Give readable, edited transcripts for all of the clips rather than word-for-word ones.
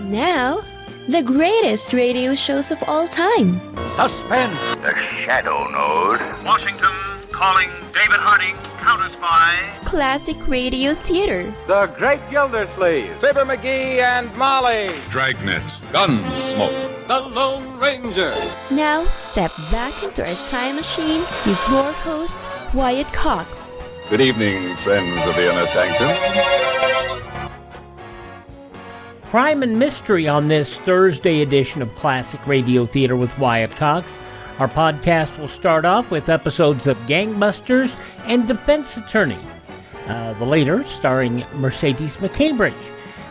Now, the greatest radio shows of all time. Suspense. The Shadow Node. Washington calling David Harding, counter-spy. Classic radio theater. The Great Gildersleeve. Fibber McGee and Molly. Dragnet. Gunsmoke. The Lone Ranger. Now, step back into a time machine with your host, Wyatt Cox. Good evening, friends of the Inner Sanctum. Crime and mystery on this Thursday edition of Classic Radio Theater with Wyatt Cox. Our podcast will start off with episodes of Gangbusters and Defense Attorney, the later starring Mercedes McCambridge.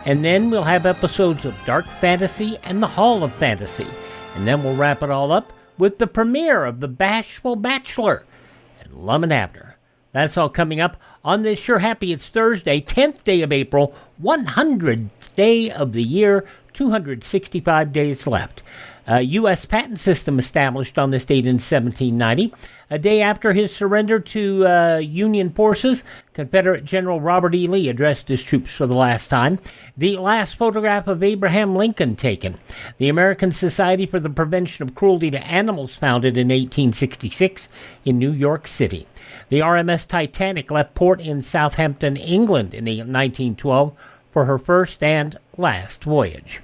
And then we'll have episodes of Dark Fantasy and the Hall of Fantasy. And then we'll wrap it all up with the premiere of The Bashful Bachelor and Lum and Abner. That's all coming up on this Sure Happy It's Thursday, 10th day of April, 100th day of the year, 265 days left. U.S. patent system established on this date in 1790. A day after his surrender to Union forces, Confederate General Robert E. Lee addressed his troops for the last time. The last photograph of Abraham Lincoln taken. The American Society for the Prevention of Cruelty to Animals founded in 1866 in New York City. The RMS Titanic left port in Southampton, England in 1912 for her first and last voyage.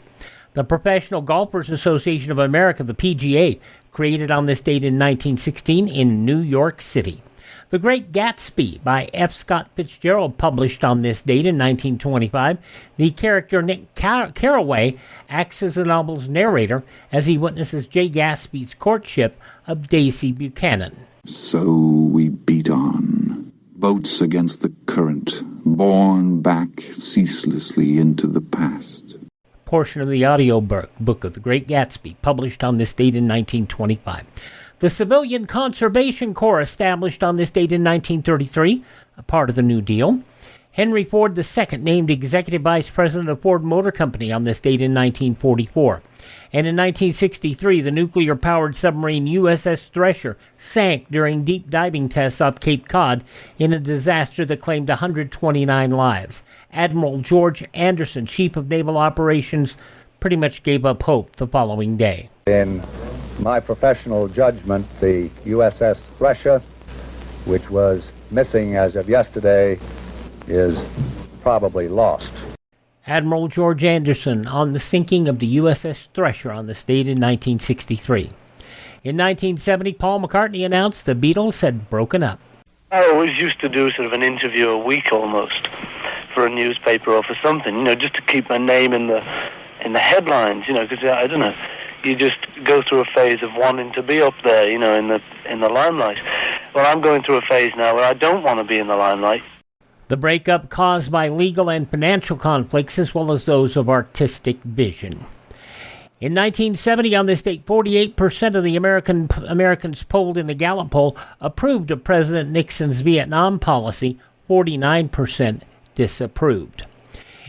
The Professional Golfers Association of America, the PGA, created on this date in 1916 in New York City. The Great Gatsby by F. Scott Fitzgerald, published on this date in 1925. The character Nick Carraway acts as the novel's narrator as he witnesses Jay Gatsby's courtship of Daisy Buchanan. So we beat on, boats against the current, borne back ceaselessly into the past. Portion of the audio book of The Great Gatsby, published on this date in 1925. The Civilian Conservation Corps, established on this date in 1933, a part of the New Deal. Henry Ford II, named Executive Vice President of Ford Motor Company on this date in 1944. And in 1963, the nuclear-powered submarine USS Thresher sank during deep diving tests off Cape Cod in a disaster that claimed 129 lives. Admiral George Anderson, Chief of Naval Operations, pretty much gave up hope the following day. In my professional judgment, the USS Thresher, which was missing as of yesterday, is probably lost. Admiral George Anderson on the sinking of the USS Thresher on this date in 1963. In 1970, Paul McCartney announced the Beatles had broken up. I always used to do sort of an interview a week almost for a newspaper or for something, just to keep my name in the headlines, because I don't know, you just go through a phase of wanting to be up there, in the limelight. Well, I'm going through a phase now where I don't want to be in the limelight. The breakup caused by legal and financial conflicts as well as those of artistic vision. In 1970, on this date, 48% of the Americans polled in the Gallup poll approved of President Nixon's Vietnam policy, 49% disapproved.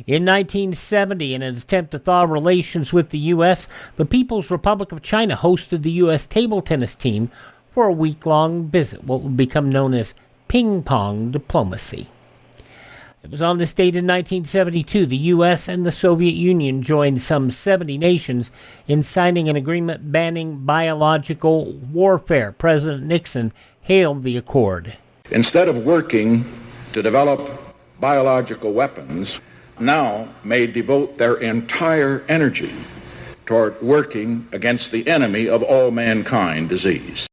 In 1970, in an attempt to thaw relations with the U.S., the People's Republic of China hosted the U.S. table tennis team for a week-long visit, what would become known as ping-pong diplomacy. It was on this date in 1972 the U.S. and the Soviet Union joined some 70 nations in signing an agreement banning biological warfare. President Nixon hailed the accord. Instead of working to develop biological weapons, now may devote their entire energy toward working against the enemy of all mankind, disease.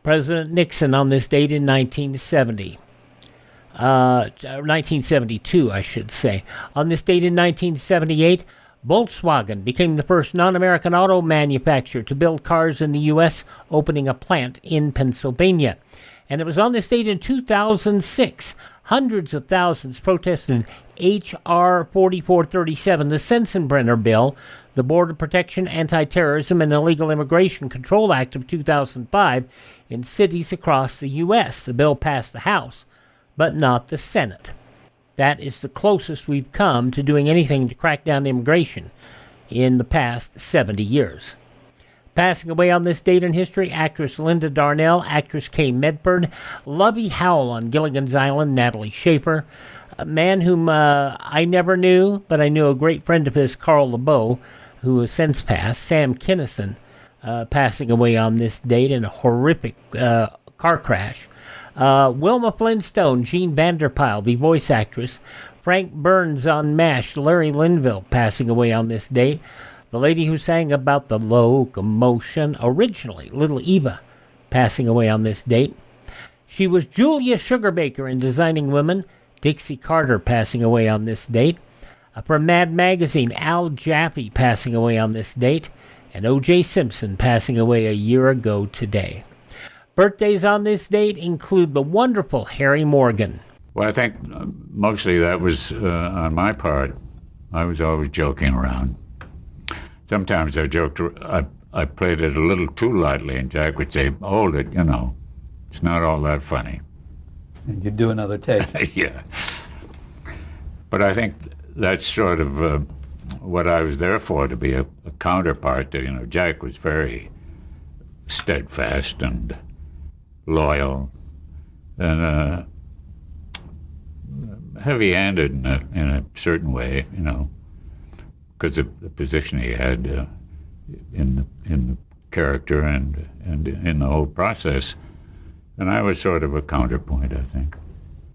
President Nixon on this date in 1972, I should say. On this date in 1978, Volkswagen became the first non-American auto manufacturer to build cars in the U.S., opening a plant in Pennsylvania. And it was on this date in 2006, hundreds of thousands protested H.R. 4437, the Sensenbrenner Bill, the Border Protection, Anti-Terrorism, and Illegal Immigration Control Act of 2005, in cities across the U.S. The bill passed the House, but not the Senate. That is the closest we've come to doing anything to crack down immigration in the past 70 years. Passing away on this date in history, actress Linda Darnell, actress Kay Medford, Lovey Howell on Gilligan's Island, Natalie Schaefer, a man whom I never knew, but I knew a great friend of his, Carl LeBeau, who has since passed, Sam Kinison, passing away on this date in a horrific car crash. Wilma Flintstone, Jean Vanderpyle, the voice actress, Frank Burns on MASH, Larry Linville, passing away on this date. The lady who sang about the locomotion originally, Little Eva, passing away on this date. She was Julia Sugarbaker in Designing Women. Dixie Carter passing away on this date. From Mad Magazine, Al Jaffe passing away on this date. And O.J. Simpson passing away a year ago today. Birthdays on this date include the wonderful Harry Morgan. Well, I think mostly that was on my part. I was always joking around. Sometimes I joked, I played it a little too lightly, and Jack would say, hold it, it's not all that funny. And you'd do another take. Yeah. But I think that's sort of what I was there for, to be a counterpart to, Jack was very steadfast and loyal and heavy-handed in a certain way, because of the position he had in the character and in the whole process. And I was sort of a counterpoint, I think.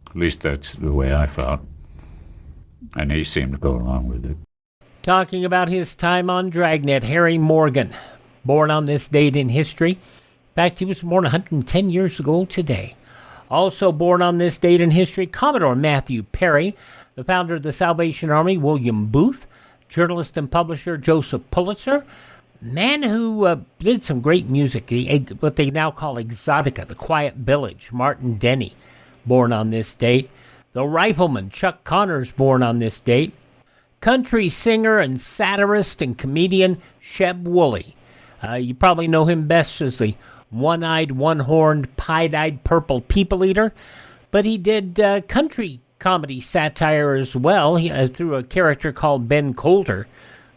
At least that's the way I felt. And he seemed to go along with it. Talking about his time on Dragnet, Harry Morgan, born on this date in history. In fact, he was born 110 years ago today. Also born on this date in history, Commodore Matthew Perry, the founder of the Salvation Army, William Booth, journalist and publisher Joseph Pulitzer, man who did some great music, what they now call Exotica, The Quiet Village, Martin Denny, born on this date. The Rifleman, Chuck Connors, born on this date. Country singer and satirist and comedian Sheb Woolley. You probably know him best as the one-eyed, one-horned, pied-eyed purple people eater, but he did country comedy satire as well through a character called Ben Coulter,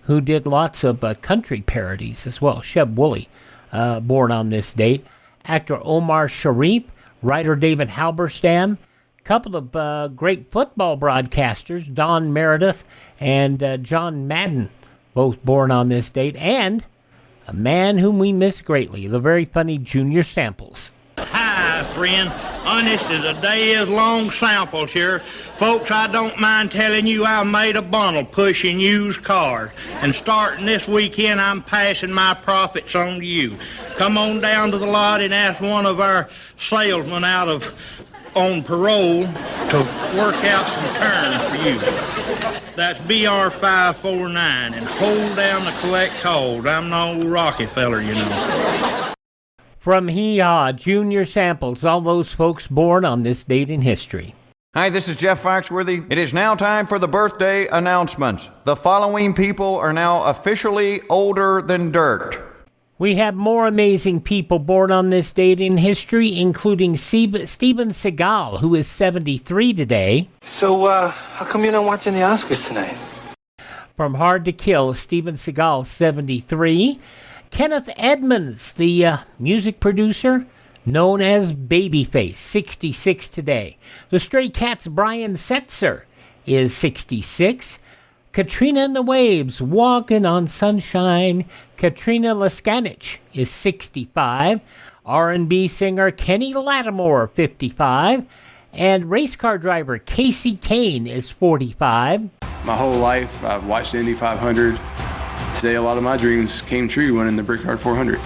who did lots of country parodies as well. Sheb Woolley, born on this date. Actor Omar Sharif, writer David Halberstam, couple of great football broadcasters, Don Meredith and John Madden, both born on this date, and a man whom we miss greatly, the very funny Junior Samples. Hi, friend. Honest as a day is long, Samples here. Folks, I don't mind telling you I made a bundle pushing used cars. And starting this weekend, I'm passing my profits on to you. Come on down to the lot and ask one of our salesmen on parole to work out some terms for you. That's BR549, and hold down the collect calls. I'm no Rockefeller, From Hee-Haw, Junior Samples, all those folks born on this date in history. Hi, this is Jeff Foxworthy. It is now time for the birthday announcements. The following people are now officially older than dirt. We have more amazing people born on this date in history, including Steven Seagal, who is 73 today. So, how come you're not watching the Oscars tonight? From Hard to Kill, Steven Seagal, 73. Kenneth Edmonds, the music producer, known as Babyface, 66 today. The Stray Cats' Brian Setzer is 66. Katrina and the Waves, Walking on Sunshine. Katrina Leskanich is 65. R&B singer Kenny Lattimore, 55. And race car driver Casey Kane is 45. My whole life, I've watched the Indy 500. Today, a lot of my dreams came true winning the Brickyard 400.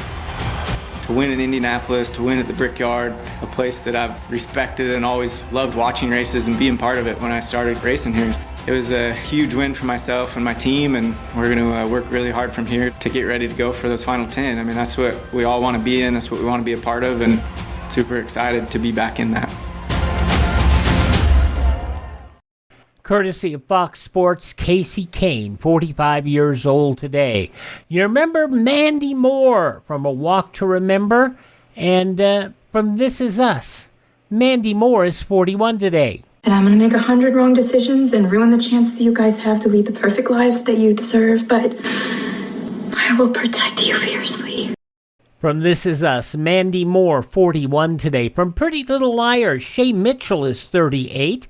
To win in Indianapolis, to win at the Brickyard, a place that I've respected and always loved watching races and being part of it when I started racing here. It was a huge win for myself and my team, and we're going to work really hard from here to get ready to go for those final 10. I mean, that's what we all want to be in, that's what we want to be a part of, and super excited to be back in that. Courtesy of Fox Sports, Casey Kane, 45 years old today. You remember Mandy Moore from A Walk to Remember? And from This Is Us. Mandy Moore is 41 today. And I'm going to make 100 wrong decisions and ruin the chances you guys have to lead the perfect lives that you deserve, but I will protect you fiercely. From This Is Us, Mandy Moore, 41 today. From Pretty Little Liars, Shay Mitchell is 38.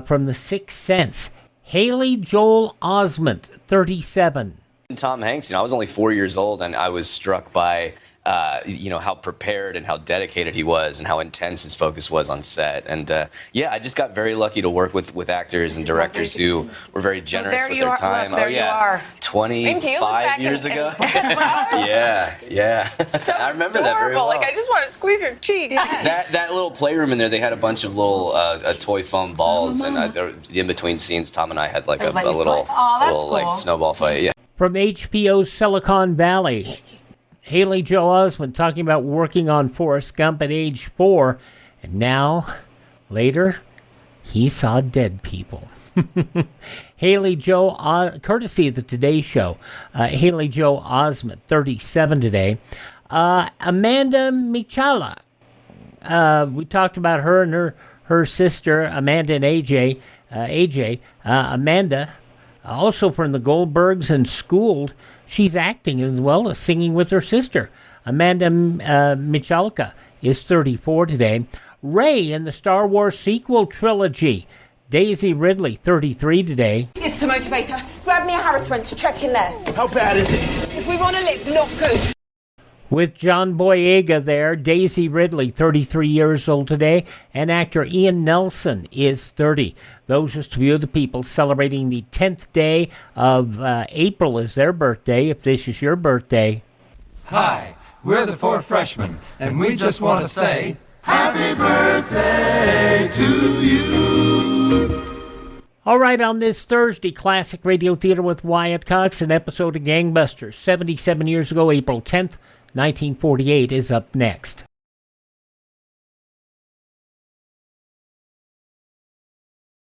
from The Sixth Sense. Haley Joel Osment, 37. Tom Hanks, I was only 4 years old, and I was struck by, how prepared and how dedicated he was and how intense his focus was on set. And, I just got very lucky to work with actors and directors who were very generous with their time. Look, there you are. 25 years ago? Yeah. So I remember that very well. I just want to squeeze your cheek. That little playroom in there, they had a bunch of little toy foam balls, and in between scenes, Tom and I had a little cool. snowball fight. Yeah. From HBO's Silicon Valley, Haley Joel Osment talking about working on Forrest Gump at age 4, and now, later, he saw dead people. Haley Joel, courtesy of the Today Show, Haley Joel Osment, 37 today. Amanda Michala, we talked about her and her sister, Amanda and AJ. Amanda, also from the Goldbergs and Schooled, she's acting as well as singing with her sister. Amanda Michalka is 34 today. Rey in the Star Wars sequel trilogy. Daisy Ridley, 33 today. It's the motivator. Grab me a Harris wrench, check in there. How bad is it? If we want to live, not good. With John Boyega there, Daisy Ridley, 33 years old today, and actor Ian Nelson is 30. Those are just a few of the people celebrating the 10th day of April is their birthday, if this is your birthday. Hi, we're the 4 freshmen, and we just want to say, Happy birthday to you! All right, on this Thursday, Classic Radio Theater with Wyatt Cox, an episode of Gangbusters, 77 years ago, April 10th, 1948 is up next.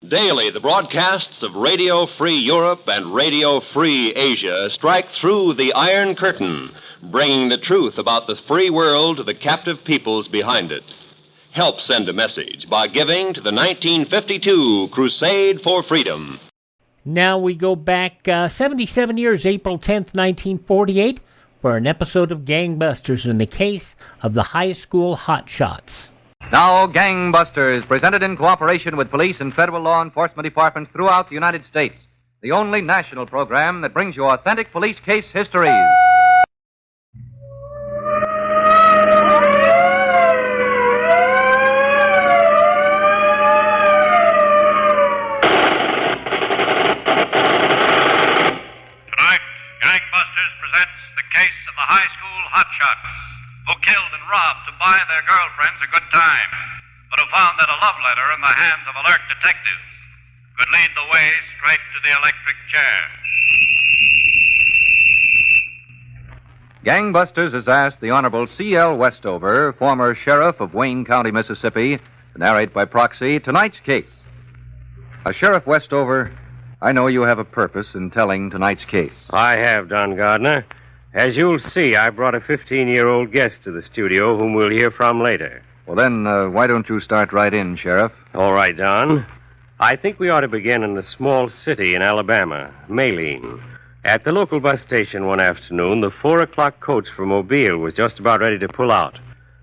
Daily, the broadcasts of Radio Free Europe and Radio Free Asia strike through the Iron Curtain, bringing the truth about the free world to the captive peoples behind it. Help send a message by giving to the 1952 Crusade for Freedom. Now we go back 77 years, April 10th, 1948, for an episode of Gangbusters in the case of the High School Hotshots. Now, Gangbusters, presented in cooperation with police and federal law enforcement departments throughout the United States. The only national program that brings you authentic police case histories. Tonight, Gangbusters presents the case of the High School Hotshots, who killed and robbed to buy their girlfriends a good time, but who found that a love letter in the hands of alert detectives could lead the way straight to the electric chair. Gangbusters has asked the Honorable C.L. Westover, former sheriff of Wayne County, Mississippi, to narrate by proxy tonight's case. Sheriff Westover, I know you have a purpose in telling tonight's case. I have, Don Gardner. As you'll see, I brought a 15-year-old guest to the studio whom we'll hear from later. Well, then, why don't you start right in, Sheriff? All right, Don. I think we ought to begin in a small city in Alabama, Maline. At the local bus station one afternoon, the 4 o'clock coach for Mobile was just about ready to pull out.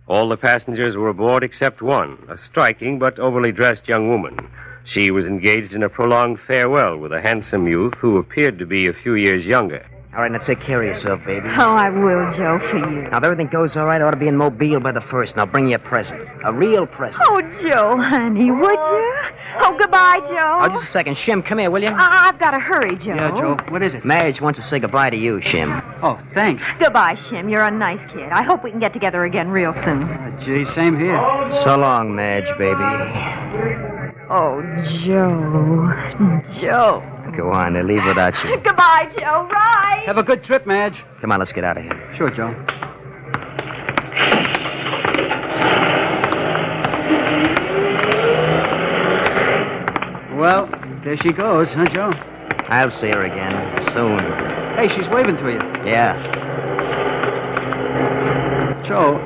All the passengers were aboard except one, a striking but overly dressed young woman. She was engaged in a prolonged farewell with a handsome youth who appeared to be a few years younger. All right, now take care of yourself, baby. Oh, I will, Joe, for you. Now, if everything goes all right, I ought to be in Mobile by the 1st. Now, bring you a present. A real present. Oh, Joe, honey, would you? Oh, goodbye, Joe. Oh, just a second. Shim, come here, will you? I've got to hurry, Joe. Yeah, Joe. What is it? Madge wants to say goodbye to you, Shim. Oh, thanks. Goodbye, Shim. You're a nice kid. I hope we can get together again real soon. Gee, same here. So long, Madge, baby. Oh, Joe. Joe. Go on, they leave without you. Goodbye, Joe. Right. Have a good trip, Madge. Come on, let's get out of here. Sure, Joe. Well, there she goes, huh, Joe? I'll see her again soon. Hey, she's waving to you. Yeah. Joe,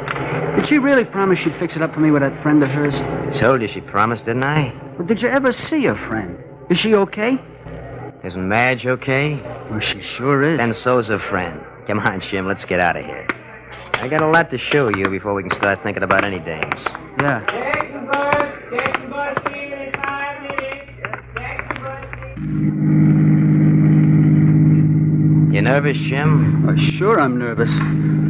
did she really promise she'd fix it up for me with that friend of hers? I told you she promised, didn't I? Well, did you ever see her friend? Is she okay? Isn't Madge okay? Well, she sure is. Then so's her friend. Come on, Jim, let's get out of here. I got a lot to show you before we can start thinking about any dames. Yeah. nervous, Jim? Sure I'm nervous.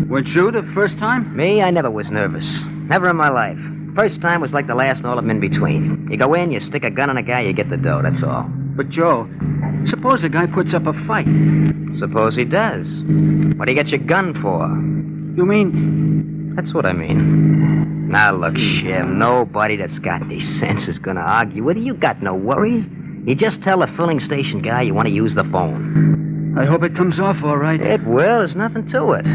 Weren't you the first time? Me, I never was nervous. Never in my life. First time was like the last and all of them in between. You go in, you stick a gun in a guy, you get the dough, that's all. But, Joe, suppose a guy puts up a fight. Suppose he does. What do you get your gun for? You mean? That's what I mean. Now, look, Jim, nobody that's got any sense is gonna argue with you. You got no worries. You just tell the filling station guy you want to use the phone. I hope it comes off all right. It will. There's nothing to it.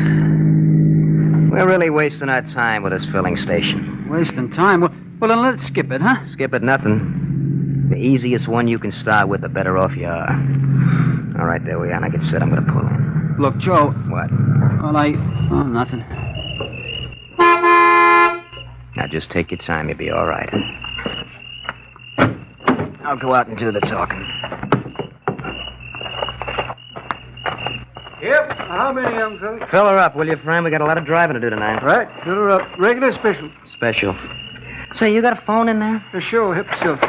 We're really wasting our time with this filling station. Wasting time? Well, then let's skip it, huh? Skip it, nothing. The easiest one you can start with, the better off you are. All right, there we are. Like I said, I'm going to pull in. Look, Joe. What? Well, nothing. Now, just take your time. You'll be all right. I'll go out and do the talking. Yep. How many, young fellas? Fill her up, will you, friend? We got a lot of driving to do tonight. Right. Fill her up. Regular special. Special. Say, you got a phone in there? Sure. Help yourself.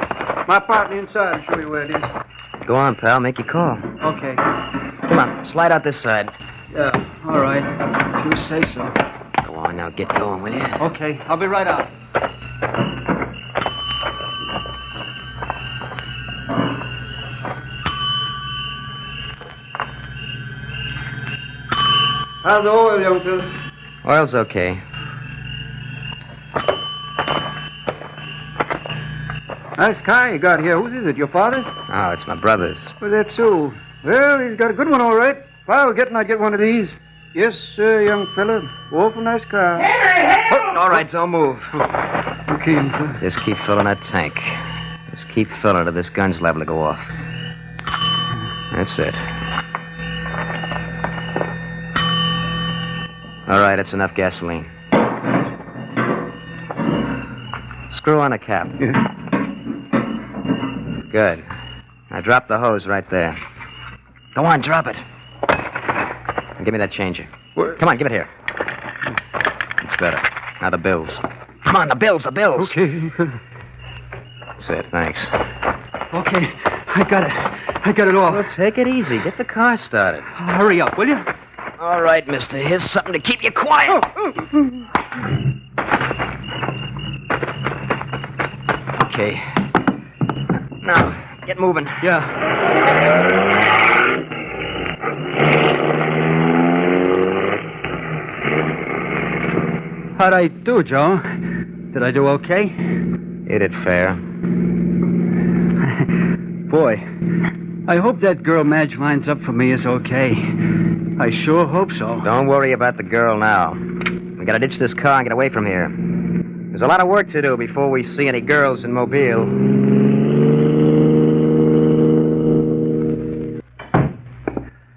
My partner inside will show you where it is. Go on, pal. Make your call. Okay. Come on. Slide out this side. Yeah. All right. If you say so. Go on now. Get going, will you? Okay. I'll be right out. How's the oil, young fella? Oil's okay. Nice car you got here. Whose is it? Your father's? Oh, it's my brother's. Well, that's so. Well, he's got a good one, all right. If I were getting, I'd get one of these. Yes, sir, young fella. Awful nice car. All right, don't move. Okay, young fella. Just keep filling that tank. Just keep filling till this gun's liable to go off. That's it. All right, it's enough gasoline. Screw on the cap. Yeah. Good. Now drop the hose right there. Go on, drop it. And give me that changer. What? Come on, give it here. It's better. Now the bills. Come on, the bills. Okay. That's it, thanks. Okay, I got it all. Well, take it easy. Get the car started. Hurry up, will you? All right, mister. Here's something to keep you quiet. Okay. Now, get moving. Yeah. How'd I do, Joe? Did I do okay? You did fair. Boy, I hope that girl Madge lines up for me is okay. I sure hope so. Don't worry about the girl now. We gotta ditch this car and get away from here. There's a lot of work to do before we see any girls in Mobile.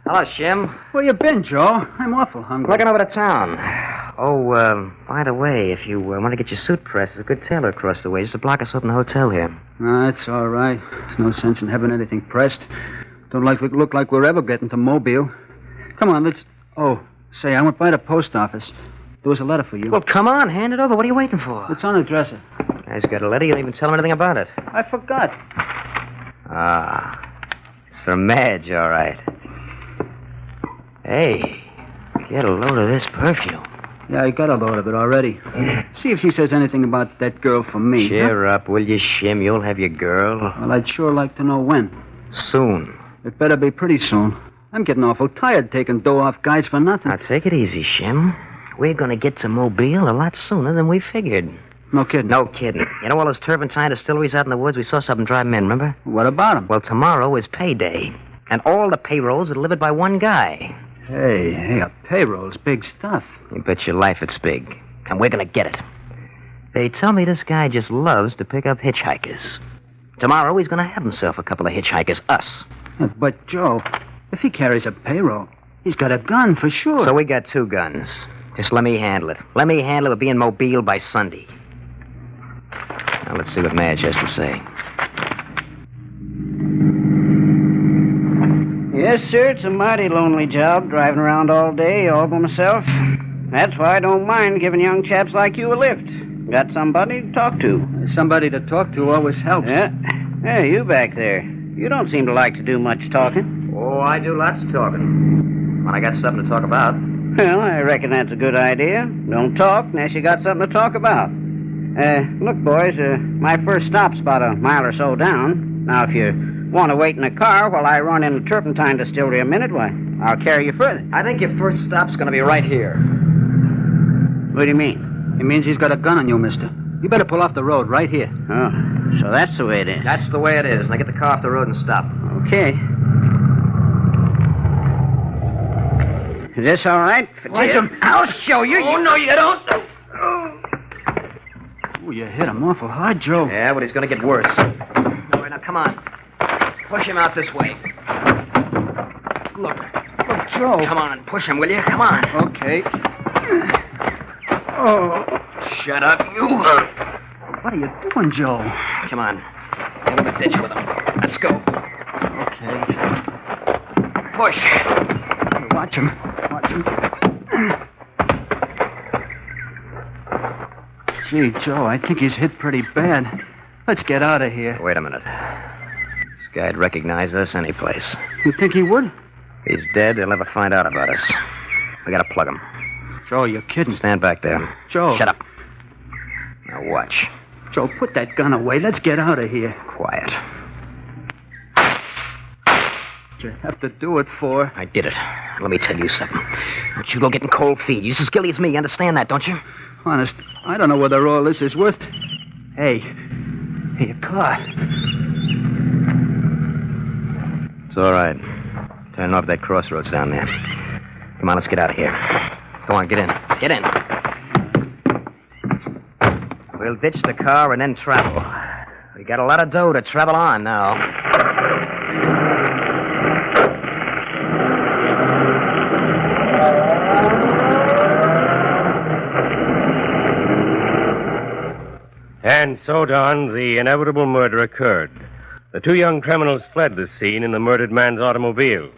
Hello, Shim. Where you been, Joe? I'm awful hungry. Looking over to town. Oh, by the way, if you want to get your suit pressed, there's a good tailor across the way. Just a block us up in the hotel here. No, it's all right. There's no sense in having anything pressed. Don't look like we're ever getting to Mobile. Come on, let's... Oh, say, I went by the post office. There was a letter for you. Well, come on, hand it over. What are you waiting for? It's on the dresser. Guy's got a letter. You didn't even tell him anything about it. I forgot. Ah, it's from Madge, all right. Hey, get a load of this perfume. Yeah, I got a load of it already. See if she says anything about that girl for me. Cheer up, will you, Shim? You'll have your girl. Well, I'd sure like to know when. Soon. It better be pretty soon. I'm getting awful tired taking dough off guys for nothing. Now, take it easy, Shim. We're going to get to Mobile a lot sooner than we figured. No kidding? No kidding. You know all those turpentine distilleries out in the woods? We saw something driving in, remember? What about them? Well, tomorrow is payday. And all the payrolls are delivered by one guy. Hey, a payroll's big stuff. You bet your life it's big. And we're going to get it. They tell me this guy just loves to pick up hitchhikers. Tomorrow he's going to have himself a couple of hitchhikers, us. But, Joe, if he carries a payroll, he's got a gun for sure. So we got 2 guns. Just let me handle it. Let me handle it. We'll be in Mobile by Sunday. Now, let's see what Madge has to say. Yes, sir, it's a mighty lonely job, driving around all day, all by myself. That's why I don't mind giving young chaps like you a lift. Got somebody to talk to. Somebody to talk to always helps. Yeah. Hey, you back there. You don't seem to like to do much talking. Oh, I do lots of talking. When I got something to talk about. Well, I reckon that's a good idea. Don't talk unless you got something to talk about. Look, boys, my first stop's about a mile or so down. Now, if you want to wait in the car while I run in the turpentine distillery a minute, why, I'll carry you further. I think your first stop's going to be right here. What do you mean? It means he's got a gun on you, mister. You better pull off the road right here. Oh, so that's the way it is. That's the way it is. Now get the car off the road and stop. Okay. Is this all right? Watch him. I'll show you. Oh, no, you don't. Oh, you hit him awful hard, Joe. Yeah, but he's going to get worse. All right, now, come on. Push him out this way. Look, Joe. Come on, push him, will you? Come on. Okay. Oh. Shut up, you. What are you doing, Joe? Come on. Into the ditch with him. Let's go. Okay. Push. Watch him. Watch him. Gee, Joe, I think he's hit pretty bad. Let's get out of here. Wait a minute. This guy'd recognize us any place. You think he would? He's dead. They'll never find out about us. We gotta plug him. Joe, you're kidding. Stand back there. Joe. Shut up. Now watch. Joe, put that gun away. Let's get out of here. Quiet. What'd you have to do it for? I did it. Let me tell you something. Don't you go getting cold feet. You're as guilty as me. You understand that, don't you? Honest, I don't know whether all this is worth... Hey, your car. It's all right. Turn off that crossroads down there. Come on, let's get out of here. Go on, get in. Get in. We'll ditch the car and then travel. We got a lot of dough to travel on now. And so, Don, the inevitable murder occurred. The two young criminals fled the scene in the murdered man's automobile.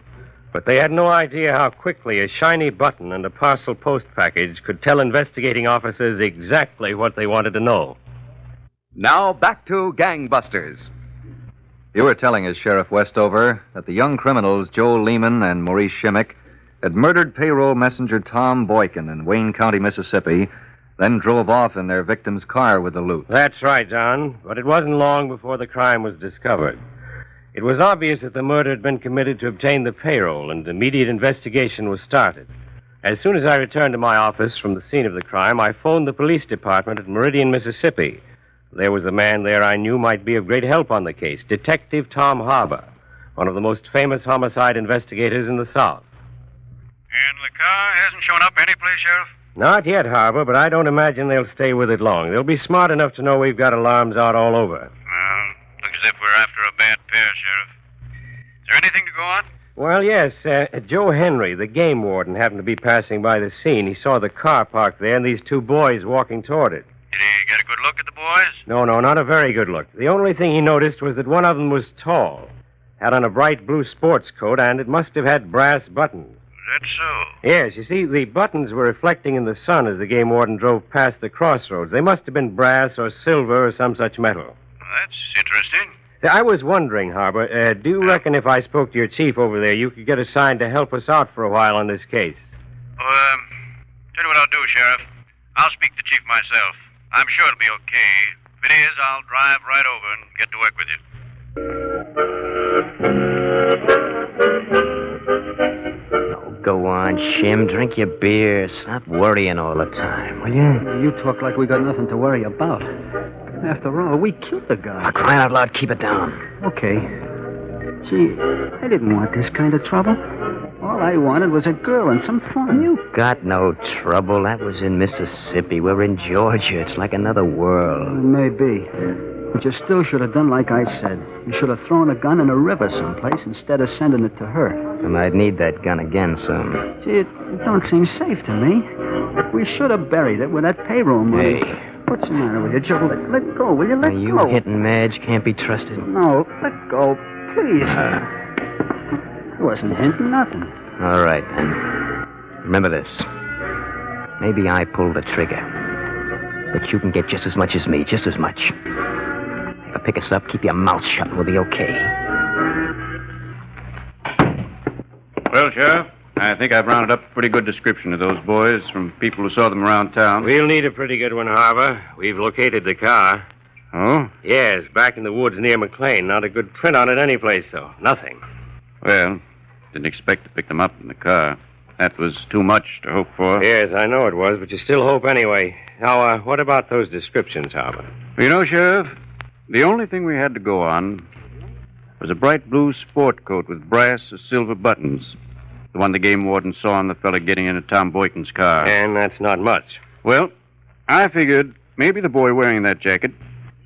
But they had no idea how quickly a shiny button and a parcel post package could tell investigating officers exactly what they wanted to know. Now, back to Gangbusters. You were telling us, Sheriff Westover, that the young criminals, Joe Lehman and Maurice Shimmick, had murdered payroll messenger Tom Boykin in Wayne County, Mississippi, then drove off in their victim's car with the loot. That's right, Don, but it wasn't long before the crime was discovered. It was obvious that the murder had been committed to obtain the payroll, and immediate investigation was started. As soon as I returned to my office from the scene of the crime, I phoned the police department at Meridian, Mississippi. There was a man there I knew might be of great help on the case, Detective Tom Harbour, one of the most famous homicide investigators in the South. And the car hasn't shown up anyplace, Sheriff? Not yet, Harbour, but I don't imagine they'll stay with it long. They'll be smart enough to know we've got alarms out all over. Well, looks as if we're after a bad pair, Sheriff. Is there anything to go on? Well, yes. Joe Henry, the game warden, happened to be passing by the scene. He saw the car parked there and these two boys walking toward it. Did he get a good look at the boys? No, not a very good look. The only thing he noticed was that one of them was tall, had on a bright blue sports coat, and it must have had brass buttons. That's so. Yes, you see, the buttons were reflecting in the sun as the game warden drove past the crossroads. They must have been brass or silver or some such metal. Well, that's interesting. I was wondering, Harbour, do you reckon if I spoke to your chief over there, you could get assigned to help us out for a while on this case? Tell you what I'll do, Sheriff. I'll speak to Chief myself. I'm sure it'll be okay. If it is, I'll drive right over and get to work with you. Oh, go on, Shim. Drink your beer. Stop worrying all the time, will you? You talk like we got nothing to worry about. After all, we killed the guy. For crying out loud, keep it down. Okay. Gee, I didn't want this kind of trouble. All I wanted was a girl and some fun. You got no trouble. That was in Mississippi. We're in Georgia. It's like another world. Maybe. But you still should have done like I said. You should have thrown a gun in a river someplace instead of sending it to her. And I'd need that gun again soon. Gee, it don't seem safe to me. We should have buried it with that payroll money. Hey. What's the matter with you, Joe? Let go, will you? Let you go. hitting Madge can't be trusted. No, let go. Please. I wasn't hinting nothing. All right, then. Remember this. Maybe I pulled the trigger. But you can get just as much as me, just as much. If I pick us up, keep your mouth shut and we'll be okay. Well, Sheriff, I think I've rounded up a pretty good description of those boys from people who saw them around town. We'll need a pretty good one, Harbour. We've located the car. Oh? Yes, back in the woods near McLean. Not a good print on it anyplace, though. Nothing. Well, didn't expect to pick them up in the car. That was too much to hope for. Yes, I know it was, but you still hope anyway. Now, what about those descriptions, Harbour? You know, Sheriff, the only thing we had to go on was a bright blue sport coat with brass or silver buttons. The one the game warden saw on the fella getting into Tom Boykin's car. And that's not much. Well, I figured maybe the boy wearing that jacket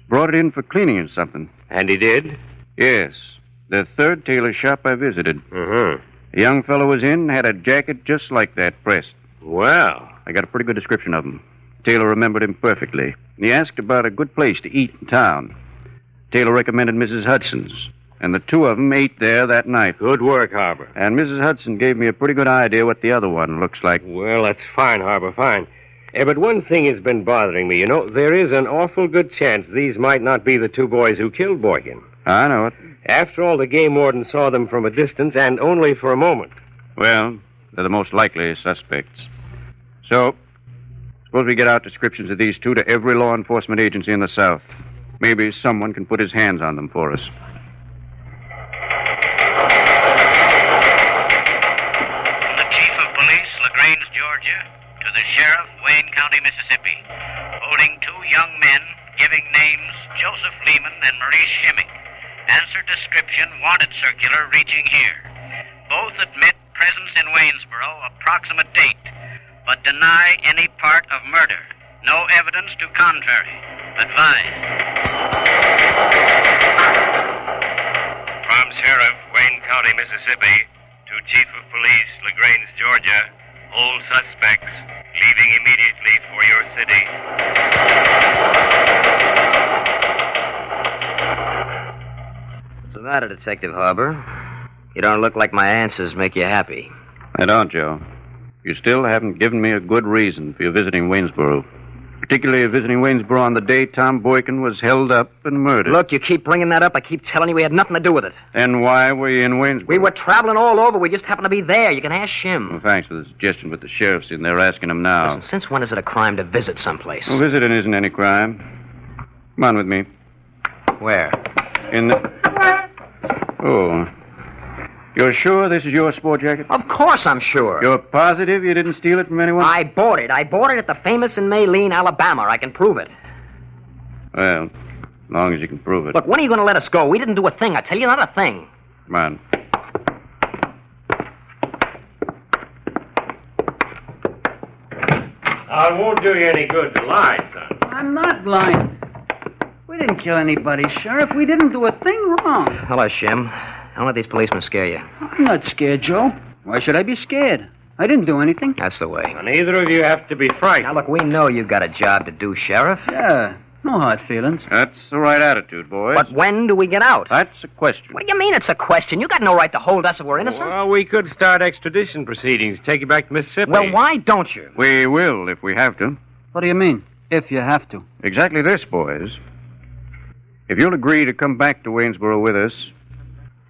brought it in for cleaning or something. And he did? Yes. The third tailor shop I visited. Mm-hmm. A young fellow was in, had a jacket just like that pressed. Well. I got a pretty good description of him. Taylor remembered him perfectly. He asked about a good place to eat in town. Taylor recommended Mrs. Hudson's, and the two of them ate there that night. Good work, Harbour. And Mrs. Hudson gave me a pretty good idea what the other one looks like. Well, that's fine, Harbour, fine. But one thing has been bothering me. You know, there is an awful good chance these might not be the two boys who killed Boykin. I know it. After all, the game warden saw them from a distance and only for a moment. Well, they're the most likely suspects. So, suppose we get out descriptions of these two to every law enforcement agency in the South. Maybe someone can put his hands on them for us. The Chief of Police, LaGrange, Georgia, to the Sheriff, Wayne County, Mississippi, holding two young men, giving names Joseph Lehman and Maurice Shimmick. Answer description, wanted circular reaching here. Both admit presence in Waynesboro, approximate date, but deny any part of murder. No evidence to contrary. Advised. From Sheriff, Wayne County, Mississippi, to Chief of Police, LaGrange, Georgia, all suspects leaving immediately for your city. What's the matter, Detective Harbour? You don't look like my answers make you happy. I don't, Joe. You still haven't given me a good reason for your visiting Waynesboro. Particularly visiting Waynesboro on the day Tom Boykin was held up and murdered. Look, you keep bringing that up. I keep telling you we had nothing to do with it. Then why were you in Waynesboro? We were traveling all over. We just happened to be there. You can ask Shim. Well, thanks for the suggestion, but the sheriff's in there asking him now. Listen, since when is it a crime to visit someplace? Well, visiting isn't any crime. Come on with me. Where? In the... Oh. You're sure this is your sport jacket? Of course I'm sure. You're positive you didn't steal it from anyone? I bought it. I bought it at the famous in Maylene, Alabama. I can prove it. Well, as long as you can prove it. Look, when are you going to let us go? We didn't do a thing. I tell you, not a thing. Come on. I won't do you any good to lie, son. I'm not lying. We didn't kill anybody, Sheriff. We didn't do a thing wrong. Hello, Shim. Don't let these policemen scare you. I'm not scared, Joe. Why should I be scared? I didn't do anything. That's the way. And neither of you have to be frightened. Now, look, we know you got a job to do, Sheriff. Yeah, no hard feelings. That's the right attitude, boys. But when do we get out? That's a question. What do you mean it's a question? You got no right to hold us if we're innocent. Well, we could start extradition proceedings, take you back to Mississippi. Well, why don't you? We will if we have to. What do you mean, if you have to? Exactly this, boys. If you'll agree to come back to Waynesboro with us,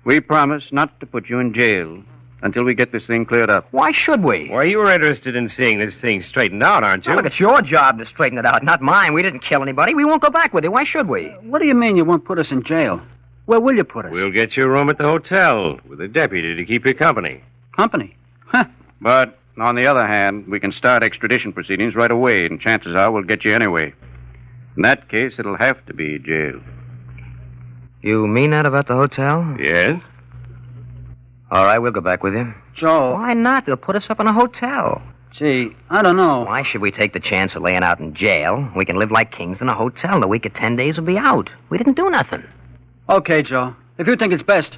we promise not to put you in jail until we get this thing cleared up. Why should we? Well, you were interested in seeing this thing straightened out, aren't you? Well, look, it's your job to straighten it out, not mine. We didn't kill anybody. We won't go back with you. Why should we? What do you mean you won't put us in jail? Where will you put us? We'll get you a room at the hotel with a deputy to keep you company. Company? Huh. But, on the other hand, we can start extradition proceedings right away, and chances are we'll get you anyway. In that case, it'll have to be jail. You mean that about the hotel? Yes. All right, we'll go back with you. Joe. Why not? They'll put us up in a hotel. Gee, I don't know. Why should we take the chance of laying out in jail? We can live like kings in a hotel. The week of 10 days will be out. We didn't do nothing. Okay, Joe. If you think it's best.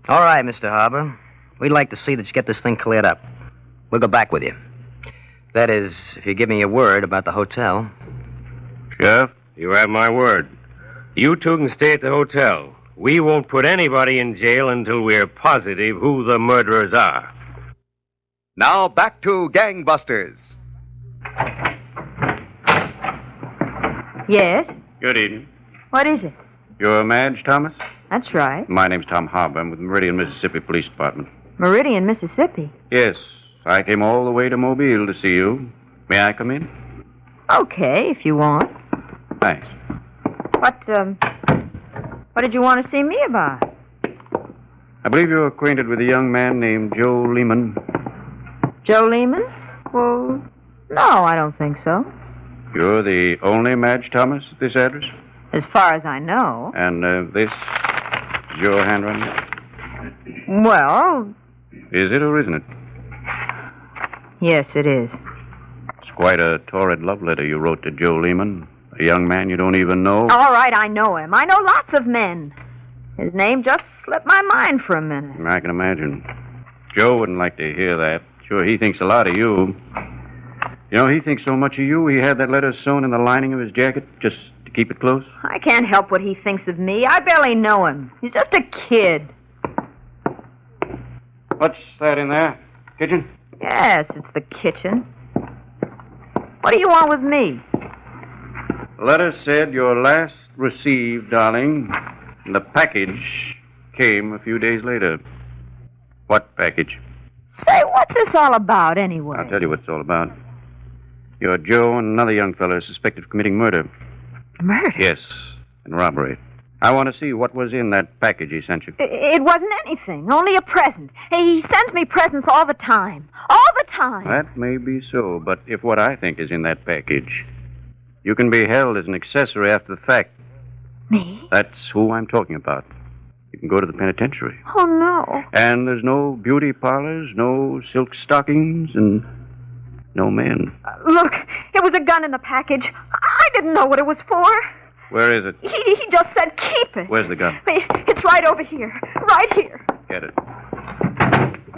All right, Mr. Harbour. We'd like to see that you get this thing cleared up. We'll go back with you. That is, if you give me your word about the hotel. Sheriff? You have my word. You two can stay at the hotel. We won't put anybody in jail until we're positive who the murderers are. Now back to Gangbusters. Yes? Good evening. What is it? You're Madge Thomas? That's right. My name's Tom Harbour. I'm with Meridian, Mississippi Police Department. Meridian, Mississippi. Yes. I came all the way to Mobile to see you. May I come in? Okay, if you want. Thanks. What did you want to see me about? I believe you're acquainted with a young man named Joe Lehman. Joe Lehman? Well, no, I don't think so. You're the only Madge Thomas at this address? As far as I know. And this is your handwriting? Well, Is it or isn't it? yes, it is. It's quite a torrid love letter you wrote to Joe Lehman, a young man you don't even know. All right, I know him. I know lots of men. His name just slipped my mind for a minute. I can imagine. Joe wouldn't like to hear that. Sure, he thinks a lot of you. You know, he thinks so much of you, he had that letter sewn in the lining of his jacket just to keep it close. I can't help what he thinks of me. I barely know him. He's just a kid. What's that in there? Kitchen? Yes, it's the kitchen. What do you want with me? The letter said your last received, darling, and the package came a few days later. What package? Say, what's this all about, anyway? I'll tell you what it's all about. You're Joe and another young fellow suspected of committing murder. Murder? Yes, and robbery. I want to see what was in that package he sent you. It wasn't anything, only a present. He sends me presents all the time. All the time. That may be so, but if what I think is in that package, you can be held as an accessory after the fact. Me? That's who I'm talking about. You can go to the penitentiary. Oh, no. And there's no beauty parlors, no silk stockings, and no men. Look, it was a gun in the package. I didn't know what it was for. Where is it? He just said keep it. Where's the gun? It's right over here. Right here. Get it.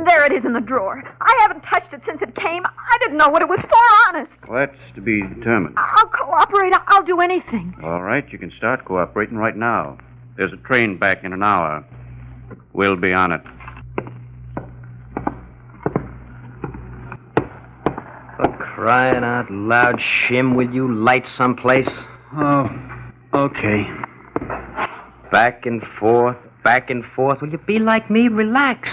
There it is in the drawer. I haven't touched it since it came. I didn't know what it was for, honest. Well, that's to be determined. I'll cooperate. I'll do anything. All right, you can start cooperating right now. There's a train back in an hour. We'll be on it. For crying out loud, Shim, will you light someplace? Oh, okay. Back and forth. Will you be like me? Relax.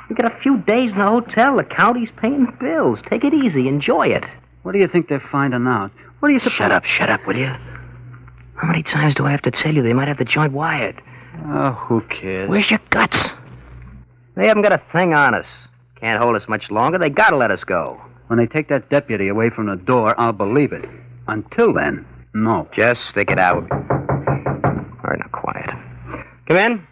You got a few days in the hotel. The county's paying the bills. Take it easy. Enjoy it. What do you think they're finding out? What do you suppose? Shut up, will you? How many times do I have to tell you they might have the joint wired? Oh, who cares? Where's your guts? They haven't got a thing on us. Can't hold us much longer. They gotta let us go. When they take that deputy away from the door, I'll believe it. Until then, no. Just stick it out. All right, now quiet. Come in.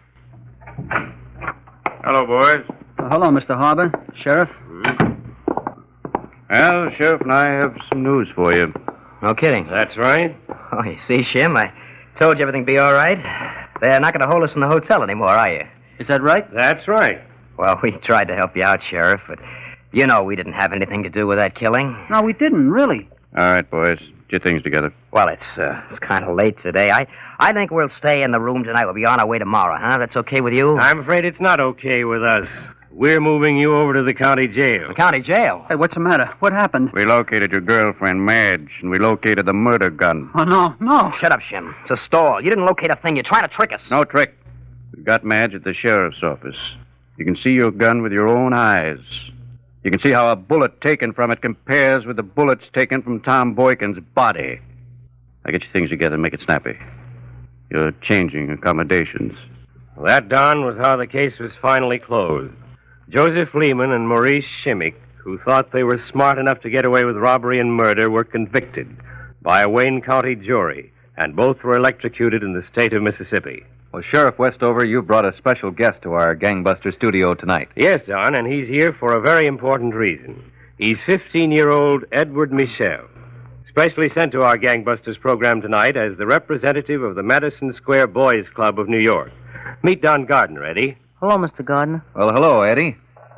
Hello, boys. Hello, Mr. Harbour. Sheriff? Well, the sheriff and I have some news for you. No kidding. That's right. Oh, you see, Shim, I told you everything would be all right. They're not going to hold us in the hotel anymore, are you? Is that right? That's right. Well, we tried to help you out, Sheriff, but you know we didn't have anything to do with that killing. No, we didn't, really. All right, boys. Get your things together. Well, it's kind of late today. I think we'll stay in the room tonight. We'll be on our way tomorrow, huh? That's okay with you? I'm afraid it's not okay with us. We're moving you over to the county jail. The county jail? Hey, what's the matter? What happened? We located your girlfriend, Madge, and we located the murder gun. Oh, no. Shut up, Shim. It's a stall. You didn't locate a thing. You're trying to trick us. No trick. We got Madge at the sheriff's office. You can see your gun with your own eyes. You can see how a bullet taken from it compares with the bullets taken from Tom Boykin's body. Now get your things together and make it snappy. You're changing accommodations. Well, that, Don, was how the case was finally closed. Joseph Lehman and Maurice Shimmick, who thought they were smart enough to get away with robbery and murder, were convicted by a Wayne County jury, and both were electrocuted in the state of Mississippi. Well, Sheriff Westover, you brought a special guest to our Gangbuster studio tonight. Yes, Don, and he's here for a very important reason. He's 15-year-old Edward Michel, specially sent to our Gangbusters program tonight as the representative of the Madison Square Boys Club of New York. Meet Don Gardner, Eddie. Hello, Mr. Gardner. Well, hello, Eddie.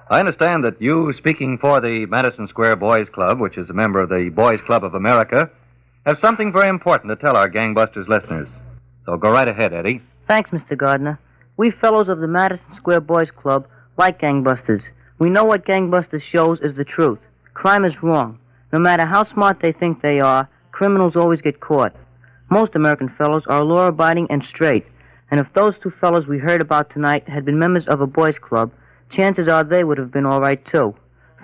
I understand that you, speaking for the Madison Square Boys Club, which is a member of the Boys Club of America, have something very important to tell our Gangbusters listeners. So go right ahead, Eddie. Thanks, Mr. Gardner. We fellows of the Madison Square Boys Club like gangbusters. We know what gangbusters shows is the truth. Crime is wrong. No matter how smart they think they are, criminals always get caught. Most American fellows are law-abiding and straight. And if those two fellows we heard about tonight had been members of a boys' club, chances are they would have been all right, too.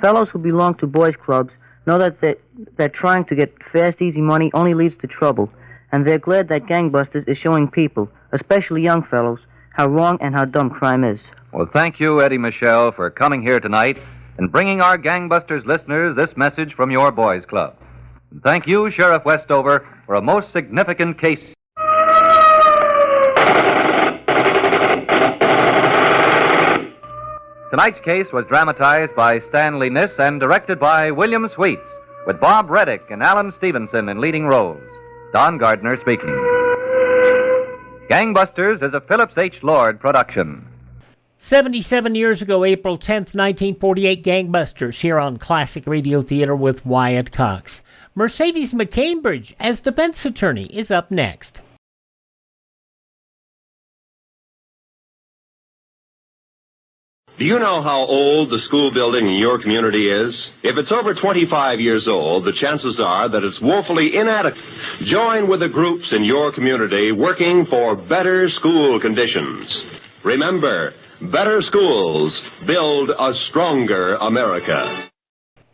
Fellows who belong to boys' clubs know that trying to get fast, easy money only leads to trouble, and they're glad that Gangbusters is showing people, especially young fellows, how wrong and how dumb crime is. Well, thank you, Eddie Michelle, for coming here tonight and bringing our Gangbusters listeners this message from your boys' club. And thank you, Sheriff Westover, for a most significant case. Tonight's case was dramatized by Stanley Niss and directed by William Sweets, with Bob Reddick and Alan Stevenson in leading roles. Don Gardner speaking. Gangbusters is a Phillips H. Lord production. 77 years ago, April 10th, 1948, Gangbusters here on Classic Radio Theater with Wyatt Cox. Mercedes McCambridge as defense attorney is up next. Do you know how old the school building in your community is? If it's over 25 years old, the chances are that it's woefully inadequate. Join with the groups in your community working for better school conditions. Remember, better schools build a stronger America.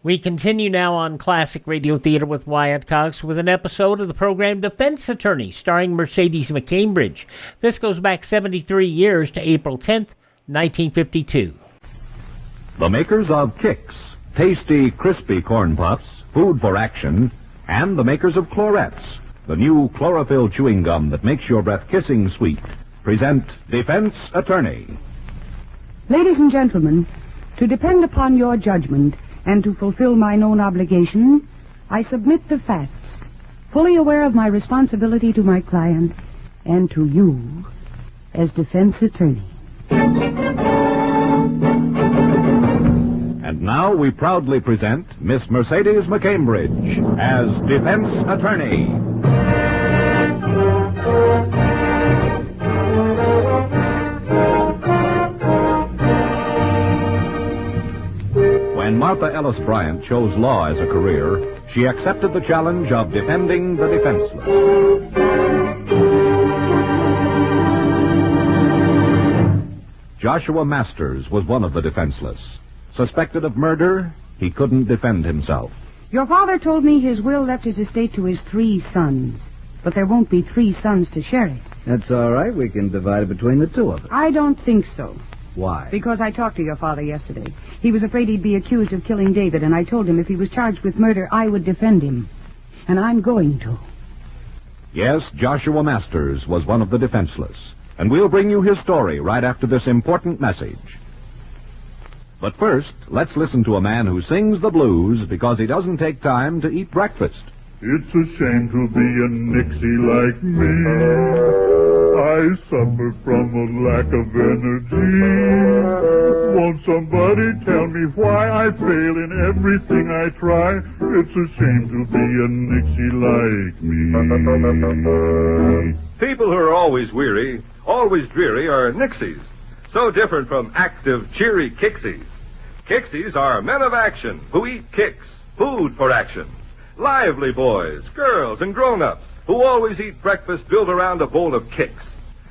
We continue now on Classic Radio Theater with Wyatt Cox with an episode of the program Defense Attorney, starring Mercedes McCambridge. This goes back 73 years to April 10th, 1952. The makers of Kix, tasty, crispy corn puffs, food for action, and the makers of Clorettes, the new chlorophyll chewing gum that makes your breath kissing sweet, present Defense Attorney. Ladies and gentlemen, to depend upon your judgment and to fulfill my known obligation, I submit the facts, fully aware of my responsibility to my client and to you as defense attorney. And now we proudly present Miss Mercedes McCambridge as defense attorney. When Martha Ellis Bryant chose law as a career, she accepted the challenge of defending the defenseless. Joshua Masters was one of the defenseless. Suspected of murder, he couldn't defend himself. Your father told me his will left his estate to his 3 sons, but there won't be 3 sons to share it. That's all right. We can divide it between the 2 of us. I don't think so. Why? Because I talked to your father yesterday. He was afraid he'd be accused of killing David, and I told him if he was charged with murder, I would defend him. And I'm going to. Yes, Joshua Masters was one of the defenseless. And we'll bring you his story right after this important message. But first, let's listen to a man who sings the blues because he doesn't take time to eat breakfast. It's a shame to be a Nixie like me. I suffer from a lack of energy. Won't somebody tell me why I fail in everything I try? It's a shame to be a Nixie like me. People who are always weary, always dreary are Nixies. So different from active, cheery Kixies. Kixies are men of action who eat kicks, food for action. Lively boys, girls, and grown-ups who always eat breakfast built around a bowl of Kix.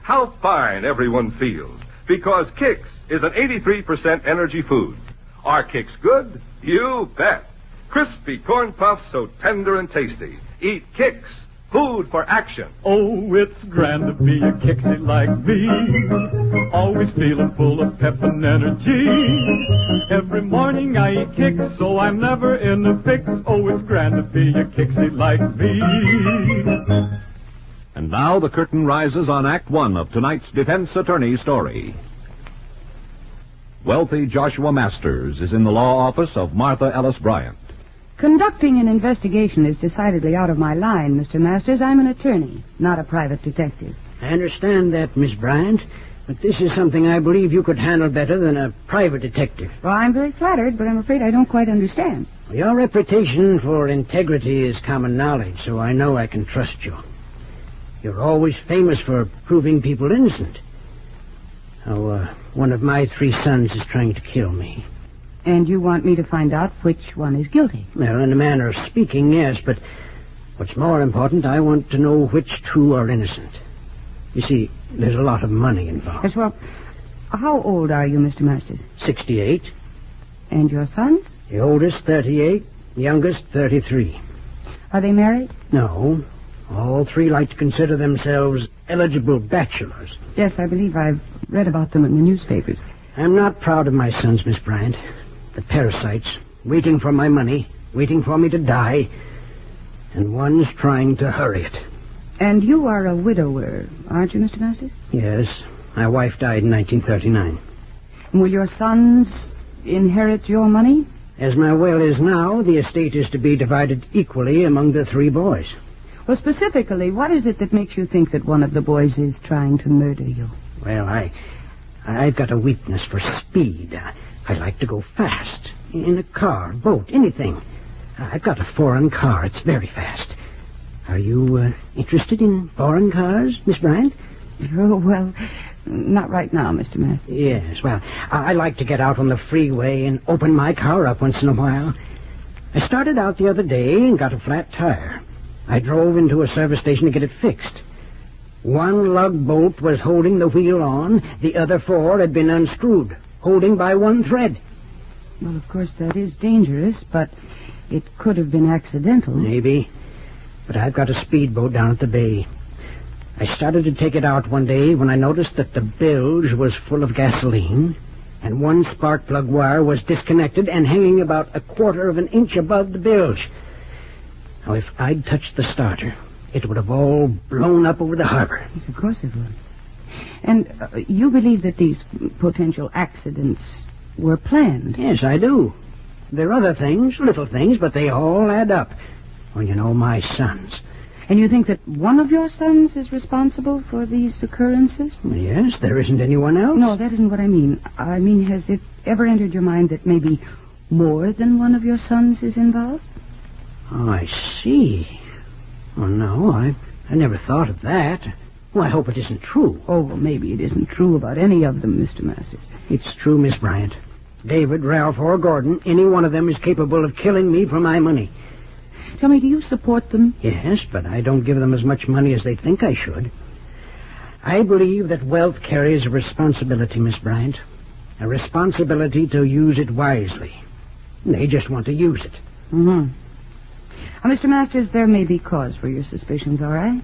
How fine everyone feels, because Kix is an 83% energy food. Are Kix good? You bet. Crispy corn puffs so tender and tasty. Eat Kix, food for action. Oh, it's grand to be a Kixie like me. Always feeling full of pep and energy. Every morning I eat Kix, so I'm never in a fix. Oh, it's grand to be a Kixie like me. And now the curtain rises on Act 1 of tonight's defense attorney story. Wealthy Joshua Masters is in the law office of Martha Ellis Bryant. Conducting an investigation is decidedly out of my line, Mr. Masters. I'm an attorney, not a private detective. I understand that, Miss Bryant, but this is something I believe you could handle better than a private detective. Well, I'm very flattered, but I'm afraid I don't quite understand. Your reputation for integrity is common knowledge, so I know I can trust you. You're always famous for proving people innocent. Now, one of my 3 sons is trying to kill me. And you want me to find out which one is guilty? Well, in a manner of speaking, yes, but what's more important, I want to know which 2 are innocent. You see, there's a lot of money involved. Yes, well, how old are you, Mr. Masters? 68. And your sons? The oldest, 38. Youngest, 33. Are they married? No. All three like to consider themselves eligible bachelors. Yes, I believe I've read about them in the newspapers. I'm not proud of my sons, Miss Bryant. The parasites, waiting for my money, waiting for me to die, and one's trying to hurry it. And you are a widower, aren't you, Mr. Masters? Yes. My wife died in 1939. And will your sons inherit your money? As my will is now, the estate is to be divided equally among the three boys. Well, specifically, what is it that makes you think that one of the boys is trying to murder you? Well, I've got a weakness for speed. I like to go fast. In a car, boat, anything. I've got a foreign car. It's very fast. Are you interested in foreign cars, Miss Bryant? Oh, well, not right now, Mr. Masters. Yes, well, I like to get out on the freeway and open my car up once in a while. I started out the other day and got a flat tire. I drove into a service station to get it fixed. One lug bolt was holding the wheel on. The other four had been unscrewed, holding by one thread. Well, of course, that is dangerous, but it could have been accidental. Maybe. But I've got a speedboat down at the bay. I started to take it out one day when I noticed that the bilge was full of gasoline, and one spark plug wire was disconnected and hanging about a quarter of an inch above the bilge. Now, if I'd touched the starter, it would have all blown up over the harbor. Yes, of course it would. And you believe that these potential accidents were planned? Yes, I do. There are other things, little things, but they all add up. Well, you know, my sons. And you think that one of your sons is responsible for these occurrences? Yes, there isn't anyone else. No, that isn't what I mean. I mean, has it ever entered your mind that maybe more than one of your sons is involved? Oh, I see. Oh, no, I never thought of that. Well, I hope it isn't true. Oh, well, maybe it isn't true about any of them, Mr. Masters. It's true, Miss Bryant. David, Ralph, or Gordon, any one of them is capable of killing me for my money. Tell me, do you support them? Yes, but I don't give them as much money as they think I should. I believe that wealth carries a responsibility, Miss Bryant. A responsibility to use it wisely. They just want to use it. Mm-hmm. Now, Mr. Masters, there may be cause for your suspicions, all right?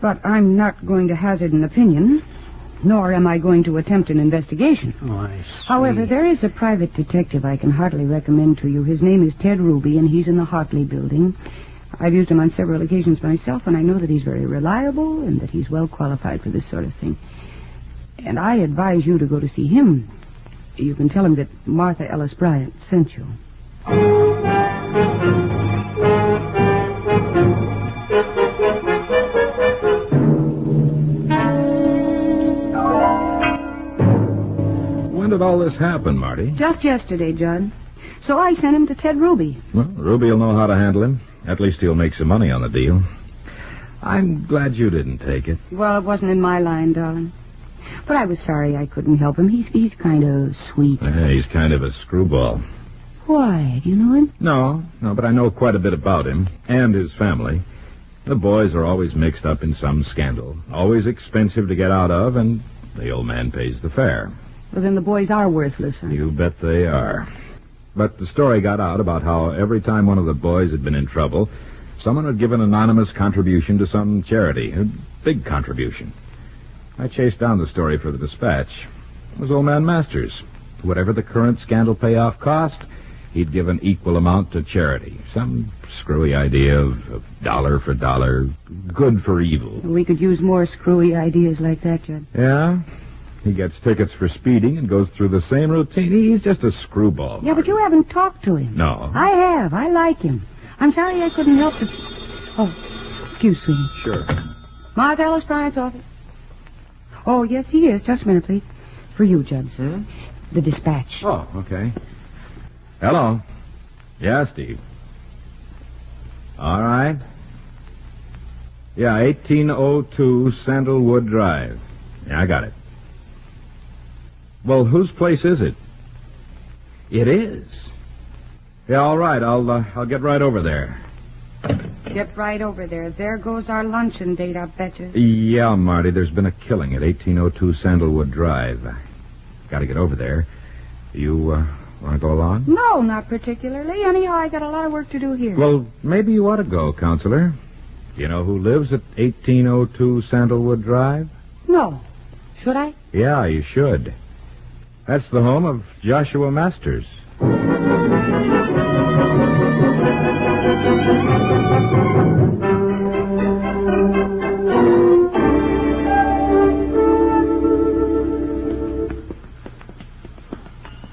But I'm not going to hazard an opinion, nor am I going to attempt an investigation. Oh, I see. However, there is a private detective I can heartily recommend to you. His name is Ted Ruby, and he's in the Hartley building. I've used him on several occasions myself, and I know that he's very reliable and that he's well qualified for this sort of thing. And I advise you to go to see him. You can tell him that Martha Ellis Bryant sent you. When did all this happen, Marty? Just yesterday, Judd. So I sent him to Ted Ruby. Well, Ruby will know how to handle him. At least he'll make some money on the deal. I'm glad you didn't take it. Well, it wasn't in my line, darling. But I was sorry I couldn't help him. He's kind of sweet. Yeah, he's kind of a screwball. Why? Do you know him? No, but I know quite a bit about him and his family. The boys are always mixed up in some scandal, always expensive to get out of, and the old man pays the fare. Well, then the boys are worthless, huh? You bet they are. But the story got out about how every time one of the boys had been in trouble, someone had given an anonymous contribution to some charity, a big contribution. I chased down the story for the Dispatch. It was old man Masters. Whatever the current scandal payoff cost, he'd give an equal amount to charity. Some screwy idea of dollar for dollar, good for evil. We could use more screwy ideas like that, Judd. Yeah? He gets tickets for speeding and goes through the same routine. He's just a screwball. Yeah, but you haven't talked to him. No. I have. I like him. I'm sorry I couldn't help it. Oh, excuse me. Sure. Martha Ellis Bryant's office. Oh, yes, he is. Just a minute, please. For you, Judd. The Dispatch. Oh, okay. Hello. Yeah, Steve. All right. Yeah, 1802 Sandalwood Drive. Yeah, I got it. Well, whose place is it? It is. Yeah, all right. I'll get right over there. Get right over there. There goes our luncheon date, I bet you. Yeah, Marty, there's been a killing at 1802 Sandalwood Drive. Got to get over there. You Want to go along? No, not particularly. Anyhow, I got a lot of work to do here. Well, maybe you ought to go, Counselor. You know who lives at 1802 Sandalwood Drive? No. Should I? Yeah, you should. That's the home of Joshua Masters.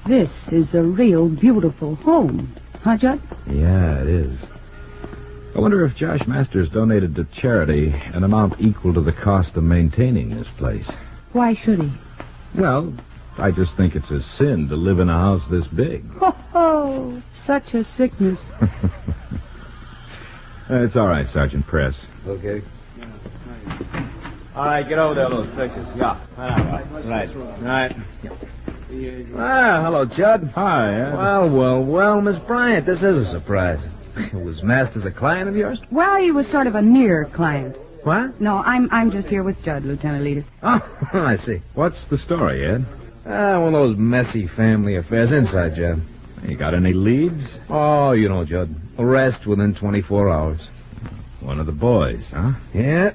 This is a real beautiful home. Huh, Judd? Yeah, it is. I wonder if Josh Masters donated to charity an amount equal to the cost of maintaining this place. Why should he? Well, I just think it's a sin to live in a house this big. Oh, such a sickness. It's all right, Sergeant Press. Okay. All right, get over there, those pictures. Yeah. Right. Ah, hello, Judd. Hi, Ed. Well, Miss Bryant, this is a surprise. Was Masters a client of yours? Well, he was sort of a near client. What? No, I'm just here with Judd, Lieutenant Leader. Oh, I see. What's the story, Ed? One of those messy family affairs. Inside, Judd. You got any leads? Oh, you know, Judd. Arrest within 24 hours. One of the boys, huh? Yeah.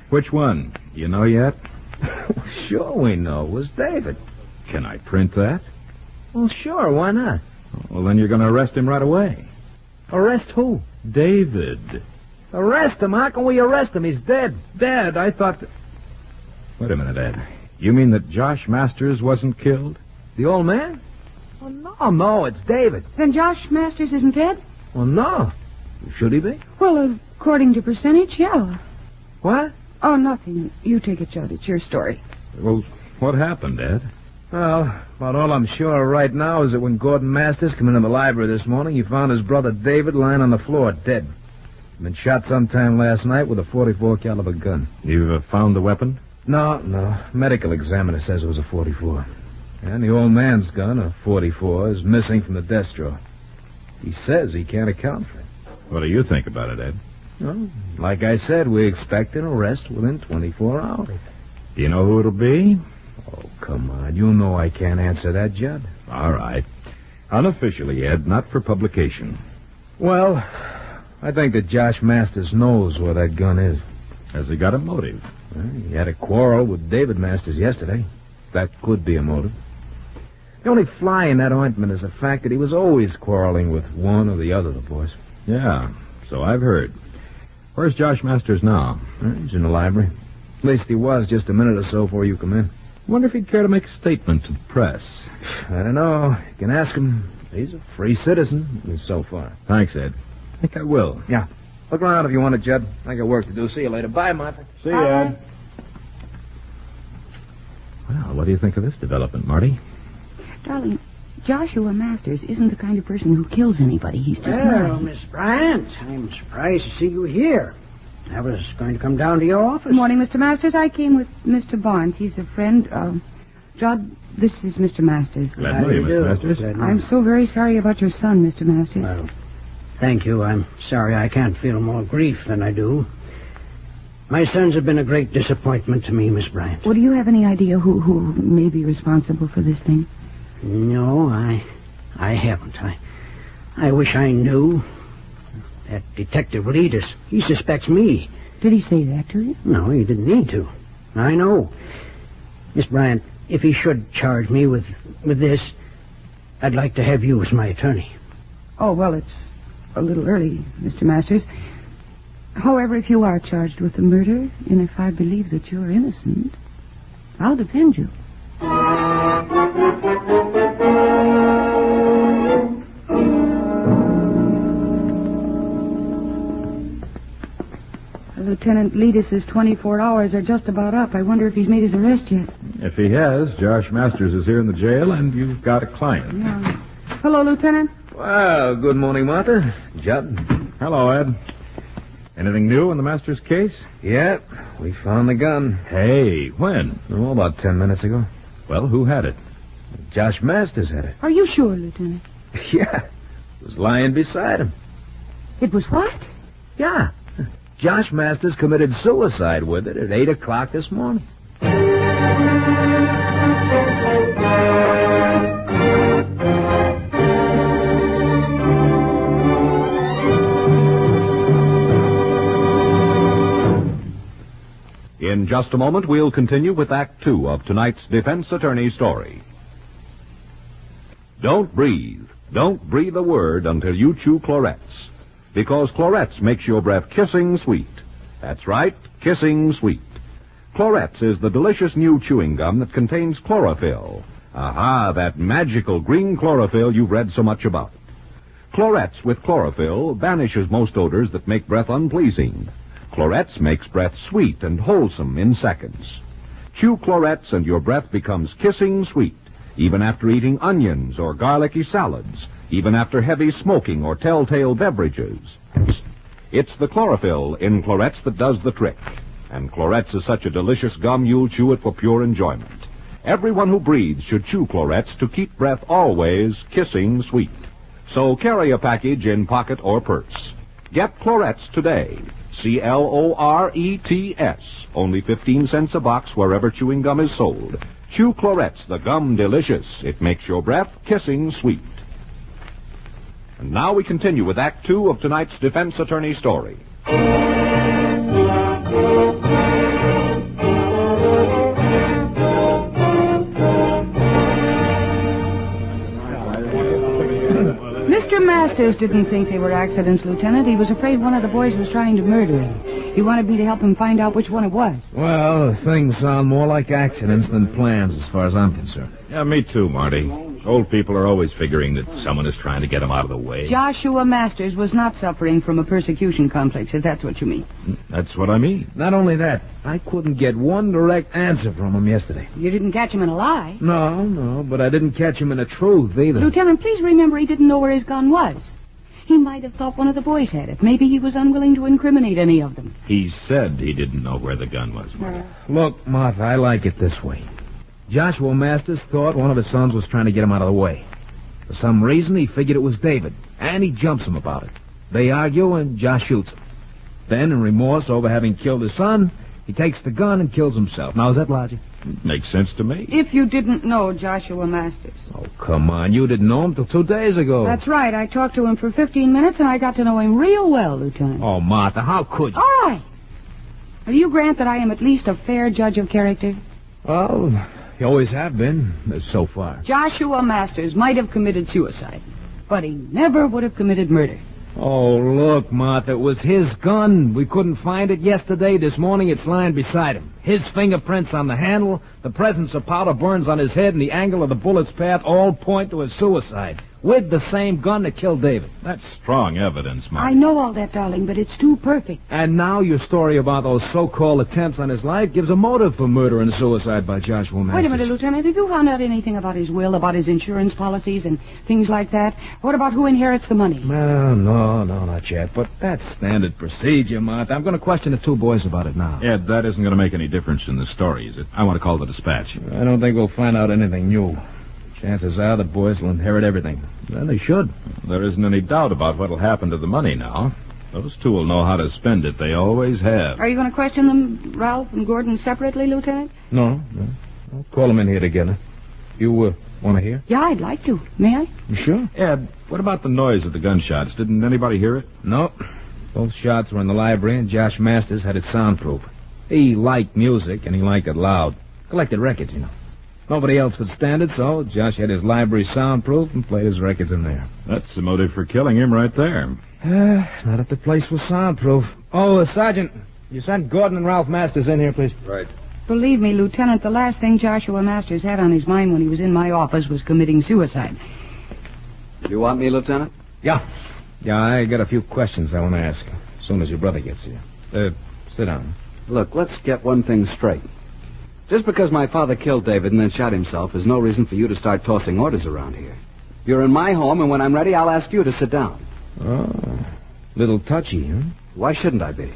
Which one? You know yet? Sure we know. It was David. Can I print that? Well, sure. Why not? Well, then you're going to arrest him right away. Arrest who? David. Arrest him? How can we arrest him? He's dead. Dad, I thought... Wait a minute, Ed. You mean that Josh Masters wasn't killed? The old man? Oh, no, it's David. Then Josh Masters isn't dead? Well, no. Should he be? Well, according to percentage, yeah. What? Oh, nothing. You take it, Judd. It's your story. Well, what happened, Ed? Well, about all I'm sure of right now is that when Gordon Masters came into the library this morning, he found his brother David lying on the floor, dead. He'd been shot sometime last night with a .44 caliber gun. You've found the weapon? No. Medical examiner says it was a .44. And the old man's gun, a .44, is missing from the desk drawer. He says he can't account for it. What do you think about it, Ed? Well, like I said, we expect an arrest within 24 hours. Do you know who it'll be? Oh, come on. You know I can't answer that, Judd. All right. Unofficially, Ed, not for publication. Well, I think that Josh Masters knows where that gun is. Has he got a motive? Well, he had a quarrel with David Masters yesterday. That could be a motive. The only fly in that ointment is the fact that he was always quarreling with one or the other of the boys. Yeah, so I've heard. Where's Josh Masters now? He's in the library. At least he was just a minute or so before you come in. Wonder if he'd care to make a statement to the press. I don't know. You can ask him. He's a free citizen, so far. Thanks, Ed. I think I will. Yeah. Look around if you want to, Judd. I got work to do. See you later. Bye, Martha. See you, Ed. Well, what do you think of this development, Marty? Darling, Joshua Masters isn't the kind of person who kills anybody. He's just Well, nice. Miss Bryant, I'm surprised to see you here. I was going to come down to your office. Good morning, Mr. Masters. I came with Mr. Barnes. He's a friend. Judd, this is Mr. Masters. Glad to meet you, Mr. Masters. I'm so very sorry about your son, Mr. Masters. Well, thank you. I'm sorry I can't feel more grief than I do. My sons have been a great disappointment to me, Miss Bryant. Well, do you have any idea who may be responsible for this thing? No, I haven't. I wish I knew. That Detective Leadus, he suspects me. Did he say that to you? No, he didn't need to. I know. Miss Bryant, if he should charge me with this, I'd like to have you as my attorney. Oh, well, it's a little early, Mr. Masters. However, if you are charged with the murder, and if I believe that you're innocent, I'll defend you. Lieutenant Leadus's 24 hours are just about up. I wonder if he's made his arrest yet. If he has, Josh Masters is here in the jail, and you've got a client. Yeah. Hello, Lieutenant. Well, good morning, Martha. Judd. Hello, Ed. Anything new in the Masters case? Yeah, we found the gun. Hey, when? Oh, about 10 minutes ago. Well, who had it? Josh Masters had it. Are you sure, Lieutenant? Yeah. It was lying beside him. It was what? Yeah. Josh Masters committed suicide with it at 8 o'clock this morning. In just a moment, we'll continue with Act Two of tonight's defense attorney story. Don't breathe. Don't breathe a word until you chew Clorettes. Because Clorettes makes your breath kissing sweet. That's right, kissing sweet. Clorettes is the delicious new chewing gum that contains chlorophyll. Aha, that magical green chlorophyll you've read so much about. Clorettes with chlorophyll banishes most odors that make breath unpleasing. Clorettes makes breath sweet and wholesome in seconds. Chew Clorettes and your breath becomes kissing sweet, even after eating onions or garlicky salads, even after heavy smoking or telltale beverages. It's the chlorophyll in Clorettes that does the trick. And Clorettes is such a delicious gum you'll chew it for pure enjoyment. Everyone who breathes should chew Clorettes to keep breath always kissing sweet. So carry a package in pocket or purse. Get Clorettes today. Cloretts. Only 15 cents a box wherever chewing gum is sold. Chew Clorettes, the gum delicious. It makes your breath kissing sweet. And now we continue with Act Two of tonight's defense attorney story. Mr. Masters didn't think they were accidents, Lieutenant. He was afraid one of the boys was trying to murder him. He wanted me to help him find out which one it was. Well, things sound more like accidents than plans as far as I'm concerned. Yeah, me too, Marty. Old people are always figuring that someone is trying to get them out of the way. Joshua Masters was not suffering from a persecution complex, if that's what you mean. That's what I mean. Not only that, I couldn't get one direct answer from him yesterday. You didn't catch him in a lie. No, but I didn't catch him in the truth either. Lieutenant, please remember he didn't know where his gun was. He might have thought one of the boys had it. Maybe he was unwilling to incriminate any of them. He said he didn't know where the gun was, Marty. Look, Martha, I like it this way. Joshua Masters thought one of his sons was trying to get him out of the way. For some reason, he figured it was David, and he jumps him about it. They argue, and Josh shoots him. Then, in remorse over having killed his son, he takes the gun and kills himself. Now, is that logic? Makes sense to me. If you didn't know Joshua Masters. Oh, come on. You didn't know him till 2 days ago. That's right. I talked to him for 15 minutes, and I got to know him real well, Lieutenant. Oh, Martha, how could you? All right. Will you grant that I am at least a fair judge of character? Well, you always have been, so far. Joshua Masters might have committed suicide, but he never would have committed murder. Oh, look, Martha, it was his gun. We couldn't find it yesterday. This morning it's lying beside him. His fingerprints on the handle, the presence of powder burns on his head, and the angle of the bullet's path all point to his suicide. With the same gun that killed David. That's strong evidence, Marty. I know all that, darling, but it's too perfect. And now your story about those so-called attempts on his life gives a motive for murder and suicide by Joshua Masters. Wait a minute, Lieutenant. Have you found out anything about his will, about his insurance policies and things like that? What about who inherits the money? Well, no, not yet. But that's standard procedure, Martha. I'm going to question the 2 boys about it now. Ed, that isn't going to make any difference in the story, is it? I want to call the dispatch. I don't think we'll find out anything new. Chances are the boys will inherit everything. Well, they should. There isn't any doubt about what'll happen to the money now. Those 2 will know how to spend it. They always have. Are you going to question them, Ralph and Gordon, separately, Lieutenant? No. I'll call them in here together. You want to hear? Yeah, I'd like to. May I? You sure? Ed, what about the noise of the gunshots? Didn't anybody hear it? No. Both shots were in the library, and Josh Masters had it soundproof. He liked music, and he liked it loud. Collected records, you know. Nobody else could stand it, so Josh had his library soundproof and played his records in there. That's the motive for killing him right there. Not if the place was soundproof. Oh, Sergeant, you sent Gordon and Ralph Masters in here, please. Right. Believe me, Lieutenant, the last thing Joshua Masters had on his mind when he was in my office was committing suicide. You want me, Lieutenant? Yeah, I got a few questions I want to ask as soon as your brother gets here. Sit down. Look, let's get one thing straight. Just because my father killed David and then shot himself is no reason for you to start tossing orders around here. You're in my home, and when I'm ready, I'll ask you to sit down. Oh, little touchy, huh? Why shouldn't I be?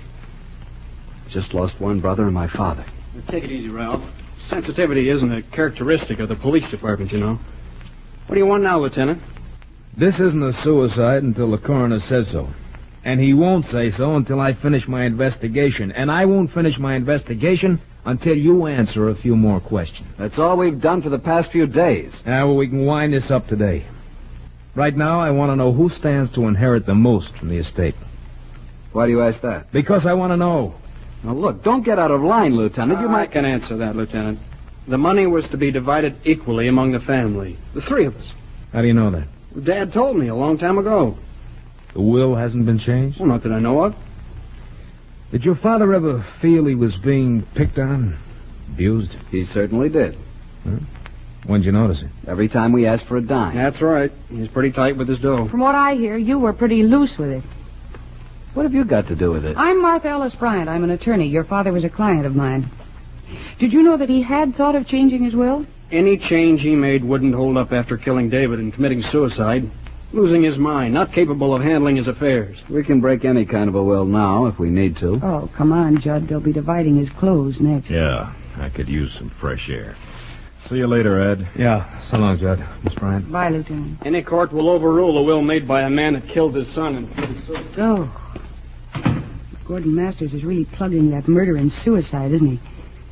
Just lost one brother and my father. Take it easy, Ralph. Sensitivity isn't a characteristic of the police department, you know. What do you want now, Lieutenant? This isn't a suicide until the coroner says so. And he won't say so until I finish my investigation. And I won't finish my investigation until you answer a few more questions. That's all we've done for the past few days. Well, we can wind this up today. Right now, I want to know who stands to inherit the most from the estate. Why do you ask that? Because I want to know. Now, look, don't get out of line, Lieutenant. I can answer that, Lieutenant. The money was to be divided equally among the family. The three of us. How do you know that? Dad told me a long time ago. The will hasn't been changed? Well, not that I know of. Did your father ever feel he was being picked on? Abused? He certainly did. Huh? When'd you notice it? Every time we asked for a dime. That's right. He's pretty tight with his dough. From what I hear, you were pretty loose with it. What have you got to do with it? I'm Martha Ellis Bryant. I'm an attorney. Your father was a client of mine. Did you know that he had thought of changing his will? Any change he made wouldn't hold up after killing David and committing suicide. Losing his mind, not capable of handling his affairs. We can break any kind of a will now if we need to. Oh, come on, Judd. They'll be dividing his clothes next. Yeah, I could use some fresh air. See you later, Ed. Yeah, so long, Judd. Miss Bryant. Bye, Lieutenant. Any court will overrule a will made by a man that killed his son and committed suicide. Oh. Gordon Masters is really plugging that murder and suicide, isn't he?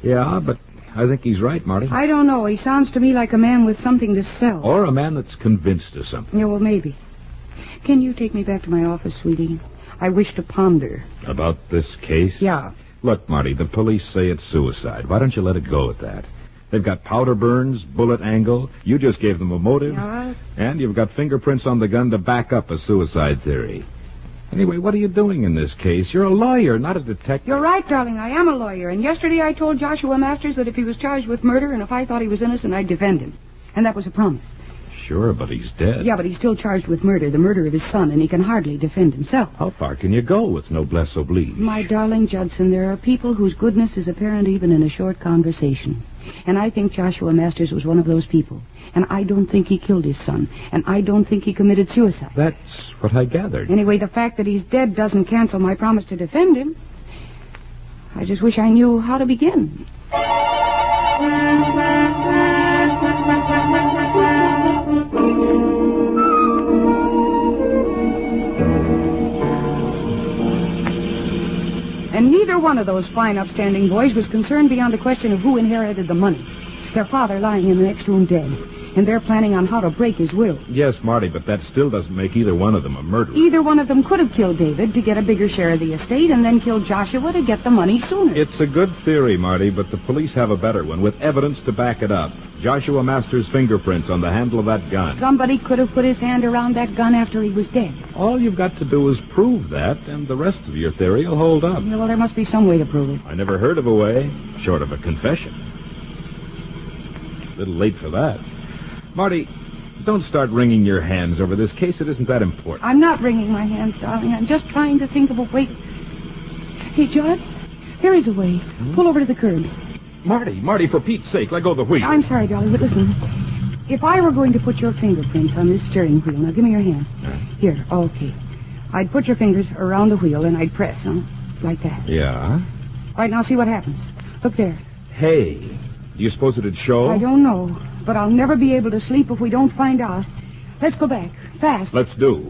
Yeah, but I think he's right, Marty. I don't know. He sounds to me like a man with something to sell. Or a man that's convinced of something. Yeah, well, maybe. Can you take me back to my office, sweetie? I wish to ponder. About this case? Yeah. Look, Marty, the police say it's suicide. Why don't you let it go at that? They've got powder burns, bullet angle. You just gave them a motive. Yeah. And you've got fingerprints on the gun to back up a suicide theory. Anyway, what are you doing in this case? You're a lawyer, not a detective. You're right, darling. I am a lawyer. And yesterday I told Joshua Masters that if he was charged with murder and if I thought he was innocent, I'd defend him. And that was a promise. Sure, but he's dead. Yeah, but he's still charged with murder, the murder of his son, and he can hardly defend himself. How far can you go with noblesse oblige? My darling Judson, there are people whose goodness is apparent even in a short conversation. And I think Joshua Masters was one of those people. And I don't think he killed his son. And I don't think he committed suicide. That's what I gathered. Anyway, the fact that he's dead doesn't cancel my promise to defend him. I just wish I knew how to begin. And neither one of those fine, upstanding boys was concerned beyond the question of who inherited the money. Their father lying in the next room dead. And they're planning on how to break his will. Yes, Marty, but that still doesn't make either one of them a murderer. Either one of them could have killed David to get a bigger share of the estate and then killed Joshua to get the money sooner. It's a good theory, Marty, but the police have a better one with evidence to back it up. Joshua Masters' fingerprints on the handle of that gun. Somebody could have put his hand around that gun after he was dead. All you've got to do is prove that, and the rest of your theory will hold up. Yeah, well, there must be some way to prove it. I never heard of a way, short of a confession. A little late for that. Marty, don't start wringing your hands over this case. It isn't that important. I'm not wringing my hands, darling. I'm just trying to think of a way. Hey, Judd, there is a way. Pull over to the curb. Marty, for Pete's sake, let go of the wheel. I'm sorry, darling, but listen. If I were going to put your fingerprints on this steering wheel, now give me your hand. Here, okay. I'd put your fingers around the wheel and I'd press, huh? Like that. Yeah? All right, now see what happens. Look there. Hey, do you suppose it'd show? I don't know, but I'll never be able to sleep if we don't find out. Let's go back. Fast. Let's do.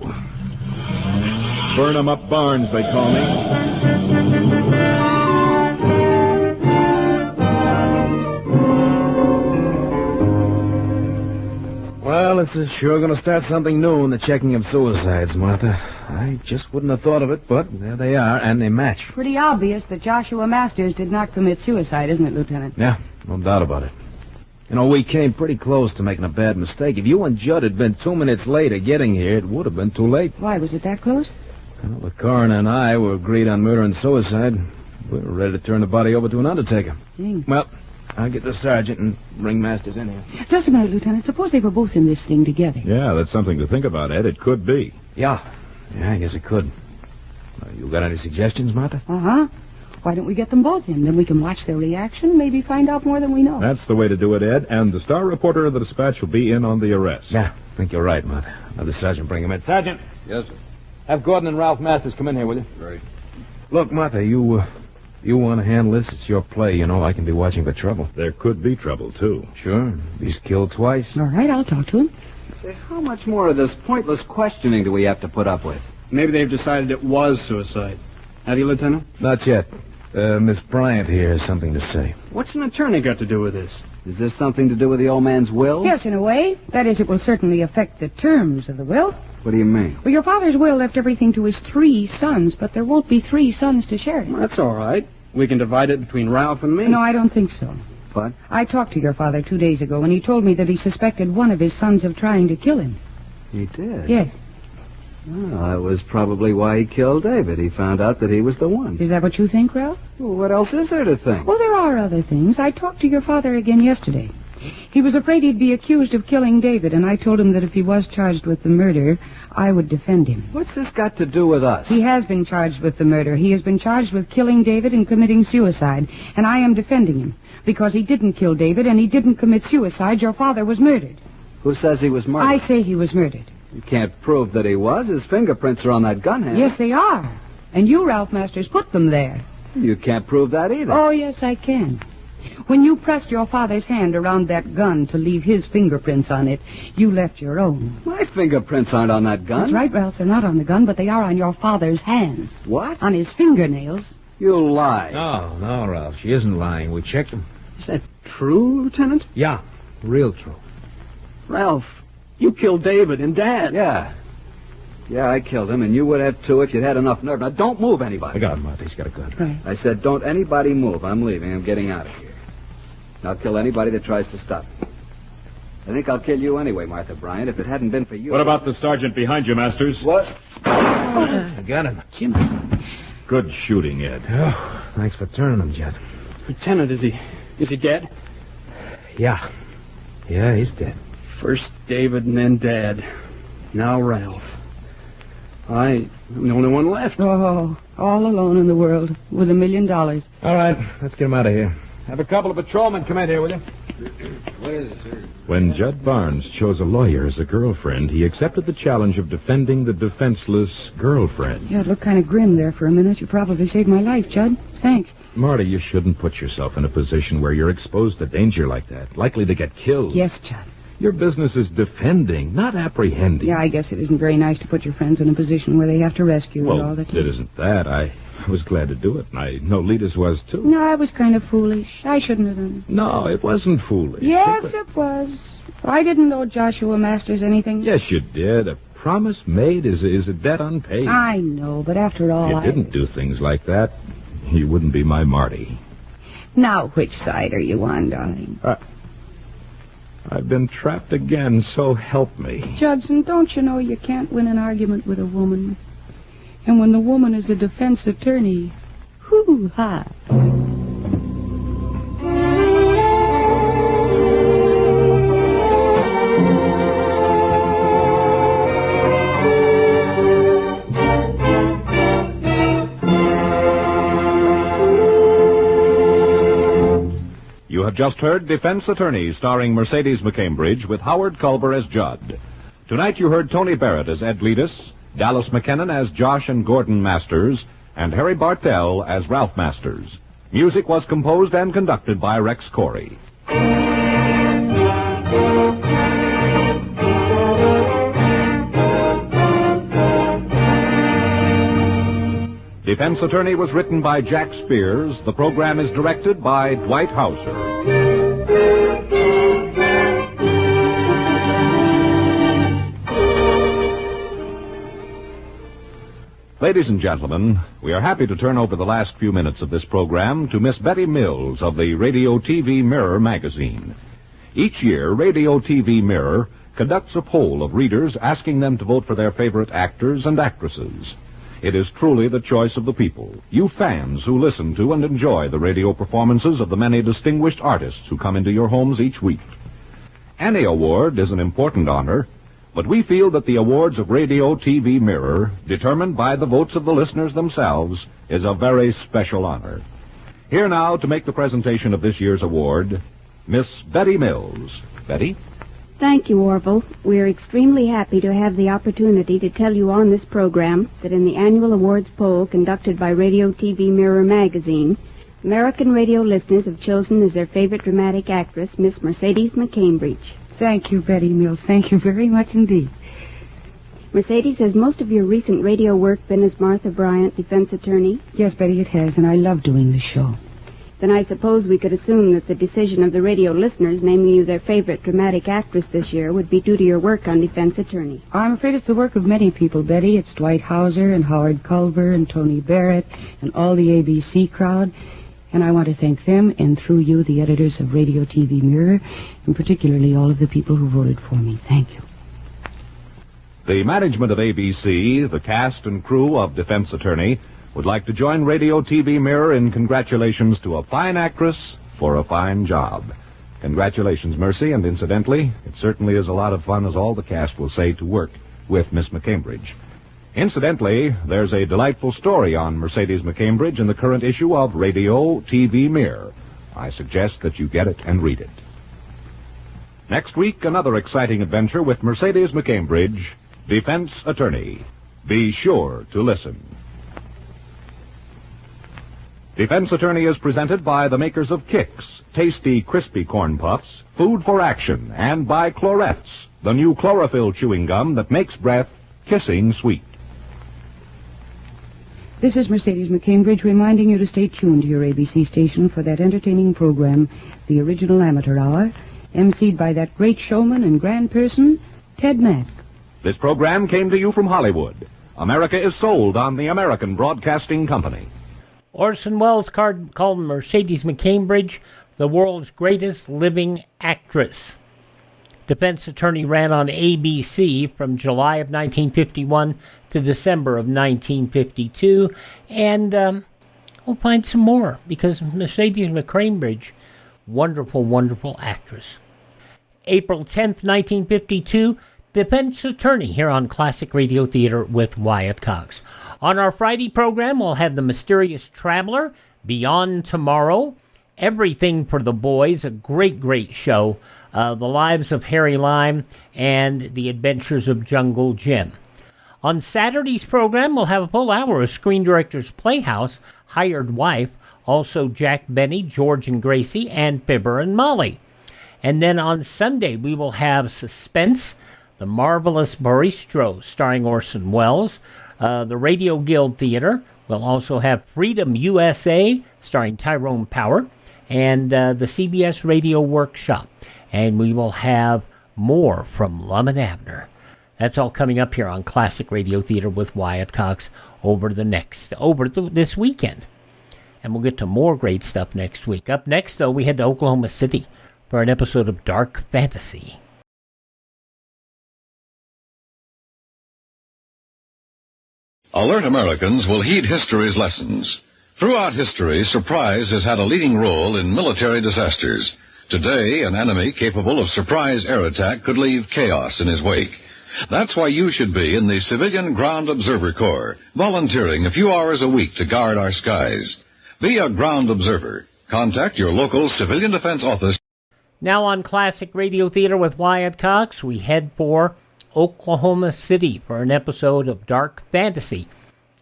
Burn 'em up Barnes, they call me. Well, it's sure going to start something new in the checking of suicides, Martha. I just wouldn't have thought of it, but there they are, and they match. Pretty obvious that Joshua Masters did not commit suicide, isn't it, Lieutenant? Yeah, no doubt about it. You know, we came pretty close to making a bad mistake. If you and Judd had been 2 minutes later getting here, it would have been too late. Why, was it that close? Well, the coroner and I were agreed on murder and suicide. We were ready to turn the body over to an undertaker. Gee. Well, I'll get the sergeant and bring Masters in here. Just a minute, Lieutenant. Suppose they were both in this thing together. Yeah, that's something to think about, Ed. It could be. Yeah, I guess it could. You got any suggestions, Martha? Uh-huh. Why don't we get them both in? Then we can watch their reaction, maybe find out more than we know. That's the way to do it, Ed. And the star reporter of the Dispatch will be in on the arrest. Yeah, I think you're right, Martha. Have the sergeant bring him in. Sergeant! Yes, sir. Have Gordon and Ralph Masters come in here, will you? Right. Look, Martha, you want to handle this? It's your play, you know. I can be watching for trouble. There could be trouble, too. Sure. He's killed twice. All right, I'll talk to him. Say, how much more of this pointless questioning do we have to put up with? Maybe they've decided it was suicide. Have you, Lieutenant? Not yet. Miss Bryant here has something to say. What's an attorney got to do with this? Is this something to do with the old man's will? Yes, in a way. That is, it will certainly affect the terms of the will. What do you mean? Well, your father's will left everything to his 3 sons, but there won't be 3 sons to share it. Well, that's all right. We can divide it between Ralph and me. No, I don't think so. What? I talked to your father 2 days ago, and he told me that he suspected one of his sons of trying to kill him. He did? Yes. Well, that was probably why he killed David. He found out that he was the one. Is that what you think, Ralph? Well, what else is there to think? Well, there are other things. I talked to your father again yesterday. He was afraid he'd be accused of killing David, and I told him that if he was charged with the murder, I would defend him. What's this got to do with us? He has been charged with the murder. He has been charged with killing David and committing suicide, and I am defending him. Because he didn't kill David and he didn't commit suicide, your father was murdered. Who says he was murdered? I say he was murdered. You can't prove that he was. His fingerprints are on that gun handle. Yes, they are. And you, Ralph Masters, put them there. You can't prove that either. Oh, yes, I can. When you pressed your father's hand around that gun to leave his fingerprints on it, you left your own. My fingerprints aren't on that gun. That's right, Ralph. They're not on the gun, but they are on your father's hands. What? On his fingernails. You lie. No, Ralph. She isn't lying. We checked them. Is that true, Lieutenant? Yeah, real true. Ralph, you killed David and Dad. Yeah. Yeah, I killed him, and you would have too if you'd had enough nerve. Now, don't move anybody. I got him, Marty. He's got a gun. Right. I said, don't anybody move. I'm leaving. I'm getting out of here. And I'll kill anybody that tries to stop me. I think I'll kill you anyway, Martha Bryant, if it hadn't been for you. What about the sergeant behind you, Masters? What? I got him. Jim. Good shooting, Ed. Oh, thanks for turning him, Judd. Lieutenant, is he dead? Yeah. Yeah, he's dead. First David and then Dad. Now Ralph. I'm the only one left. Oh, all alone in the world with $1 million. All right, let's get him out of here. Have a couple of patrolmen come in here, will you? What is it, sir? When Judd Barnes chose a lawyer as a girlfriend, he accepted the challenge of defending the defenseless girlfriend. Yeah, it looked kind of grim there for a minute. You probably saved my life, Judd. Thanks. Marty, you shouldn't put yourself in a position where you're exposed to danger like that, likely to get killed. Yes, Judd. Your business is defending, not apprehending. Yeah, I guess it isn't very nice to put your friends in a position where they have to rescue you all Well, the it time. isn't that. I was glad to do it, and I know Lita's was, too. No, I was kind of foolish. I shouldn't have done it. No, it wasn't foolish. Yes, it was. I didn't owe Joshua Masters anything. Yes, you did. A promise made is a debt unpaid. I know, but after all, If you didn't do things like that, you wouldn't be my Marty. Now, which side are you on, darling? I've been trapped again, so help me. Judson, don't you know you can't win an argument with a woman? And when the woman is a defense attorney, hoo-ha. You have just heard Defense Attorney, starring Mercedes McCambridge, with Howard Culver as Judd. Tonight you heard Tony Barrett as Ed Leadus, Dallas McKinnon as Josh and Gordon Masters, and Harry Bartell as Ralph Masters. Music was composed and conducted by Rex Corey. Defense Attorney was written by Jack Spears. The program is directed by Dwight Hauser. Ladies and gentlemen, we are happy to turn over the last few minutes of this program to Miss Betty Mills of the Radio TV Mirror magazine. Each year, Radio TV Mirror conducts a poll of readers asking them to vote for their favorite actors and actresses. It is truly the choice of the people, you fans who listen to and enjoy the radio performances of the many distinguished artists who come into your homes each week. Any award is an important honor, but we feel that the awards of Radio TV Mirror, determined by the votes of the listeners themselves, is a very special honor. Here now to make the presentation of this year's award, Miss Betty Mills. Betty? Thank you, Orville. We are extremely happy to have the opportunity to tell you on this program that in the annual awards poll conducted by Radio TV Mirror magazine, American radio listeners have chosen as their favorite dramatic actress Miss Mercedes McCambridge. Thank you, Betty Mills. Thank you very much indeed. Mercedes, has most of your recent radio work been as Martha Bryant, defense attorney? Yes, Betty, it has, and I love doing the show. Then I suppose we could assume that the decision of the radio listeners naming you their favorite dramatic actress this year would be due to your work on defense attorney. I'm afraid it's the work of many people, Betty. It's Dwight Hauser and Howard Culver and Tony Barrett and all the ABC crowd. And I want to thank them, and through you, the editors of Radio TV Mirror, and particularly all of the people who voted for me. Thank you. The management of ABC, the cast and crew of Defense Attorney, would like to join Radio TV Mirror in congratulations to a fine actress for a fine job. Congratulations, Mercy, and incidentally, it certainly is a lot of fun, as all the cast will say, to work with Miss McCambridge. Incidentally, there's a delightful story on Mercedes McCambridge in the current issue of Radio TV Mirror. I suggest that you get it and read it. Next week, another exciting adventure with Mercedes McCambridge, Defense Attorney. Be sure to listen. Defense Attorney is presented by the makers of Kix, tasty, crispy corn puffs, food for action, and by Clorettes, the new chlorophyll chewing gum that makes breath kissing sweet. This is Mercedes McCambridge reminding you to stay tuned to your ABC station for that entertaining program, The Original Amateur Hour, emceed by that great showman and grand person, Ted Mack. This program came to you from Hollywood. America is sold on the American Broadcasting Company. Orson Welles called Mercedes McCambridge the world's greatest living actress. Defense Attorney ran on ABC from July of 1951 to December of 1952, and we'll find some more, because Mercedes McCambridge, wonderful, wonderful actress. April 10th, 1952, Defense Attorney here on Classic Radio Theater with Wyatt Cox. On our Friday program, we'll have The Mysterious Traveler, Beyond Tomorrow, Everything for the Boys, a great, great show, The Lives of Harry Lime, and The Adventures of Jungle Jim. On Saturday's program, we'll have a full hour of Screen Director's Playhouse, Hired Wife, also Jack Benny, George and Gracie, and Fibber and Molly. And then on Sunday, we will have Suspense, The Marvelous Baristro, starring Orson Welles, the Radio Guild Theater. We'll also have Freedom USA, starring Tyrone Power, and the CBS Radio Workshop. And we will have more from Lum and Abner. That's all coming up here on Classic Radio Theater with Wyatt Cox this weekend. And we'll get to more great stuff next week. Up next, though, we head to Oklahoma City for an episode of Dark Fantasy. Alert Americans will heed history's lessons. Throughout history, surprise has had a leading role in military disasters. Today, an enemy capable of surprise air attack could leave chaos in his wake. That's why you should be in the Civilian Ground Observer Corps, volunteering a few hours a week to guard our skies. Be a ground observer. Contact your local civilian defense office. Now on Classic Radio Theater with Wyatt Cox, we head for Oklahoma City for an episode of Dark Fantasy.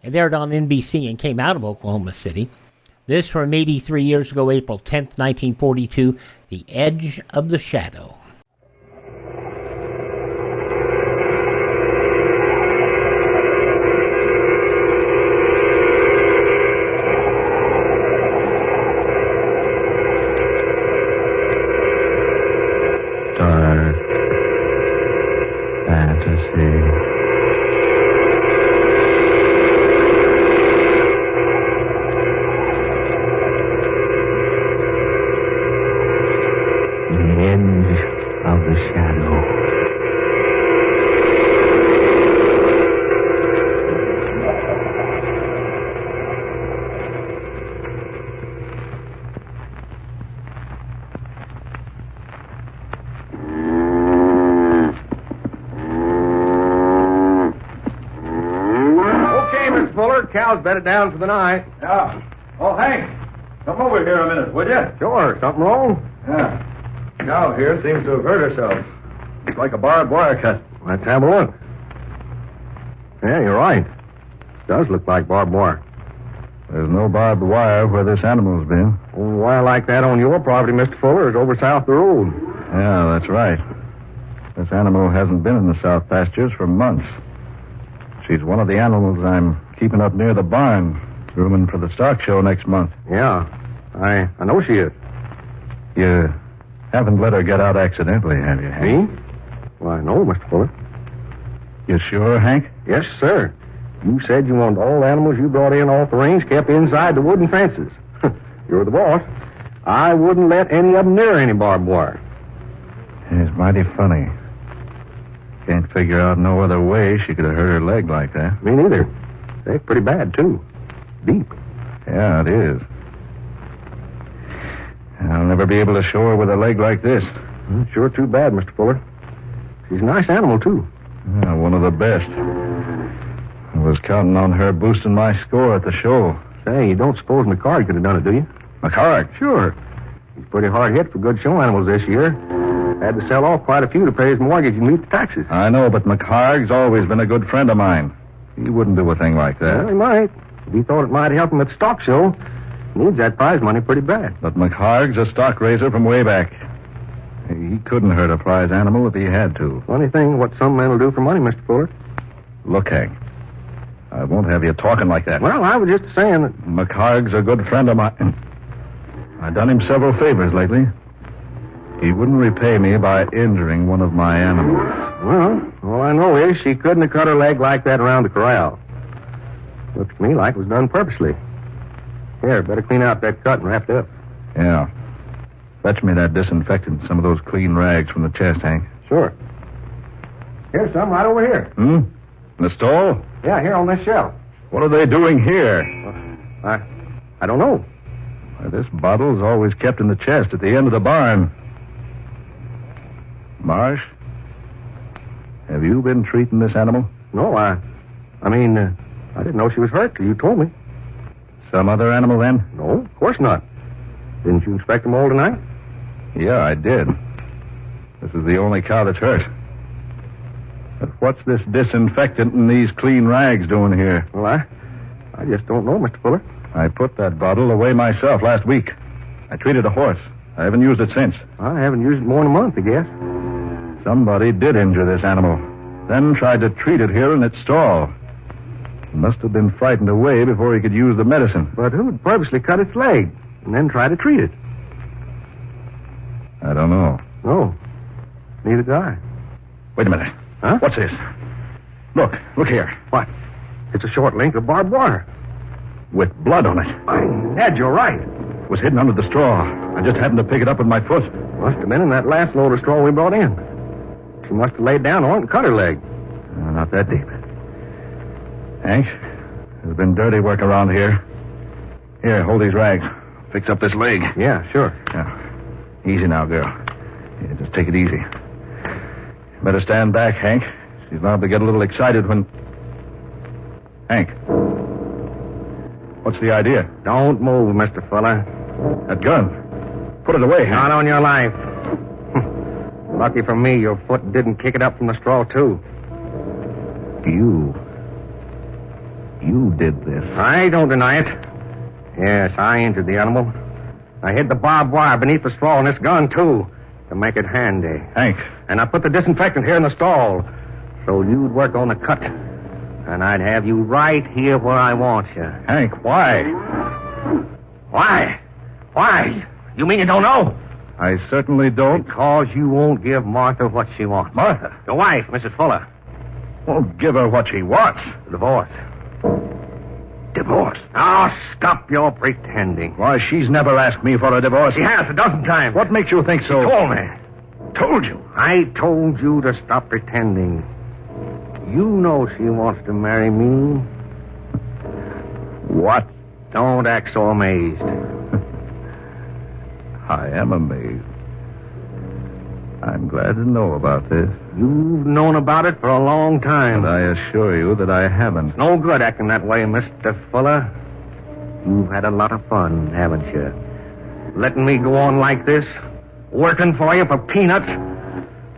It aired on NBC and came out of Oklahoma City. This from 83 years ago, April 10th, 1942, The Edge of the Shadow. Dark Fantasy. Of the shadow. Okay, Mr. Fuller, cow's bedded down for the night. Yeah. Oh, Hank, come over here a minute, would you? Sure, something wrong? Yeah. Cow here seems to have hurt herself. It's like a barbed wire cut. Let's have a look. Yeah, you're right. Does look like barbed wire. There's no barbed wire where this animal's been. A wire like that on your property, Mr. Fuller, is over south the road. Yeah, that's right. This animal hasn't been in the south pastures for months. She's one of the animals I'm keeping up near the barn, grooming for the stock show next month. Yeah, I know she is. You haven't let her get out accidentally, have you, Hank? Me? Why, no, Mr. Fuller. You sure, Hank? Yes, sir. You said you wanted all animals you brought in off the range kept inside the wooden fences. You're the boss. I wouldn't let any of them near any barbed wire. It's mighty funny. Can't figure out no other way she could have hurt her leg like that. Me neither. They're pretty bad, too. Deep. Yeah, it is. I'll never be able to show her with a leg like this. Sure too bad, Mr. Fuller. She's a nice animal, too. Yeah, one of the best. I was counting on her boosting my score at the show. Say, you don't suppose McCard could have done it, do you? McCard? Sure. He's pretty hard hit for good show animals this year. Had to sell off quite a few to pay his mortgage and meet the taxes. I know, but McHarg's always been a good friend of mine. He wouldn't do a thing like that. Well, he might. If he thought it might help him at the stock show, needs that prize money pretty bad. But McHarg's a stock raiser from way back. He couldn't hurt a prize animal if he had to. Funny thing, what some men will do for money, Mr. Fuller. Look, Hank, I won't have you talking like that. Well, I was just saying that... McHarg's a good friend of mine. I've done him several favors lately. He wouldn't repay me by injuring one of my animals. Well, all I know is she couldn't have cut her leg like that around the corral. Looks to me like it was done purposely. Here, better clean out that cut and wrap it up. Yeah. Fetch me that disinfectant and some of those clean rags from the chest, Hank. Sure. Here's some right over here. In the stall? Yeah, here on this shelf. What are they doing here? I don't know. Why, this bottle's always kept in the chest at the end of the barn. Marsh, have you been treating this animal? No, I didn't know she was hurt till you told me. Some other animal, then? No, of course not. Didn't you inspect them all tonight? Yeah, I did. This is the only cow that's hurt. But what's this disinfectant and these clean rags doing here? Well, I just don't know, Mr. Fuller. I put that bottle away myself last week. I treated a horse. I haven't used it since. I haven't used it more than a month, I guess. Somebody did injure this animal, then tried to treat it here in its stall. He must have been frightened away before he could use the medicine. But who'd purposely cut its leg and then try to treat it? I don't know. No, neither do I. Wait a minute. Huh? What's this? Look here. What? It's a short length of barbed wire. With blood on it. My Ned, you're right. It was hidden under the straw. I just happened to pick it up with my foot. Must have been in that last load of straw we brought in. She must have laid down on it and cut her leg. Not that deep. Hank, there's been dirty work around here. Here, hold these rags. Fix up this leg. Yeah, sure. Now, easy now, girl. Yeah, just take it easy. Better stand back, Hank. She's liable to get a little excited when... Hank. What's the idea? Don't move, Mr. Fuller. That gun. Put it away, Hank. Not on your life. Lucky for me, your foot didn't kick it up from the straw, too. You did this. I don't deny it. Yes, I injured the animal. I hid the barbed wire beneath the straw in this gun, too, to make it handy. Hank. And I put the disinfectant here in the stall, so you'd work on the cut. And I'd have you right here where I want you. Hank, why? Why? Why? You mean you don't know? I certainly don't. Because you won't give Martha what she wants. Martha? Your wife, Mrs. Fuller. Won't give her what she wants. Divorce. Divorce? Now, stop your pretending. Why, she's never asked me for a divorce. She has a dozen times. What makes you think so? She told me. Told you? I told you to stop pretending. You know she wants to marry me. What? Don't act so amazed. I am amazed. I'm glad to know about this. You've known about it for a long time. But I assure you that I haven't. No good acting that way, Mr. Fuller. You've had a lot of fun, haven't you? Letting me go on like this, working for you for peanuts,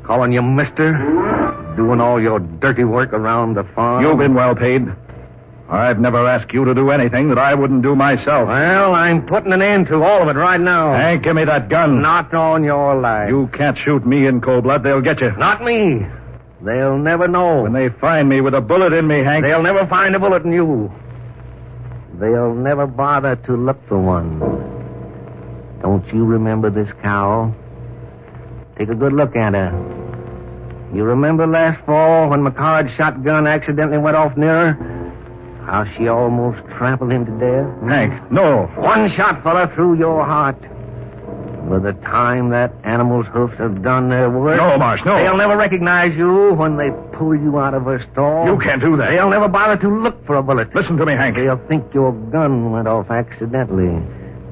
calling you mister, doing all your dirty work around the farm. You've been well paid. I've never asked you to do anything that I wouldn't do myself. Well, I'm putting an end to all of it right now. Hank, give me that gun. Not on your life. You can't shoot me in cold blood. They'll get you. Not me. They'll never know. When they find me with a bullet in me, Hank... They'll never find a bullet in you. They'll never bother to look for one. Don't you remember this cow? Take a good look at her. You remember last fall when McCard's shotgun accidentally went off near her? How she almost trampled him to death? Hank, no. One shot, fella, through your heart. By the time that animal's hoofs have done their work... No, Marsh, no. They'll never recognize you when they pull you out of a stall. You can't do that. They'll never bother to look for a bullet. Listen to me, Hank. They'll think your gun went off accidentally,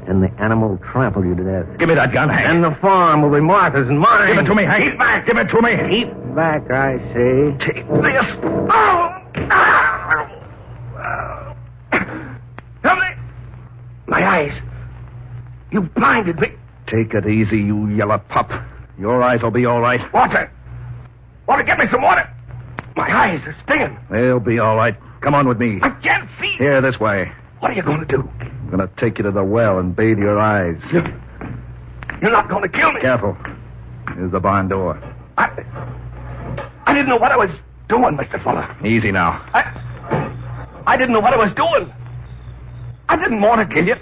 and the animal trampled you to death. Give me that gun, Hank. And the farm will be Martha's and mine. Give it to me, Hank. Keep back. Give it to me. Keep back, I say. Take this. Oh! Help me! My eyes. You blinded me. Take it easy, you yellow pup. Your eyes will be all right. Water! Water, get me some water! My eyes are stinging. They'll be all right. Come on with me. I can't see. Here, this way. What are you going to do? I'm going to take you to the well and bathe your eyes. You're not going to kill me. Careful. Here's the barn door. I didn't know what I was doing, Mr. Fuller. Easy now. I didn't know what I was doing. I didn't want to kill you.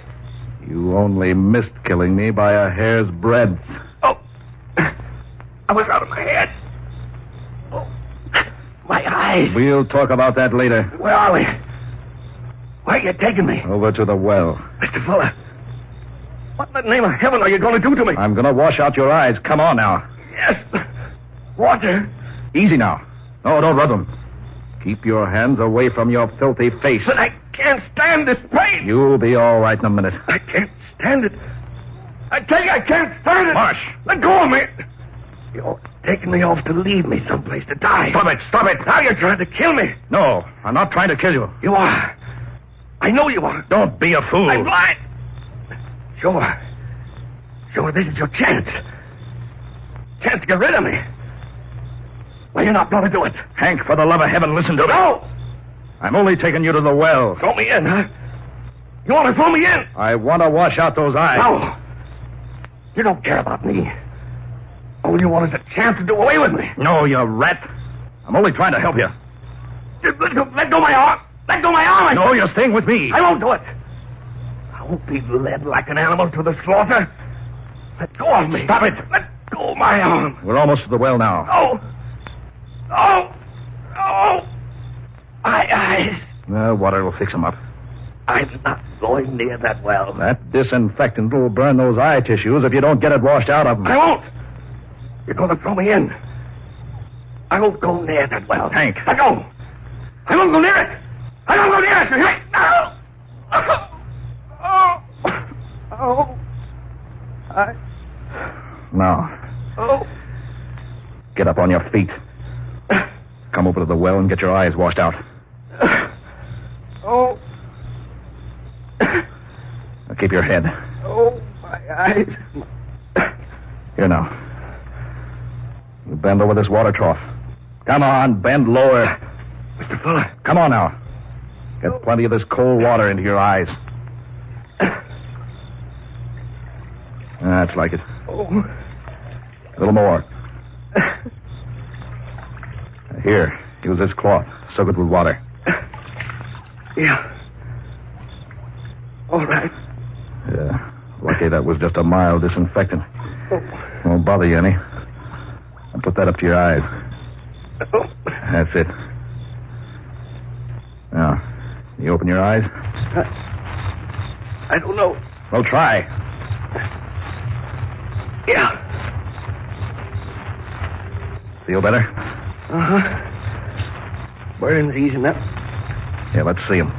You only missed killing me by a hair's breadth. Oh, I was out of my head. Oh, my eyes. We'll talk about that later. Where are we? Where are you taking me? Over to the well. Mr. Fuller, what in the name of heaven are you going to do to me? I'm going to wash out your eyes. Come on now. Yes. Water. Easy now. No, don't rub them. Keep your hands away from your filthy face. But I can't stand this pain. You'll be all right in a minute. I can't stand it. I tell you, I can't stand it. Marsh. Let go of me. You're taking me off to leave me someplace to die. Stop it. Stop it. Now you're trying to kill me. No, I'm not trying to kill you. You are. I know you are. Don't be a fool. I'm blind. Sure, this is your chance. Chance to get rid of me. Well, you're not going to do it. Hank, for the love of heaven, listen to me. No! I'm only taking you to the well. Throw me in, huh? You want to throw me in? I want to wash out those eyes. No. You don't care about me. All you want is a chance to do away with me. No, you rat. I'm only trying to help you. Let go my arm. Let go my arm. No, you're staying with me. I won't do it. I won't be led like an animal to the slaughter. Let go of me. Stop it. Let go of my arm. We're almost to the well now. Oh. My eyes. Water will fix them up. I'm not going near that well. That disinfectant will burn those eye tissues if you don't get it washed out of them. I won't. You're going to throw me in. I won't go near that well. Hank. I won't go near it. I won't go near it. No. Now. Get up on your feet. Come over to the well and get your eyes washed out. Now keep your head. My eyes. Here now. You bend over this water trough. Come on, bend lower. Mr. Fuller. Come on now. Get plenty of this cold water into your eyes. That's like it. A little more. Here, use this cloth. Soak it with water. Yeah. All right. Yeah. Lucky that was just a mild disinfectant. Won't bother you any. I'll put that up to your eyes. That's it. Now, you open your eyes? I don't know. Well, try. Yeah. Feel better? Burn's easing up. Yeah, let's see him.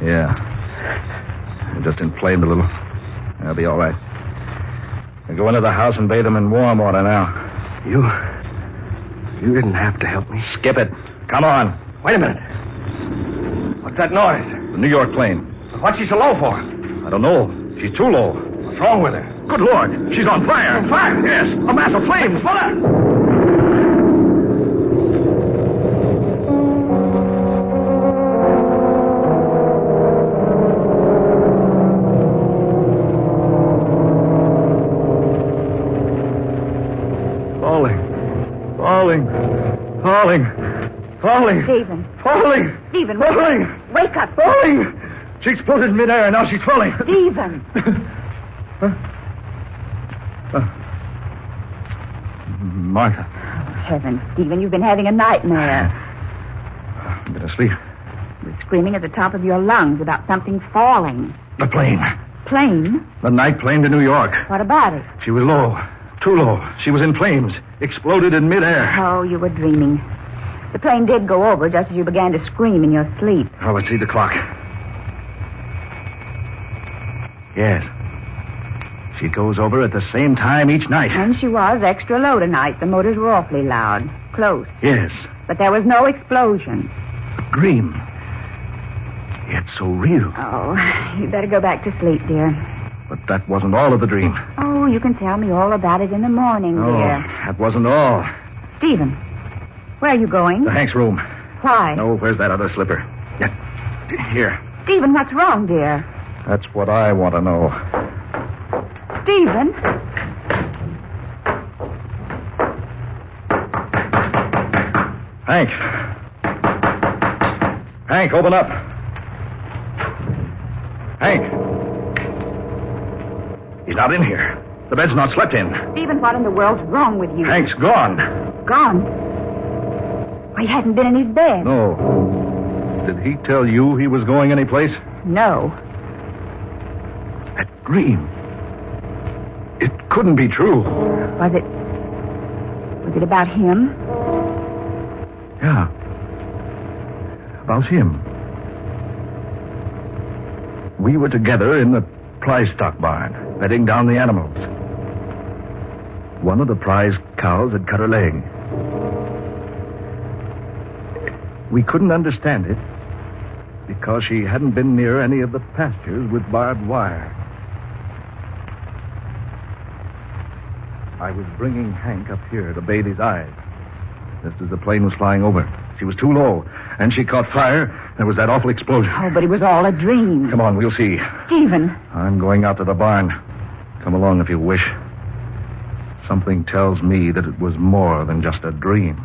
Yeah. It just inflamed a little. That'll be all right. Now go into the house and bathe him in warm water now. You didn't have to help me. Skip it. Come on. Wait a minute. What's that noise? The New York plane. What's she so low for? I don't know. She's too low. What's wrong with her? Good Lord. She's on fire. On fire? Yes. A mass of flames. Fuller! Falling. Stephen. Falling. Stephen. Falling. Wake up. Falling. She exploded in midair and now she's falling. Stephen. Martha. Heavens, Stephen, you've been having a nightmare. I'm going to sleep. It was screaming at the top of your lungs about something falling. The plane. Plane? The night plane to New York. What about it? She was low. Too low. She was in flames. Exploded in midair. Oh, you were dreaming. The plane did go over just as you began to scream in your sleep. Oh, let's see the clock. Yes. She goes over at the same time each night. And she was extra low tonight. The motors were awfully loud. Close. Yes. But there was no explosion. A dream. Yet so real. Oh, you better go back to sleep, dear. But that wasn't all of the dream. Oh, you can tell me all about it in the morning, Oh, dear. that wasn't all. Stephen, where are you going? To Hank's room. Why? No, where's that other slipper? Here. Stephen, what's wrong, dear? That's what I want to know. Stephen? Hank. Hank, open up. Hank. He's not in here. The bed's not slept in. Stephen, what in the world's wrong with you? Hank's gone. Gone? Why, he hadn't been in his bed. No. Did he tell you he was going anyplace? No. That dream. It couldn't be true. Was it about him? Yeah. About him. We were together in the prize stock barn, bedding down the animals. One of the prize cows had cut her leg. We couldn't understand it because she hadn't been near any of the pastures with barbed wire. I was bringing Hank up here to bathe his eyes just as the plane was flying over. She was too low, and she caught fire. There was that awful explosion. Oh, but it was all a dream. Come on, we'll see. Stephen. I'm going out to the barn. Come along if you wish. Something tells me that it was more than just a dream.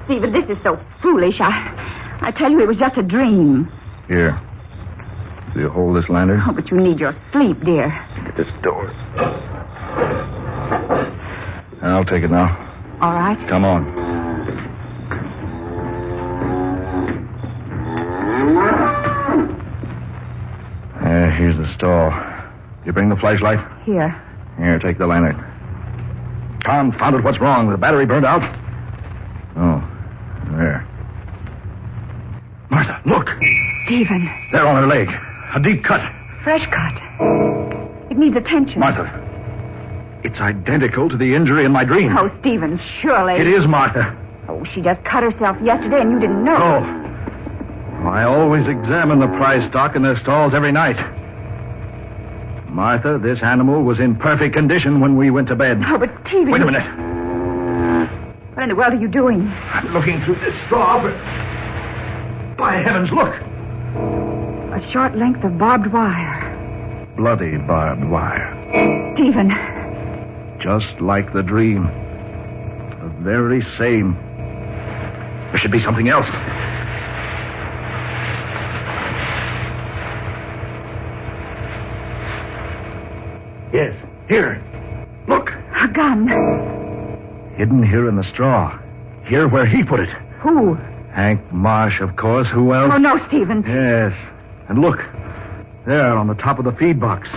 Stephen, this is so foolish. I tell you, it was just a dream. Here. Do you hold this lantern? Oh, but you need your sleep, dear. Get this door. I'll take it now. All right. Come on. Here's the stall. You bring the flashlight? Here. Here, take the lantern. Confound it, what's wrong? The battery burned out? Oh, there. Martha, look! Stephen. There on her leg. A deep cut. Fresh cut. It needs attention. Martha, it's identical to the injury in my dream. Oh, Stephen, surely. It is, Martha. Oh, she just cut herself yesterday and you didn't know. Oh. I always examine the prize stock in their stalls every night. Martha, this animal was in perfect condition when we went to bed. Oh, but Stephen... Wait a minute. What in the world are you doing? I'm looking through this straw, but... By heavens, look! A short length of barbed wire. Bloody barbed wire. Stephen. Just like the dream. The very same. There should be something else. Yes, here. Look. A gun. Hidden here in the straw. Here where he put it. Who? Hank Marsh, of course. Who else? Oh, no, Stephen. Yes. And look. There on the top of the feed box.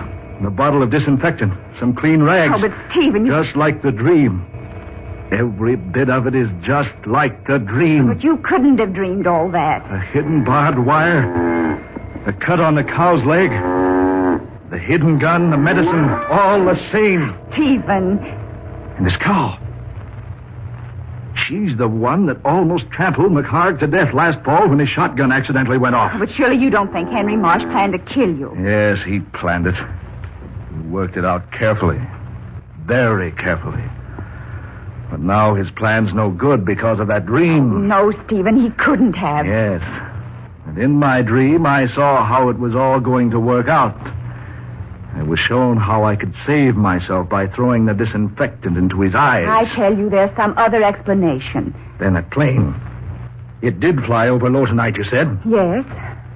The bottle of disinfectant. Some clean rags. Oh, but Stephen... Just like the dream. Every bit of it is just like the dream. But you couldn't have dreamed all that. The hidden barbed wire. The cut on the cow's leg. The hidden gun, the medicine, all the same. Stephen. And this cow. She's the one that almost trampled McHarg to death last fall when his shotgun accidentally went off. But surely you don't think Henry Marsh planned to kill you. Yes, he planned it. He worked it out carefully. Very carefully. But now his plan's no good because of that dream. No, Stephen, he couldn't have. Yes. And in my dream, I saw how it was all going to work out. I was shown how I could save myself by throwing the disinfectant into his eyes. I tell you, there's some other explanation. Then that plane. It did fly over low tonight, you said? Yes.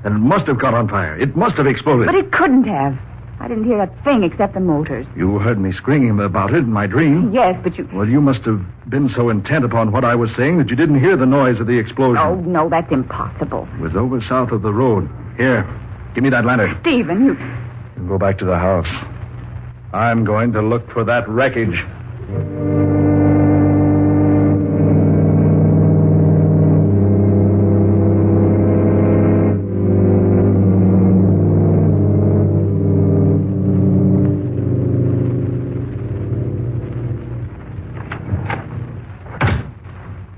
And it must have caught on fire. It must have exploded. But it couldn't have. I didn't hear a thing except the motors. You heard me screaming about it in my dream. Yes, but you... Well, you must have been so intent upon what I was saying that you didn't hear the noise of the explosion. Oh, no, that's impossible. It was over south of the road. Here, give me that lantern. Stephen, you... You go back to the house. I'm going to look for that wreckage.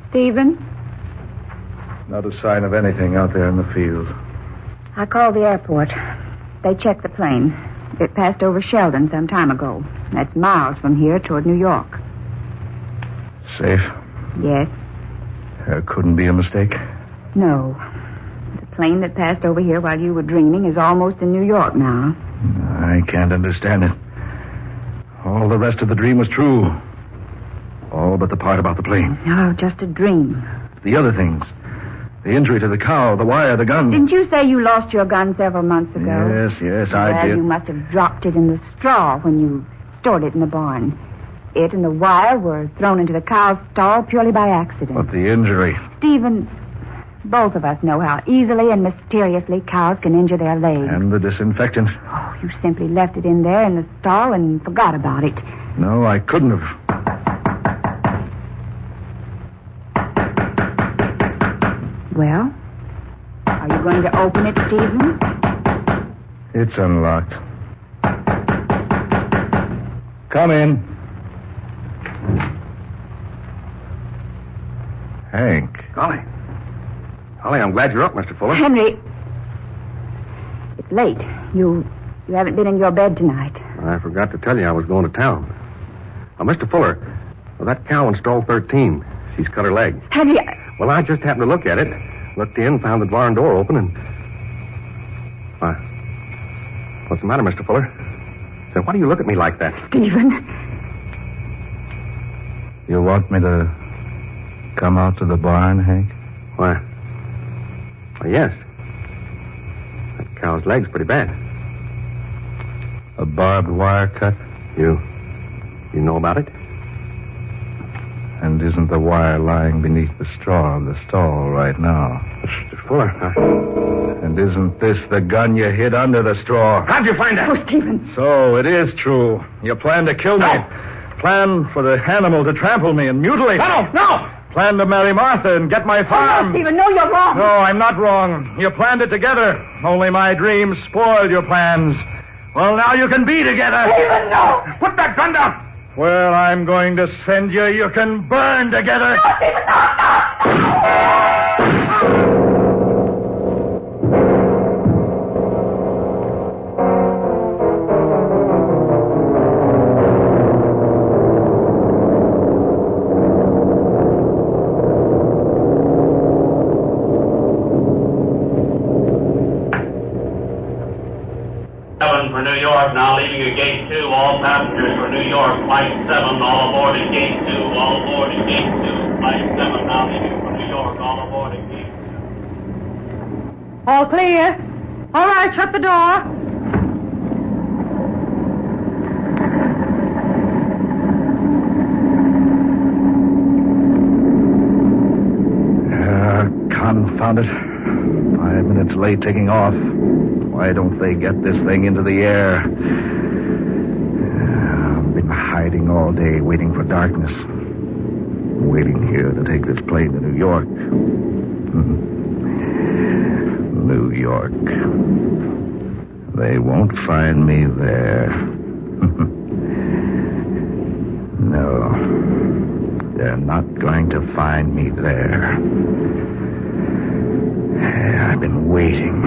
Stephen? Not a sign of anything out there in the field. I called the airport. They checked the plane. It passed over Sheldon some time ago. That's miles from here toward New York. Safe? Yes. There couldn't be a mistake? No. The plane that passed over here while you were dreaming is almost in New York now. I can't understand it. All the rest of the dream was true. All but the part about the plane. No, just a dream. The other things. The injury to the cow, the wire, the gun. Didn't you say you lost your gun several months ago? Yes, I did. You must have dropped it in the straw when you stored it in the barn. It and the wire were thrown into the cow's stall purely by accident. But the injury. Stephen, both of us know how easily and mysteriously cows can injure their legs. And the disinfectant. Oh, you simply left it in there in the stall and forgot about it. No, I couldn't have. Well, are you going to open it, Stephen? It's unlocked. Come in. Hank. Golly, I'm glad you're up, Mr. Fuller. Henry, it's late. You haven't been in your bed tonight. I forgot to tell you I was going to town. Now, Mr. Fuller, that cow in stall 13, she's cut her leg. Henry, Well, I just happened to look at it. Looked in, found the barn door open, and... Why, what's the matter, Mr. Fuller? Say, why do you look at me like that? Stephen. You want me to come out to the barn, Hank? Why, yes. That cow's leg's pretty bad. A barbed wire cut? You know about it? And isn't the wire lying beneath the straw of the stall right now? Mr. Fuller, And isn't this the gun you hid under the straw? How'd you find that? Oh, Stephen. So, it is true. You planned to kill me. Planned for the animal to trample me and mutilate me. No! Planned to marry Martha and get my farm. Oh, no, Stephen, no, you're wrong. No, I'm not wrong. You planned it together. Only my dreams spoiled your plans. Well, now you can be together. Stephen, no! Put that gun down. Well, I'm going to send you. You can burn together. No, Stephen, no! For New York, now leaving at Gate 2. All passengers for New York, Flight 7, all aboard at Gate 2. All aboard at Gate 2. Flight 7, now leaving for New York, all aboard at Gate 2. All clear. All right, shut the door. Confound it. 5 minutes late taking off. Why don't they get this thing into the air? I've been hiding all day, waiting for darkness. Waiting here to take this plane to New York. New York. They won't find me there. No. They're not going to find me there. I've been waiting.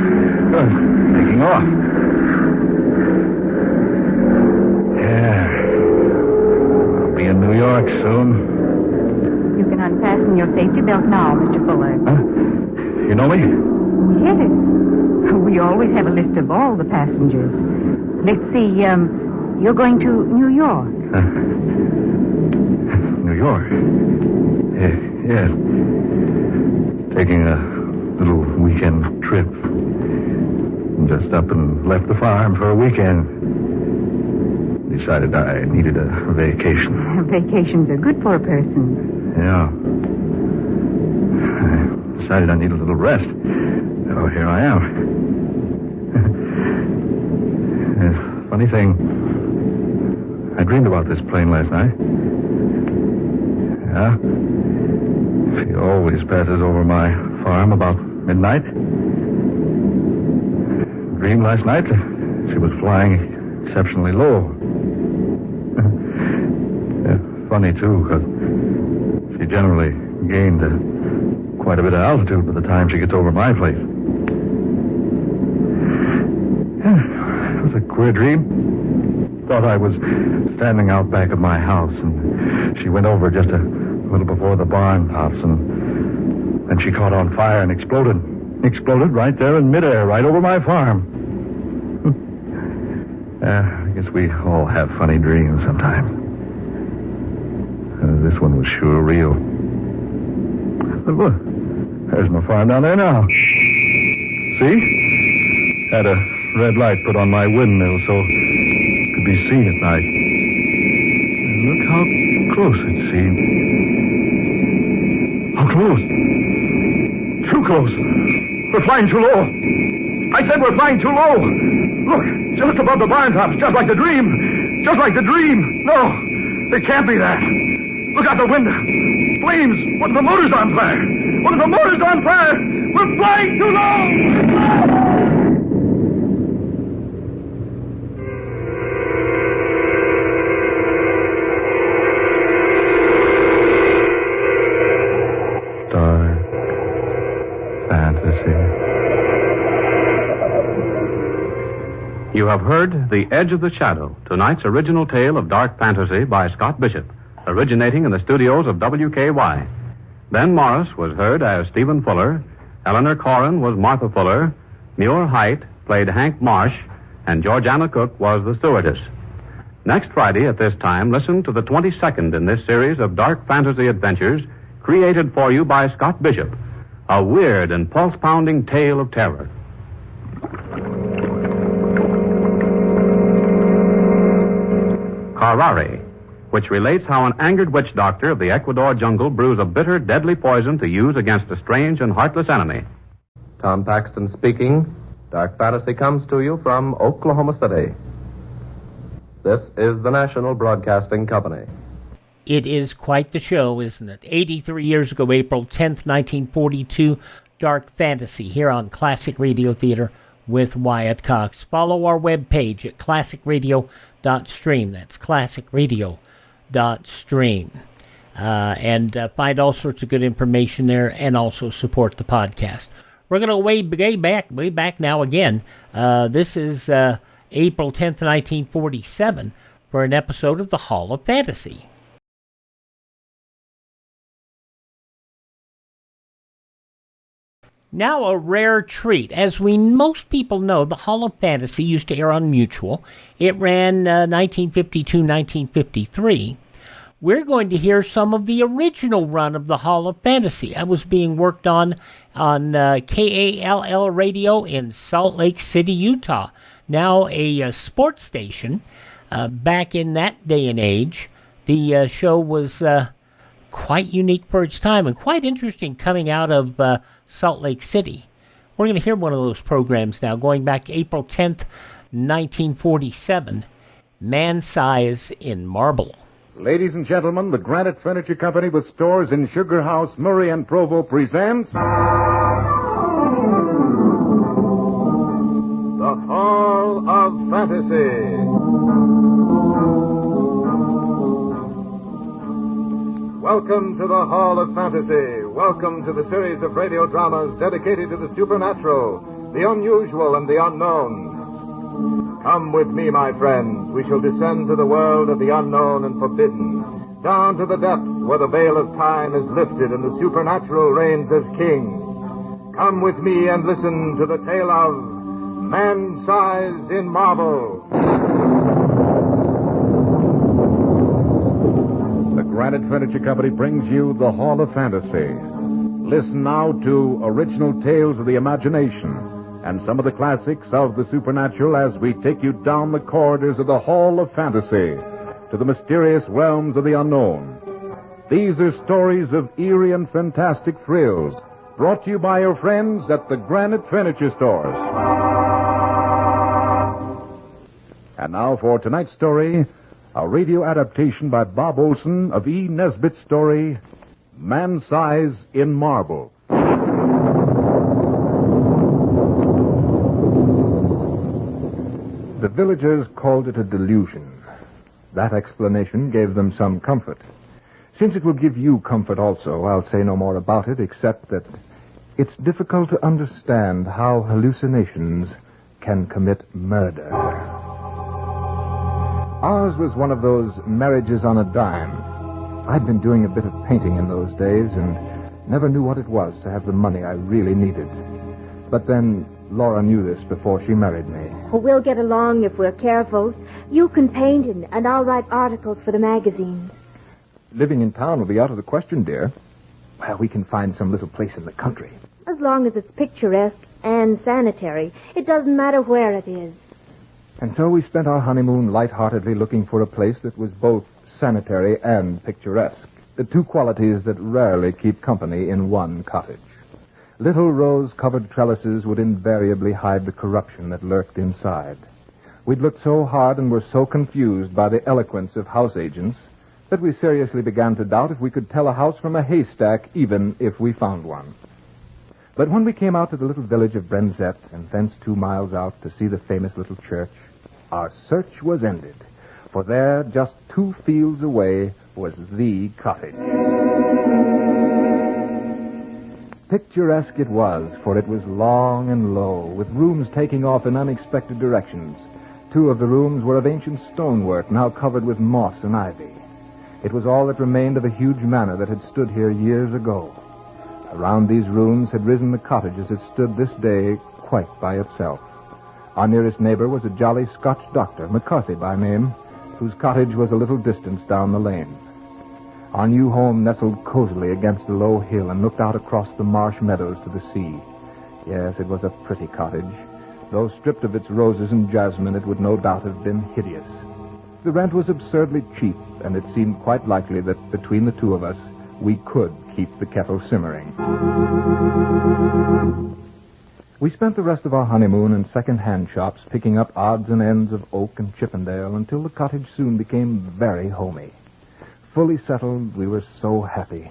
Taking off. Yeah. I'll be in New York soon. You can unfasten your safety belt now, Mr. Fuller. Huh? You know me? Yes. We always have a list of all the passengers. Let's see, you're going to New York. New York? Yes. Taking a little weekend trip. Just up and left the farm for a weekend. Decided I needed a vacation. Vacations are good for a person. Yeah. I decided I needed a little rest. So here I am. Funny thing, I dreamed about this plane last night. Yeah? She always passes over my farm about midnight. Dreamed last night she was flying exceptionally low. Funny, too, because she generally gained quite a bit of altitude by the time she gets over my place. It was a queer dream. Thought I was standing out back of my house, and she went over just a little before the barn tops, and then she caught on fire and exploded. Exploded right there in midair, right over my farm. I guess we all have funny dreams sometimes. This one was sure real. But look, there's my farm down there now. See? Had a red light put on my windmill so it could be seen at night. And look how close it's seen. How close? Too close. We're flying too low. I said we're flying too low. Look, just above the barn tops, just like the dream. Just like the dream. No, it can't be that. Look out the window. Flames. What if the motor's on fire? What if the motor's on fire? We're flying too low! Dark fantasy. You have heard The Edge of the Shadow, tonight's original tale of dark fantasy by Scott Bishop, originating in the studios of WKY. Ben Morris was heard as Stephen Fuller, Eleanor Corrin was Martha Fuller, Muir Height played Hank Marsh, and Georgiana Cook was the stewardess. Next Friday at this time, listen to the 22nd in this series of dark fantasy adventures created for you by Scott Bishop, a weird and pulse-pounding tale of terror. Carrari, which relates how an angered witch doctor of the Ecuador jungle brews a bitter, deadly poison to use against a strange and heartless enemy. Tom Paxton speaking. Dark Fantasy comes to you from Oklahoma City. This is the National Broadcasting Company. It is quite the show, isn't it? 83 years ago, April 10th, 1942, Dark Fantasy here on Classic Radio Theater with Wyatt Cox. Follow our webpage at classicradio.stream. That's classicradio.stream. And find all sorts of good information there and also support the podcast. We're going to way back now again. This is April 10th, 1947 for an episode of the Hall of Fantasy. Now a rare treat. As most people know, the Hall of Fantasy used to air on Mutual. It ran 1952-1953. We're going to hear some of the original run of the Hall of Fantasy. I was being worked on KALL Radio in Salt Lake City, Utah. Now a sports station. Back in that day and age, the show was quite unique for its time and quite interesting coming out of Salt Lake City. We're going to hear one of those programs now, going back to April 10th, 1947, Man Size in Marble. Ladies and gentlemen, the Granite Furniture Company with stores in Sugar House, Murray, and Provo presents... The Hall of Fantasy. Welcome to the Hall of Fantasy. Welcome to the series of radio dramas dedicated to the supernatural, the unusual, and the unknown. Come with me, my friends. We shall descend to the world of the unknown and forbidden, down to the depths where the veil of time is lifted and the supernatural reigns as king. Come with me and listen to the tale of Man Size in Marble. The Granite Furniture Company brings you the Hall of Fantasy. Listen now to original tales of the imagination and some of the classics of the supernatural as we take you down the corridors of the Hall of Fantasy to the mysterious realms of the unknown. These are stories of eerie and fantastic thrills, brought to you by your friends at the Granite Furniture Stores. And now for tonight's story, a radio adaptation by Bob Olson of E. Nesbitt's story, Man-Size in Marble. The villagers called it a delusion. That explanation gave them some comfort. Since it will give you comfort also, I'll say no more about it, except that it's difficult to understand how hallucinations can commit murder. Ours was one of those marriages on a dime. I'd been doing a bit of painting in those days and never knew what it was to have the money I really needed. But then Laura knew this before she married me. Oh, we'll get along if we're careful. You can paint and I'll write articles for the magazines. Living in town will be out of the question, dear. Well, we can find some little place in the country. As long as it's picturesque and sanitary. It doesn't matter where it is. And so we spent our honeymoon lightheartedly looking for a place that was both sanitary and picturesque. The two qualities that rarely keep company in one cottage. Little rose-covered trellises would invariably hide the corruption that lurked inside. We'd looked so hard and were so confused by the eloquence of house agents that we seriously began to doubt if we could tell a house from a haystack, even if we found one. But when we came out to the little village of Brenzett and thence 2 miles out to see the famous little church, our search was ended. For there, just 2 fields away, was the cottage. Picturesque it was, for it was long and low, with rooms taking off in unexpected directions. 2 of the rooms were of ancient stonework, now covered with moss and ivy. It was all that remained of a huge manor that had stood here years ago. Around these rooms had risen the cottage as it stood this day quite by itself. Our nearest neighbor was a jolly Scotch doctor, McCarthy by name, whose cottage was a little distance down the lane. Our new home nestled cozily against a low hill and looked out across the marsh meadows to the sea. Yes, it was a pretty cottage. Though stripped of its roses and jasmine, it would no doubt have been hideous. The rent was absurdly cheap, and it seemed quite likely that between the 2 of us, we could keep the kettle simmering. We spent the rest of our honeymoon in second-hand shops, picking up odds and ends of oak and Chippendale until the cottage soon became very homey. Fully settled, we were so happy.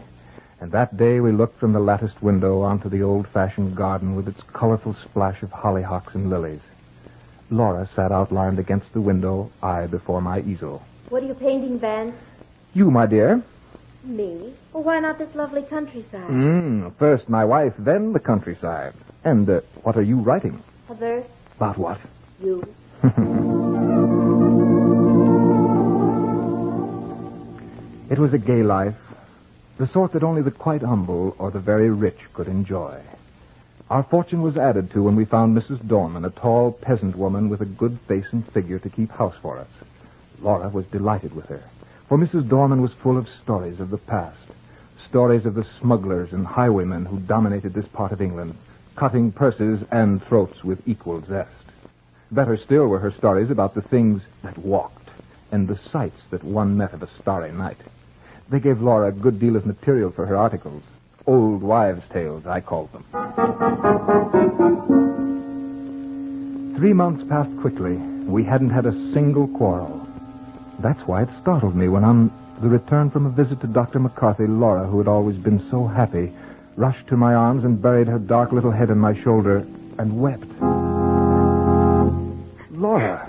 And that day we looked from the latticed window onto the old-fashioned garden with its colorful splash of hollyhocks and lilies. Laura sat outlined against the window, I before my easel. What are you painting, Van? You, my dear? Me? Well, why not this lovely countryside? First my wife, then the countryside. And what are you writing? A verse. About what? You. It was a gay life, the sort that only the quite humble or the very rich could enjoy. Our fortune was added to when we found Mrs. Dorman, a tall peasant woman with a good face and figure to keep house for us. Laura was delighted with her, for Mrs. Dorman was full of stories of the past, stories of the smugglers and highwaymen who dominated this part of England, cutting purses and throats with equal zest. Better still were her stories about the things that walked and the sights that one met of a starry night. They gave Laura a good deal of material for her articles. Old wives' tales, I called them. 3 months passed quickly. We hadn't had a single quarrel. That's why it startled me when on the return from a visit to Dr. McCarthy, Laura, who had always been so happy, rushed to my arms and buried her dark little head in my shoulder and wept. Laura,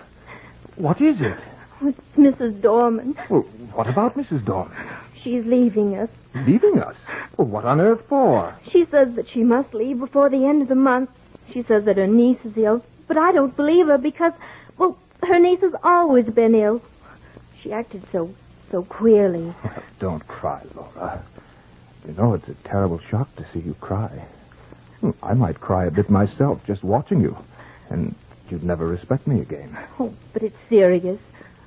what is it? It's Mrs. Dorman. Well, what about Mrs. Dorman? She's leaving us. Leaving us? Well, what on earth for? She says that she must leave before the end of the month. She says that her niece is ill, but I don't believe her because, well, her niece has always been ill. She acted so queerly. Well, don't cry, Laura. You know, it's a terrible shock to see you cry. I might cry a bit myself just watching you, and you'd never respect me again. Oh, but it's serious.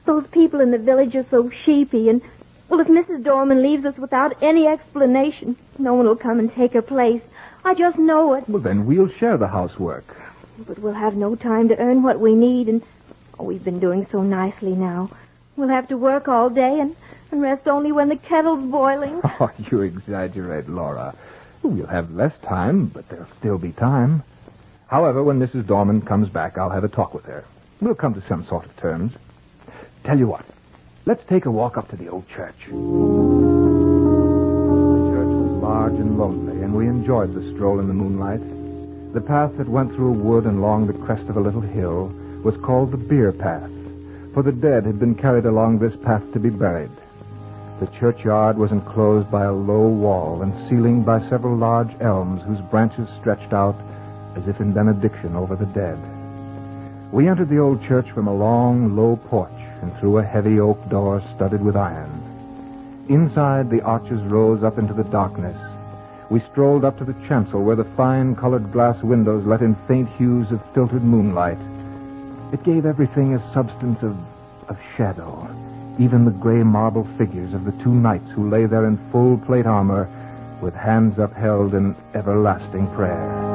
Those people in the village are so sheepy, and Well, if Mrs. Dorman leaves us without any explanation, no one will come and take her place. I just know it. Well, then we'll share the housework. But we'll have no time to earn what we need, and we've been doing so nicely now. We'll have to work all day and rest only when the kettle's boiling. Oh, you exaggerate, Laura. We'll have less time, but there'll still be time. However, when Mrs. Dorman comes back, I'll have a talk with her. We'll come to some sort of terms. Tell you what, let's take a walk up to the old church. The church was large and lonely, and we enjoyed the stroll in the moonlight. The path that went through a wood and along the crest of a little hill was called the bier path, for the dead had been carried along this path to be buried. The churchyard was enclosed by a low wall and ceilinged by several large elms whose branches stretched out as if in benediction over the dead. We entered the old church from a long, low porch and through a heavy oak door studded with iron. Inside, the arches rose up into the darkness. We strolled up to the chancel where the fine colored glass windows let in faint hues of filtered moonlight. It gave everything a substance of shadow, even the gray marble figures of the two knights who lay there in full plate armor with hands upheld in everlasting prayer.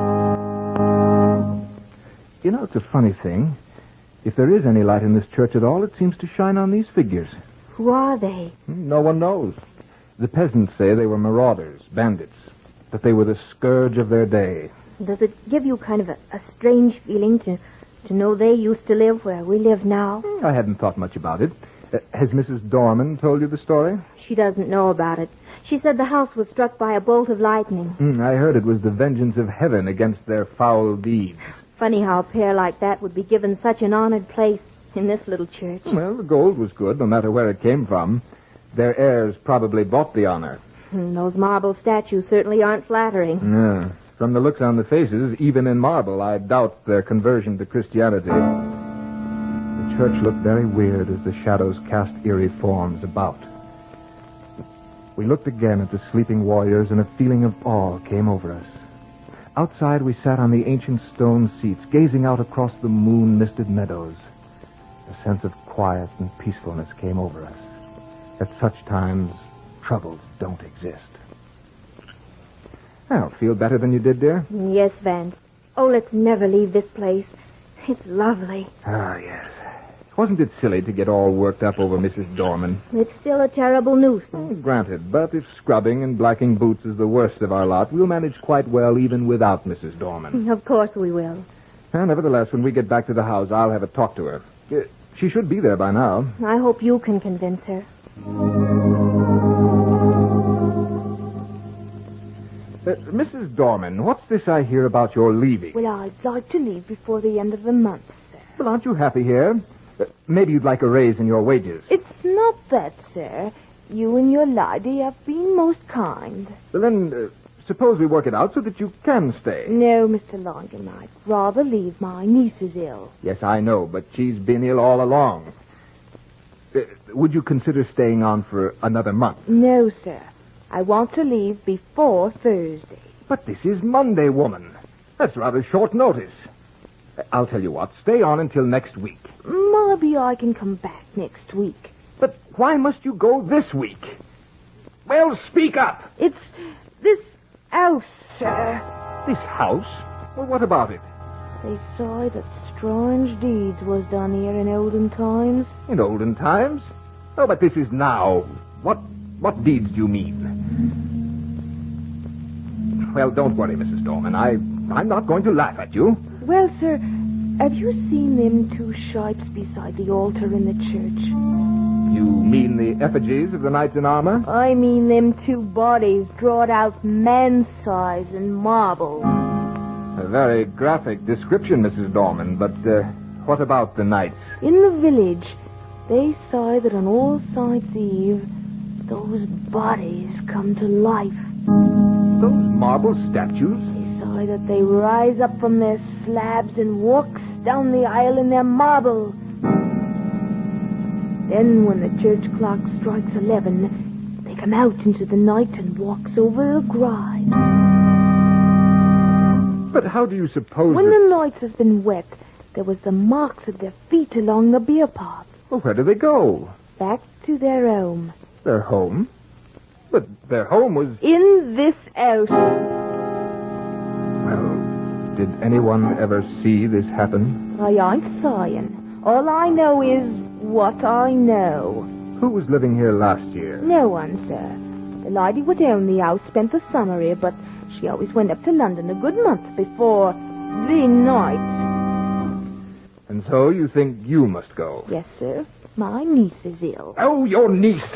You know, it's a funny thing. If there is any light in this church at all, it seems to shine on these figures. Who are they? No one knows. The peasants say they were marauders, bandits, that they were the scourge of their day. Does it give you kind of a strange feeling to know they used to live where we live now? I hadn't thought much about it. Has Mrs. Dorman told you the story? She doesn't know about it. She said the house was struck by a bolt of lightning. I heard it was the vengeance of heaven against their foul deeds. Funny how a pair like that would be given such an honored place in this little church. Well, the gold was good, no matter where it came from. Their heirs probably bought the honor. Those marble statues certainly aren't flattering. No. From the looks on the faces, even in marble, I doubt their conversion to Christianity. The church looked very weird as the shadows cast eerie forms about. We looked again at the sleeping warriors, and a feeling of awe came over us. Outside, we sat on the ancient stone seats, gazing out across the moon-misted meadows. A sense of quiet and peacefulness came over us. At such times, troubles don't exist. Well, feel better than you did, dear? Yes, Vance. Oh, let's never leave this place. It's lovely. Ah, yes. Wasn't it silly to get all worked up over Mrs. Dorman? It's still a terrible nuisance. Granted, but if scrubbing and blacking boots is the worst of our lot, we'll manage quite well even without Mrs. Dorman. Of course we will. Nevertheless, when we get back to the house, I'll have a talk to her. She should be there by now. I hope you can convince her. Mrs. Dorman, what's this I hear about your leaving? Well, I'd like to leave before the end of the month, sir. Well, aren't you happy here? Maybe you'd like a raise in your wages. It's not that, sir. You and your lady have been most kind. Well, then, suppose we work it out so that you can stay. No, Mr. Longan, I'd rather leave. My niece is ill. Yes, I know, but she's been ill all along. Would you consider staying on for another month? No, sir. I want to leave before Thursday. But this is Monday, woman. That's rather short notice. I'll tell you what. Stay on until next week. Maybe I can come back next week. But why must you go this week? Well, speak up. It's this house, sir. This house? Well, what about it? They say that strange deeds was done here in olden times. In olden times? Oh, but this is now. What deeds do you mean? Well, don't worry, Mrs. Dorman. I'm not going to laugh at you. Well, sir, have you seen them two shapes beside the altar in the church? You mean the effigies of the knights in armor? I mean them two bodies drawn out man-size in marble. A very graphic description, Mrs. Dorman, but what about the knights? In the village, they say that on All Saints' Eve, those bodies come to life. Those marble statues? They say that they rise up from their slabs and walks down the aisle in their marble. Then when the church clock strikes 11, they come out into the night and walks over the gride. But how do you suppose When the night has been wet, there was the marks of their feet along the bier path. Well, where do they go? Back to their home. their home. But their home was... In this house. Well, did anyone ever see this happen? I ain't saying. All I know is what I know. Who was living here last year? No one, sir. The lady who owned the house spent the summer here, but she always went up to London a good month before the night. And so you think you must go? Yes, sir. My niece is ill. Oh, your niece.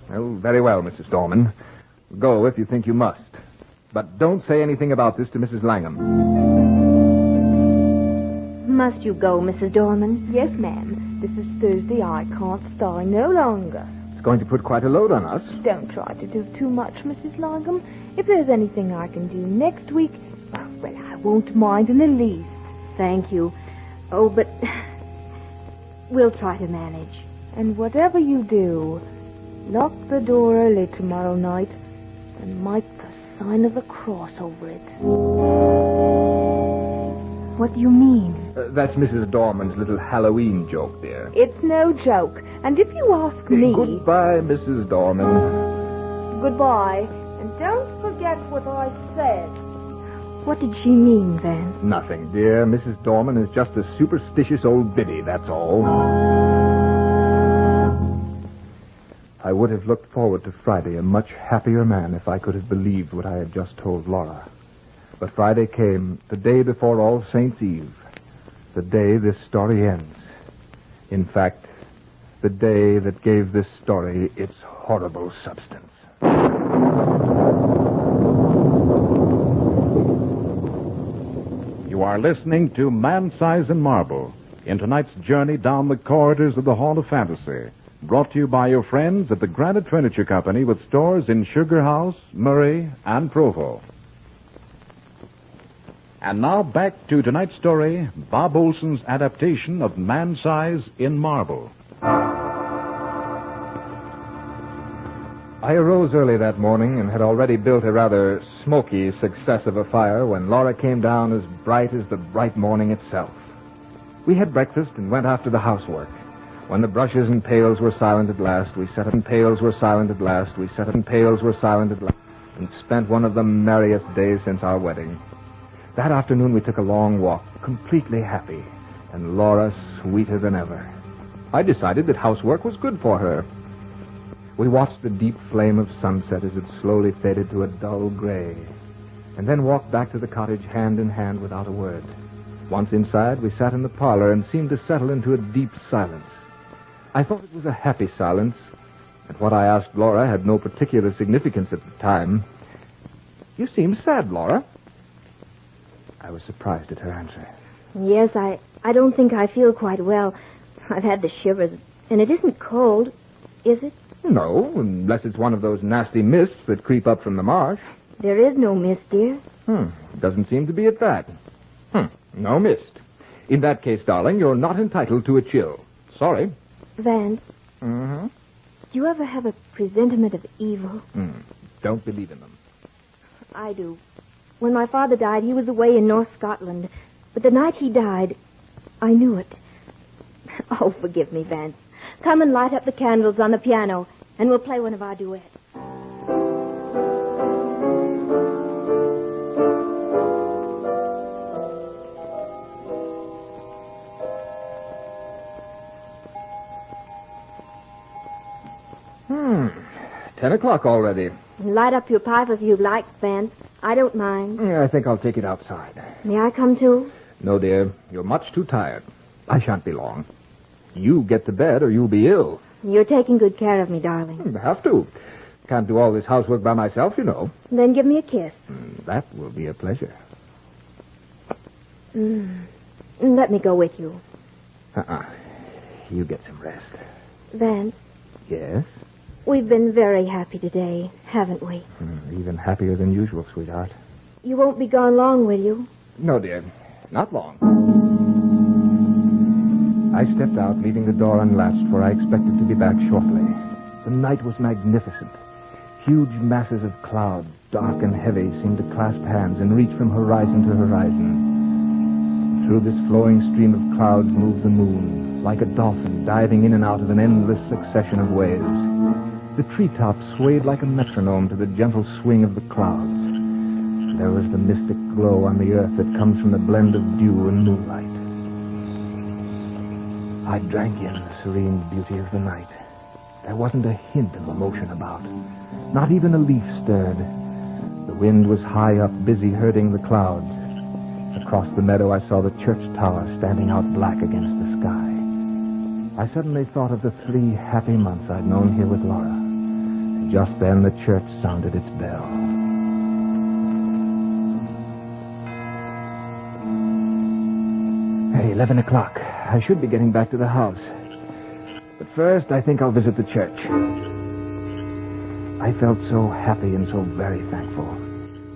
Well, very well, Mrs. Dorman. Go if you think you must. But don't say anything about this to Mrs. Langham. Must you go, Mrs. Dorman? Yes, ma'am. This is Thursday. I can't stay no longer. It's going to put quite a load on us. Don't try to do too much, Mrs. Langham. If there's anything I can do next week, well, I won't mind in the least. Thank you. Oh, but we'll try to manage. And whatever you do, lock the door early tomorrow night and make the sign of the cross over it. What do you mean? That's Mrs. Dorman's little Halloween joke, dear. It's no joke. And if you ask me... Goodbye, Mrs. Dorman. Goodbye. And don't forget what I said. What did she mean, then? Nothing, dear. Mrs. Dorman is just a superstitious old biddy, that's all. I would have looked forward to Friday a much happier man if I could have believed what I had just told Laura. But Friday came, the day before All Saints' Eve, the day this story ends. In fact, the day that gave this story its horrible substance. You are listening to Man Size in Marble in tonight's journey down the corridors of the Hall of Fantasy, brought to you by your friends at the Granite Furniture Company with stores in Sugar House, Murray, and Provo. And now back to tonight's story, Bob Olson's adaptation of Man Size in Marble. I arose early that morning and had already built a rather smoky success of a fire when Laura came down as bright as the bright morning itself. We had breakfast and went after the housework. When the brushes and pails were silent at last, we set up and pails were silent at last, we set up and pails were silent at last, and spent one of the merriest days since our wedding. That afternoon we took a long walk, completely happy, and Laura sweeter than ever. I decided that housework was good for her. We watched the deep flame of sunset as it slowly faded to a dull gray, and then walked back to the cottage hand in hand without a word. Once inside, we sat in the parlor and seemed to settle into a deep silence. I thought it was a happy silence, and what I asked Laura had no particular significance at the time. You seem sad, Laura. I was surprised at her answer. Yes, I don't think I feel quite well. I've had the shivers, and it isn't cold, is it? No, unless it's one of those nasty mists that creep up from the marsh. There is no mist, dear. Doesn't seem to be at that. No mist. In that case, darling, you're not entitled to a chill. Sorry. Vance. Mm-hmm. Do you ever have a presentiment of evil? Don't believe in them. I do. When my father died, he was away in North Scotland. But the night he died, I knew it. Oh, forgive me, Vance. Come and light up the candles on the piano, and we'll play one of our duets. Hmm. 10 o'clock already. Light up your pipe if you'd like, Vance. I don't mind. I think I'll take it outside. May I come too? No, dear. You're much too tired. I shan't be long. You get to bed or you'll be ill. You're taking good care of me, darling. Have to. Can't do all this housework by myself, you know. Then give me a kiss. That will be a pleasure. Let me go with you. You get some rest. Vance. Yes? We've been very happy today, haven't we? Even happier than usual, sweetheart. You won't be gone long, will you? No, dear. Not long. I stepped out, leaving the door unlatched, for I expected to be back shortly. The night was magnificent. Huge masses of cloud, dark and heavy, seemed to clasp hands and reach from horizon to horizon. Through this flowing stream of clouds moved the moon, like a dolphin diving in and out of an endless succession of waves. The treetops swayed like a metronome to the gentle swing of the clouds. There was the mystic glow on the earth that comes from the blend of dew and moonlight. I drank in the serene beauty of the night. There wasn't a hint of emotion about. Not even a leaf stirred. The wind was high up, busy herding the clouds. Across the meadow, I saw the church tower standing out black against the sky. I suddenly thought of the 3 happy months I'd known here with Laura. And just then, the church sounded its bell. Hey, 11 o'clock. I should be getting back to the house. But first, I think I'll visit the church. I felt so happy and so very thankful.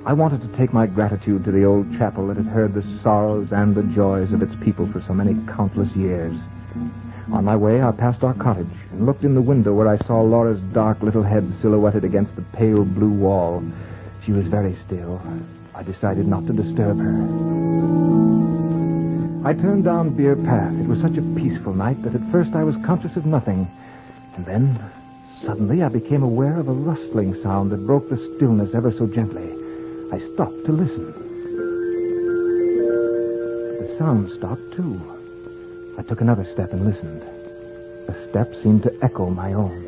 I wanted to take my gratitude to the old chapel that had heard the sorrows and the joys of its people for so many countless years. On my way, I passed our cottage and looked in the window where I saw Laura's dark little head silhouetted against the pale blue wall. She was very still. I decided not to disturb her. I turned down Beer Path. It was such a peaceful night that at first I was conscious of nothing. And then, suddenly, I became aware of a rustling sound that broke the stillness ever so gently. I stopped to listen. The sound stopped, too. I took another step and listened. The step seemed to echo my own.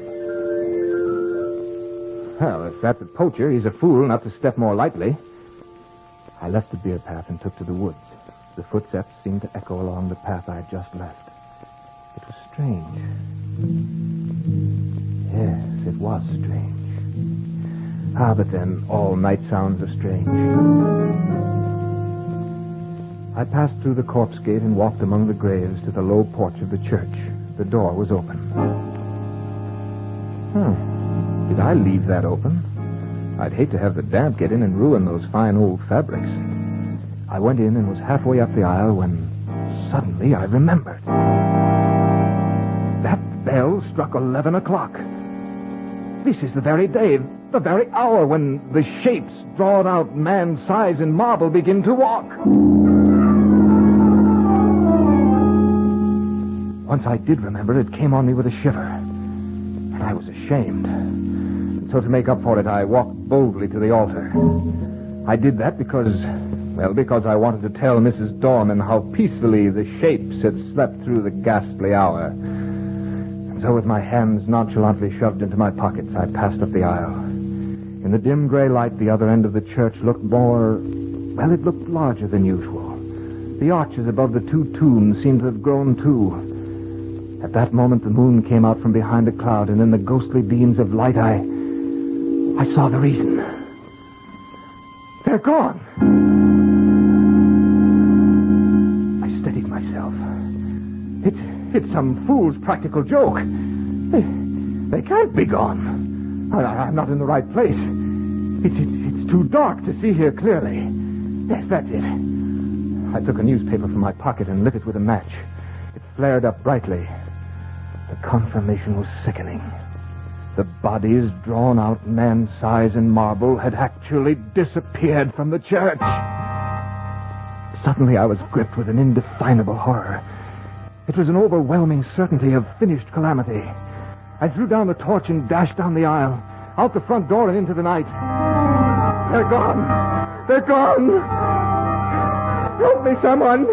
Well, if that's a poacher, he's a fool not to step more lightly. I left the Beer Path and took to the woods. The footsteps seemed to echo along the path I had just left. It was strange. Yes, it was strange. But then all night sounds are strange. I passed through the corpse gate and walked among the graves to the low porch of the church. The door was open. Did I leave that open? I'd hate to have the damp get in and ruin those fine old fabrics. I went in and was halfway up the aisle when suddenly I remembered. That bell struck 11 o'clock. This is the very day, the very hour when the shapes drawn out man's size in marble begin to walk. Once I did remember, it came on me with a shiver. And I was ashamed. And so to make up for it, I walked boldly to the altar. I did that because I wanted to tell Mrs. Dorman how peacefully the shapes had slept through the ghastly hour. And so with my hands nonchalantly shoved into my pockets, I passed up the aisle. In the dim gray light, the other end of the church looked it looked larger than usual. The arches above the 2 tombs seemed to have grown too. At that moment, the moon came out from behind a cloud, and in the ghostly beams of light, I saw the reason. They're gone. I steadied myself. It's some fool's practical joke. They can't be gone. I'm not in the right place. It's too dark to see here clearly. Yes, that's it. I took a newspaper from my pocket and lit it with a match. It flared up brightly. The confirmation was sickening. The bodies drawn out man's size in marble had actually disappeared from the church. Suddenly I was gripped with an indefinable horror. It was an overwhelming certainty of finished calamity. I threw down the torch and dashed down the aisle, out the front door and into the night. They're gone! They're gone! Help me, someone!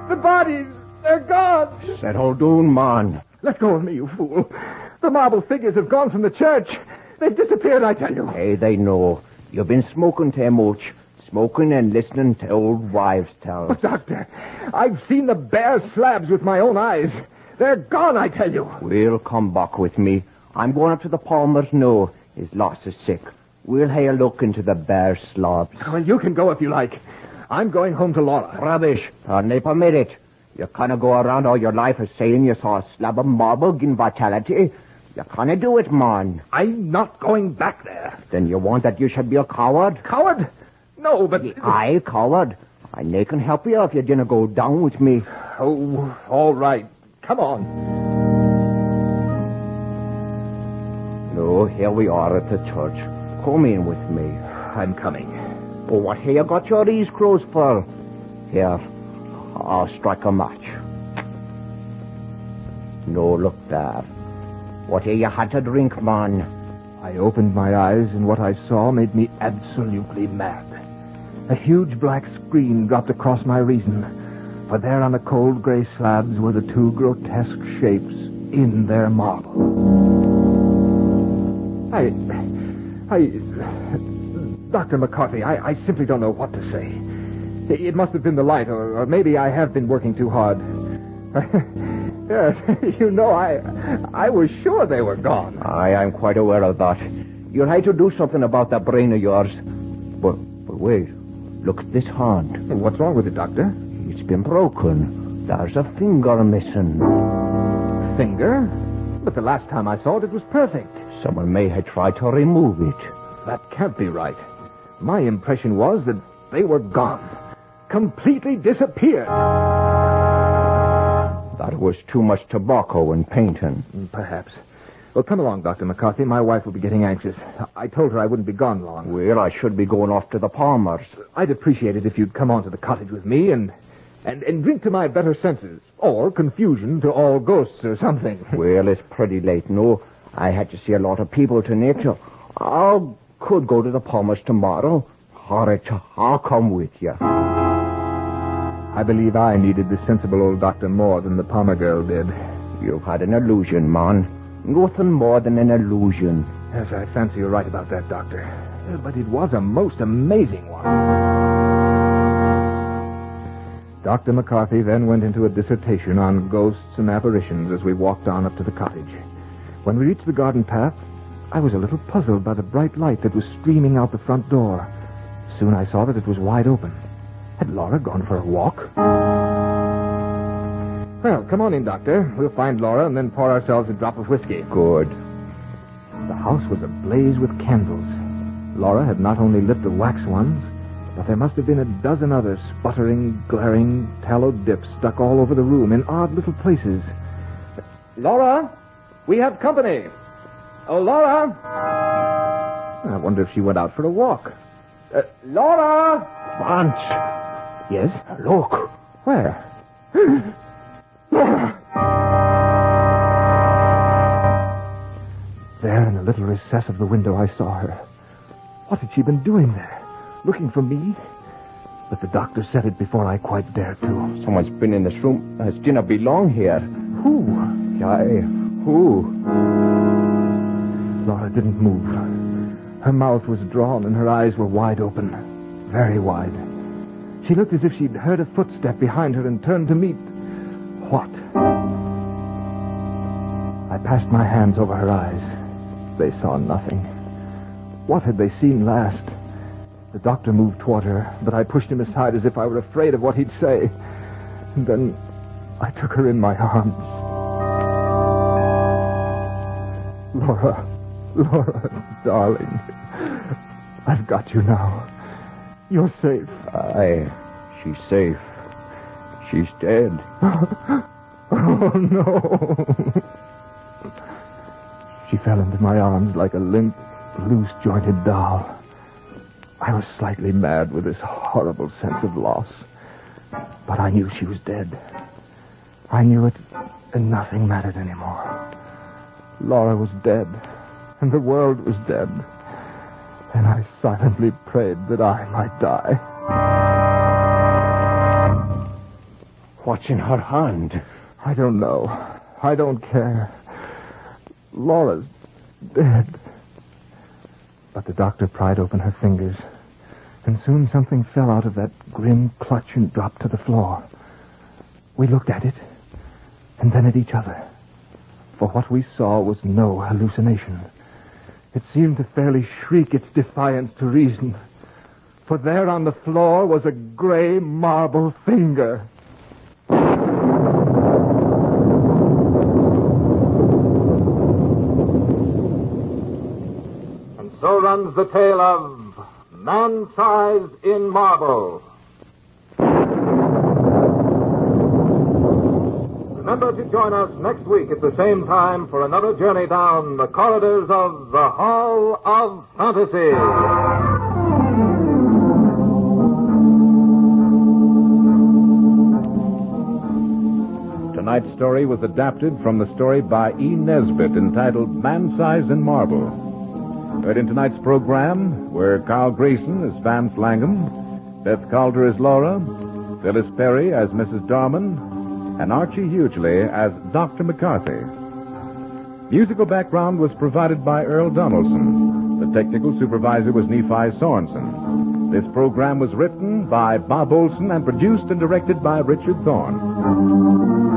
The bodies! They're gone! Settle down, man. Let go of me, you fool. The marble figures have gone from the church. They've disappeared, I tell you. Hey, they know. You've been smoking too much. Smoking and listening to old wives' tales. But, Doctor, I've seen the bare slabs with my own eyes. They're gone, I tell you. We'll come back with me. I'm going up to the Palmers now. His loss is sick. We'll have a look into the bare slabs. Well, you can go if you like. I'm going home to Laura. Rubbish. Hardly permit it. You can't go around all your life as saying you saw a slab of marble in vitality. You can't do it, man. I'm not going back there. Then you want that you should be a coward? Coward? No, but... I coward. I can help you if you didn't go down with me. Oh, all right. Come on. No, here we are at the church. Come in with me. I'm coming. Oh, what have you got your ears closed for? Here, I'll strike a match. No, look there. What you had to drink, man? I opened my eyes, and what I saw made me absolutely mad. A huge black screen dropped across my reason, for there on the cold gray slabs were the two grotesque shapes in their marble. Dr. McCarthy, I simply don't know what to say. It must have been the light, or maybe I have been working too hard. Yes, I was sure they were gone. I'm quite aware of that. You'll have to do something about that brain of yours. But wait. Look at this hand. What's wrong with it, Doctor? It's been broken. There's a finger missing. Finger? But the last time I saw it, it was perfect. Someone may have tried to remove it. That can't be right. My impression was that they were gone. Completely disappeared. That was too much tobacco and painting. Perhaps. Well, come along, Dr. McCarthy. My wife will be getting anxious. I told her I wouldn't be gone long. Well, I should be going off to the Palmers. I'd appreciate it if you'd come on to the cottage with me and drink to my better senses. Or confusion to all ghosts or something. Well, it's pretty late, no. I had to see a lot of people tonight. So I could go to the Palmers tomorrow. I'll come with you. I believe I needed the sensible old doctor more than the Palmer girl did. You've had an illusion, man. Nothing more than an illusion. Yes, I fancy you're right about that, Doctor. But it was a most amazing one. Dr. McCarthy then went into a dissertation on ghosts and apparitions as we walked on up to the cottage. When we reached the garden path, I was a little puzzled by the bright light that was streaming out the front door. Soon I saw that it was wide open. Had Laura gone for a walk? Well, come on in, Doctor. We'll find Laura and then pour ourselves a drop of whiskey. Good. The house was ablaze with candles. Laura had not only lit the wax ones, but there must have been a dozen other sputtering, glaring tallow dips stuck all over the room in odd little places. Laura, we have company. Oh, Laura! I wonder if she went out for a walk. Laura! Vance! Yes? Look. Where? Laura! There in the little recess of the window I saw her. What had she been doing there? Looking for me? But the doctor said it before I quite dared to. Someone's been in this room. Does Gina belong here? Who? Who? Laura didn't move. Her mouth was drawn and her eyes were wide open. Very wide. She looked as if she'd heard a footstep behind her and turned to meet... What? I passed my hands over her eyes. They saw nothing. What had they seen last? The doctor moved toward her, but I pushed him aside as if I were afraid of what he'd say. And then I took her in my arms. Laura, darling, I've got you now. You're safe. Aye, she's safe. She's dead. Oh, no. She fell into my arms like a limp, loose-jointed doll. I was slightly mad with this horrible sense of loss. But I knew she was dead. I knew it, and nothing mattered anymore. Laura was dead, and the world was dead. And I silently prayed that I might die. What's in her hand? I don't know. I don't care. Laura's dead. But the doctor pried open her fingers, and soon something fell out of that grim clutch and dropped to the floor. We looked at it, and then at each other. For what we saw was no hallucination. It seemed to fairly shriek its defiance to reason. For there on the floor was a gray marble finger. And so runs the tale of Man-Sized in Marble. Remember to join us next week at the same time for another journey down the corridors of the Hall of Fantasy. Tonight's story was adapted from the story by E. Nesbitt entitled Man-Size in Marble. Heard in tonight's program were Carl Grayson as Vance Langham, Beth Calder as Laura, Phyllis Perry as Mrs. Dorman, and Archie Hughley as Dr. McCarthy. Musical background was provided by Earl Donaldson. The technical supervisor was Nephi Sorensen. This program was written by Bob Olson and produced and directed by Richard Thorne.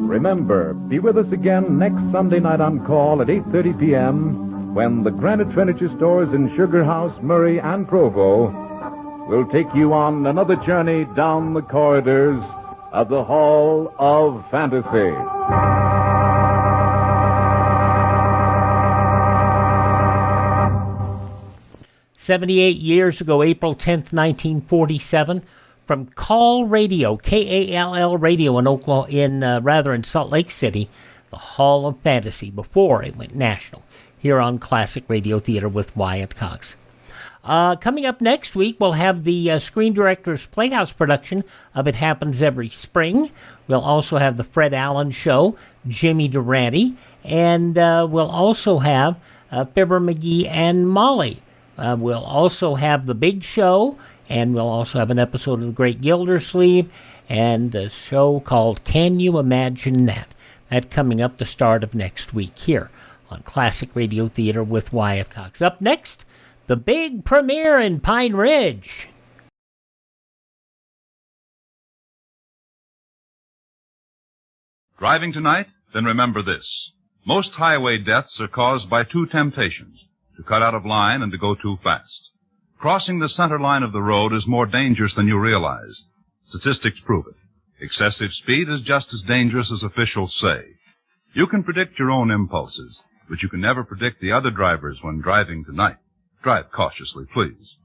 Remember, be with us again next Sunday night on call at 8:30 p.m. when the Granite Furniture Stores in Sugar House, Murray, and Provo will take you on another journey down the corridors of the Hall of Fantasy. 78 years ago, April 10th, 1947, from Call Radio, K-A-L-L Radio in in Salt Lake City, the Hall of Fantasy, before it went national, here on Classic Radio Theater with Wyatt Cox. Coming up next week, we'll have the Screen Directors Playhouse production of It Happens Every Spring. We'll also have the Fred Allen Show, Jimmy Durante, and we'll also have Fibber McGee and Molly. We'll also have The Big Show, and we'll also have an episode of The Great Gildersleeve, and a show called Can You Imagine That? That coming up the start of next week here on Classic Radio Theater with Wyatt Cox. Up next, the big premiere in Pine Ridge. Driving tonight? Then remember this. Most highway deaths are caused by two temptations: to cut out of line and to go too fast. Crossing the center line of the road is more dangerous than you realize. Statistics prove it. Excessive speed is just as dangerous as officials say. You can predict your own impulses, but you can never predict the other drivers when driving tonight. Drive cautiously, please.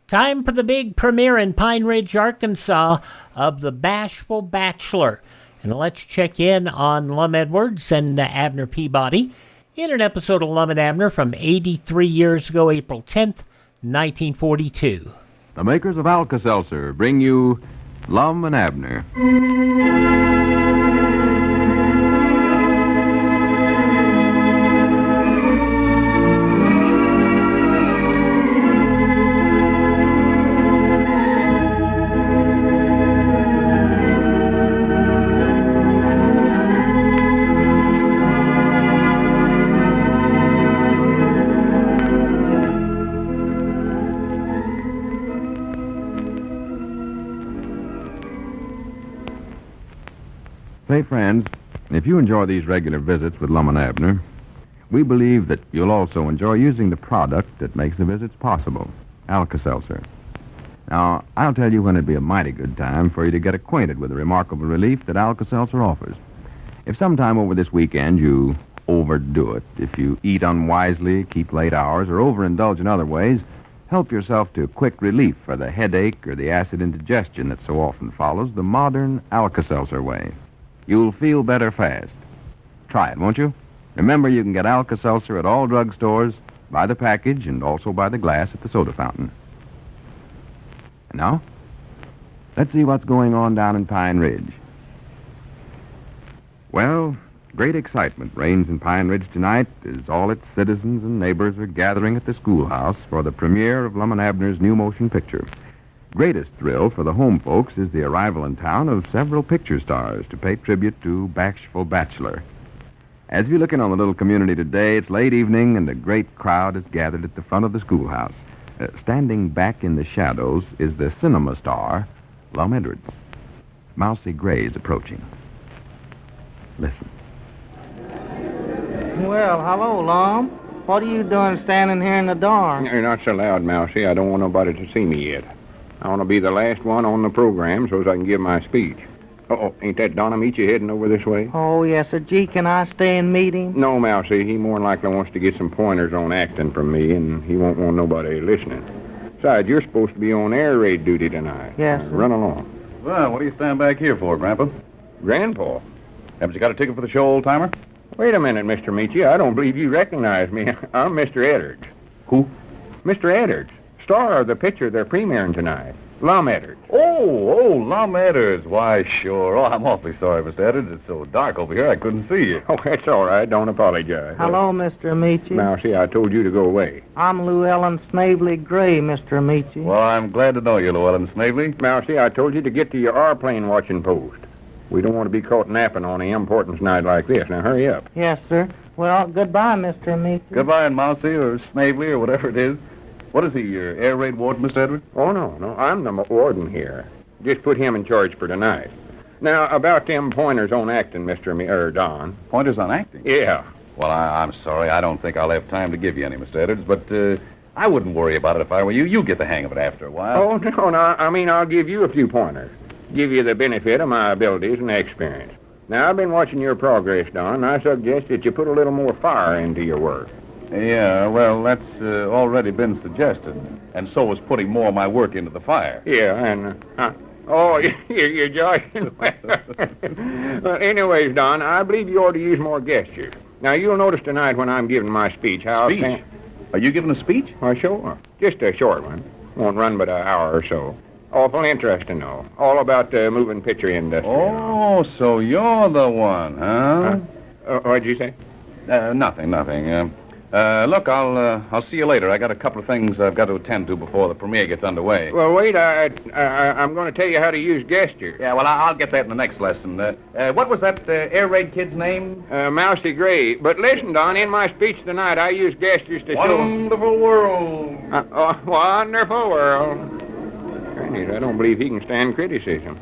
Time for the big premiere in Pine Ridge, Arkansas of The Bashful Bachelor. And let's check in on Lum Edwards and Abner Peabody in an episode of Lum and Abner from 83 years ago, April 10th, 1942. The makers of Alka-Seltzer bring you Lum and Abner. Say, friends, if you enjoy these regular visits with Lum and Abner, we believe that you'll also enjoy using the product that makes the visits possible, Alka-Seltzer. Now, I'll tell you when it'd be a mighty good time for you to get acquainted with the remarkable relief that Alka-Seltzer offers. If sometime over this weekend you overdo it, if you eat unwisely, keep late hours, or overindulge in other ways, help yourself to quick relief for the headache or the acid indigestion that so often follows the modern Alka-Seltzer way. You'll feel better fast. Try it, won't you? Remember, you can get Alka-Seltzer at all drugstores, by the package, and also by the glass at the soda fountain. And now, let's see what's going on down in Pine Ridge. Well, great excitement reigns in Pine Ridge tonight as all its citizens and neighbors are gathering at the schoolhouse for the premiere of Lum and Abner's new motion picture. Greatest thrill for the home folks is the arrival in town of several picture stars to pay tribute to Bashful Bachelor. As you look in on the little community today, it's late evening and a great crowd is gathered at the front of the schoolhouse. Standing back in the shadows is the cinema star, Lum Edwards. Mousy Gray is approaching. Listen. Well, hello, Lum. What are you doing standing here in the dark? You're not so loud, Mousy. I don't want nobody to see me yet. I want to be the last one on the program so as I can give my speech. Uh-oh, ain't that Don Amici heading over this way? Oh, yes, sir. Gee, can I stay and meet him? No, Mousy. He more than likely wants to get some pointers on acting from me, and he won't want nobody listening. Besides, you're supposed to be on air raid duty tonight. Yes, sir. Run along. Well, what do you stand back here for, Grandpa? Grandpa? Haven't you got a ticket for the show, old-timer? Wait a minute, Mr. Amici. I don't believe you recognize me. I'm Mr. Edwards. Who? Mr. Edwards. star of the picture they're premiering tonight. Lum Edwards. Oh, Lum Edwards. Why, sure. Oh, I'm awfully sorry, Mr. Edwards. It's so dark over here I couldn't see you. Oh, that's all right. Don't apologize. Hello, Mr. Amici. Now, see, I told you to go away. I'm Llewellyn Snavely Gray, Mr. Amici. Well, I'm glad to know you, Llewellyn Snavely. Now, see, I told you to get to your airplane watching post. We don't want to be caught napping on an importance night like this. Now, hurry up. Yes, sir. Well, goodbye, Mr. Amici. Goodbye, Mousy, or Snavely, or whatever it is. What is he, your air raid warden, Mr. Edwards? Oh, no. I'm the warden here. Just put him in charge for tonight. Now, about them pointers on acting, Don. Pointers on acting? Yeah. Well, I'm sorry. I don't think I'll have time to give you any, Mr. Edwards, but I wouldn't worry about it if I were you. You'll get the hang of it after a while. Oh, no. I mean, I'll give you a few pointers. Give you the benefit of my abilities and experience. Now, I've been watching your progress, Don, and I suggest that you put a little more fire into your work. Yeah, well, that's already been suggested. And so was putting more of my work into the fire. Yeah, and... Oh, you're joking. Well, anyways, Don, I believe you ought to use more gestures. Now, you'll notice tonight when I'm giving my speech how... Speech? Are you giving a speech? Why, sure. Just a short one. Won't run but an hour or so. Awful interesting, though. All about the moving picture industry. Oh, so you're the one, huh? What'd you say? Nothing. Look, I'll see you later. I got a couple of things I've got to attend to before the premiere gets underway. Well, wait, I'm going to tell you how to use gestures. Yeah, well, I'll get that in the next lesson. What was that air raid kid's name? Mousy Gray. But listen, Don, in my speech tonight, I use gestures to show... Wonderful world. Wonderful world. I don't believe he can stand criticism.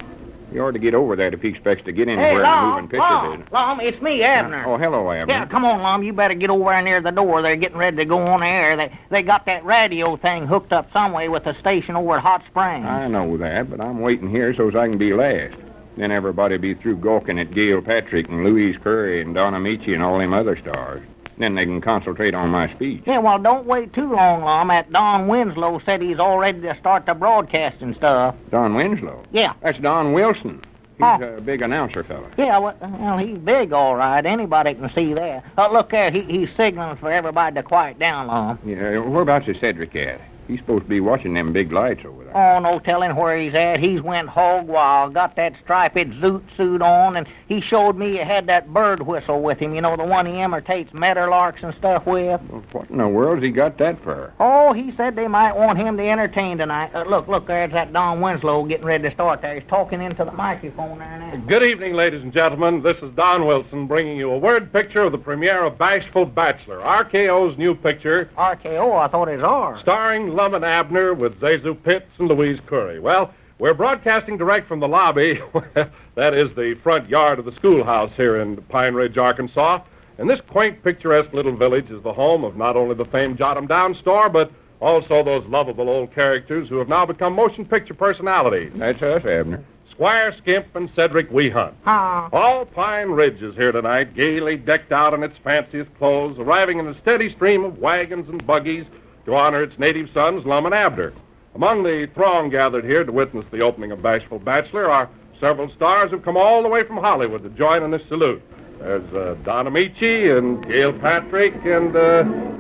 He ought to get over that if he expects to get anywhere in the moving picture business. Lum, it's me, Abner. Hello, Abner. Yeah, come on, Lum. You better get over there near the door. They're getting ready to go on air. They got that radio thing hooked up some way with the station over at Hot Springs. I know that, but I'm waiting here so I can be last. Then everybody be through gawking at Gail Patrick and Louise Curry and Don Amici and all them other stars. Then they can concentrate on my speech. Yeah, well, don't wait too long, Lum. That Don Winslow said he's all ready to start the broadcasting stuff. Don Winslow? Yeah. That's Don Wilson. He's a big announcer fella. Yeah, well, he's big, all right. Anybody can see that. Look there, he's signaling for everybody to quiet down, Lum. Yeah, whereabouts is Cedric at? He's supposed to be watching them big lights over there. Oh, no telling where he's at. He's went hog wild, got that striped zoot suit on, and he showed me he had that bird whistle with him, you know, the one he imitates meadowlarks and stuff with. Well, what in the world's he got that for? Oh, he said they might want him to entertain tonight. Look, there's that Don Winslow getting ready to start there. He's talking into the microphone there now. Good evening, ladies and gentlemen. This is Don Wilson bringing you a word picture of the premiere of Bashful Bachelor, RKO's new picture. RKO? I thought it was ours. Starring Lum and Abner with Zazu Pitts and Louise Curry. Well, we're broadcasting direct from the lobby. That is the front yard of the schoolhouse here in Pine Ridge, Arkansas. And this quaint, picturesque little village is the home of not only the famed Jot 'em Down store, but also those lovable old characters who have now become motion picture personalities. That's us, Abner. Squire Skimp and Cedric Weehunt. All Pine Ridge is here tonight, gaily decked out in its fanciest clothes, arriving in a steady stream of wagons and buggies to honor its native sons, Lum and Abner. Among the throng gathered here to witness the opening of Bashful Bachelor are several stars who've come all the way from Hollywood to join in this salute. There's Don Amici and Gail Patrick and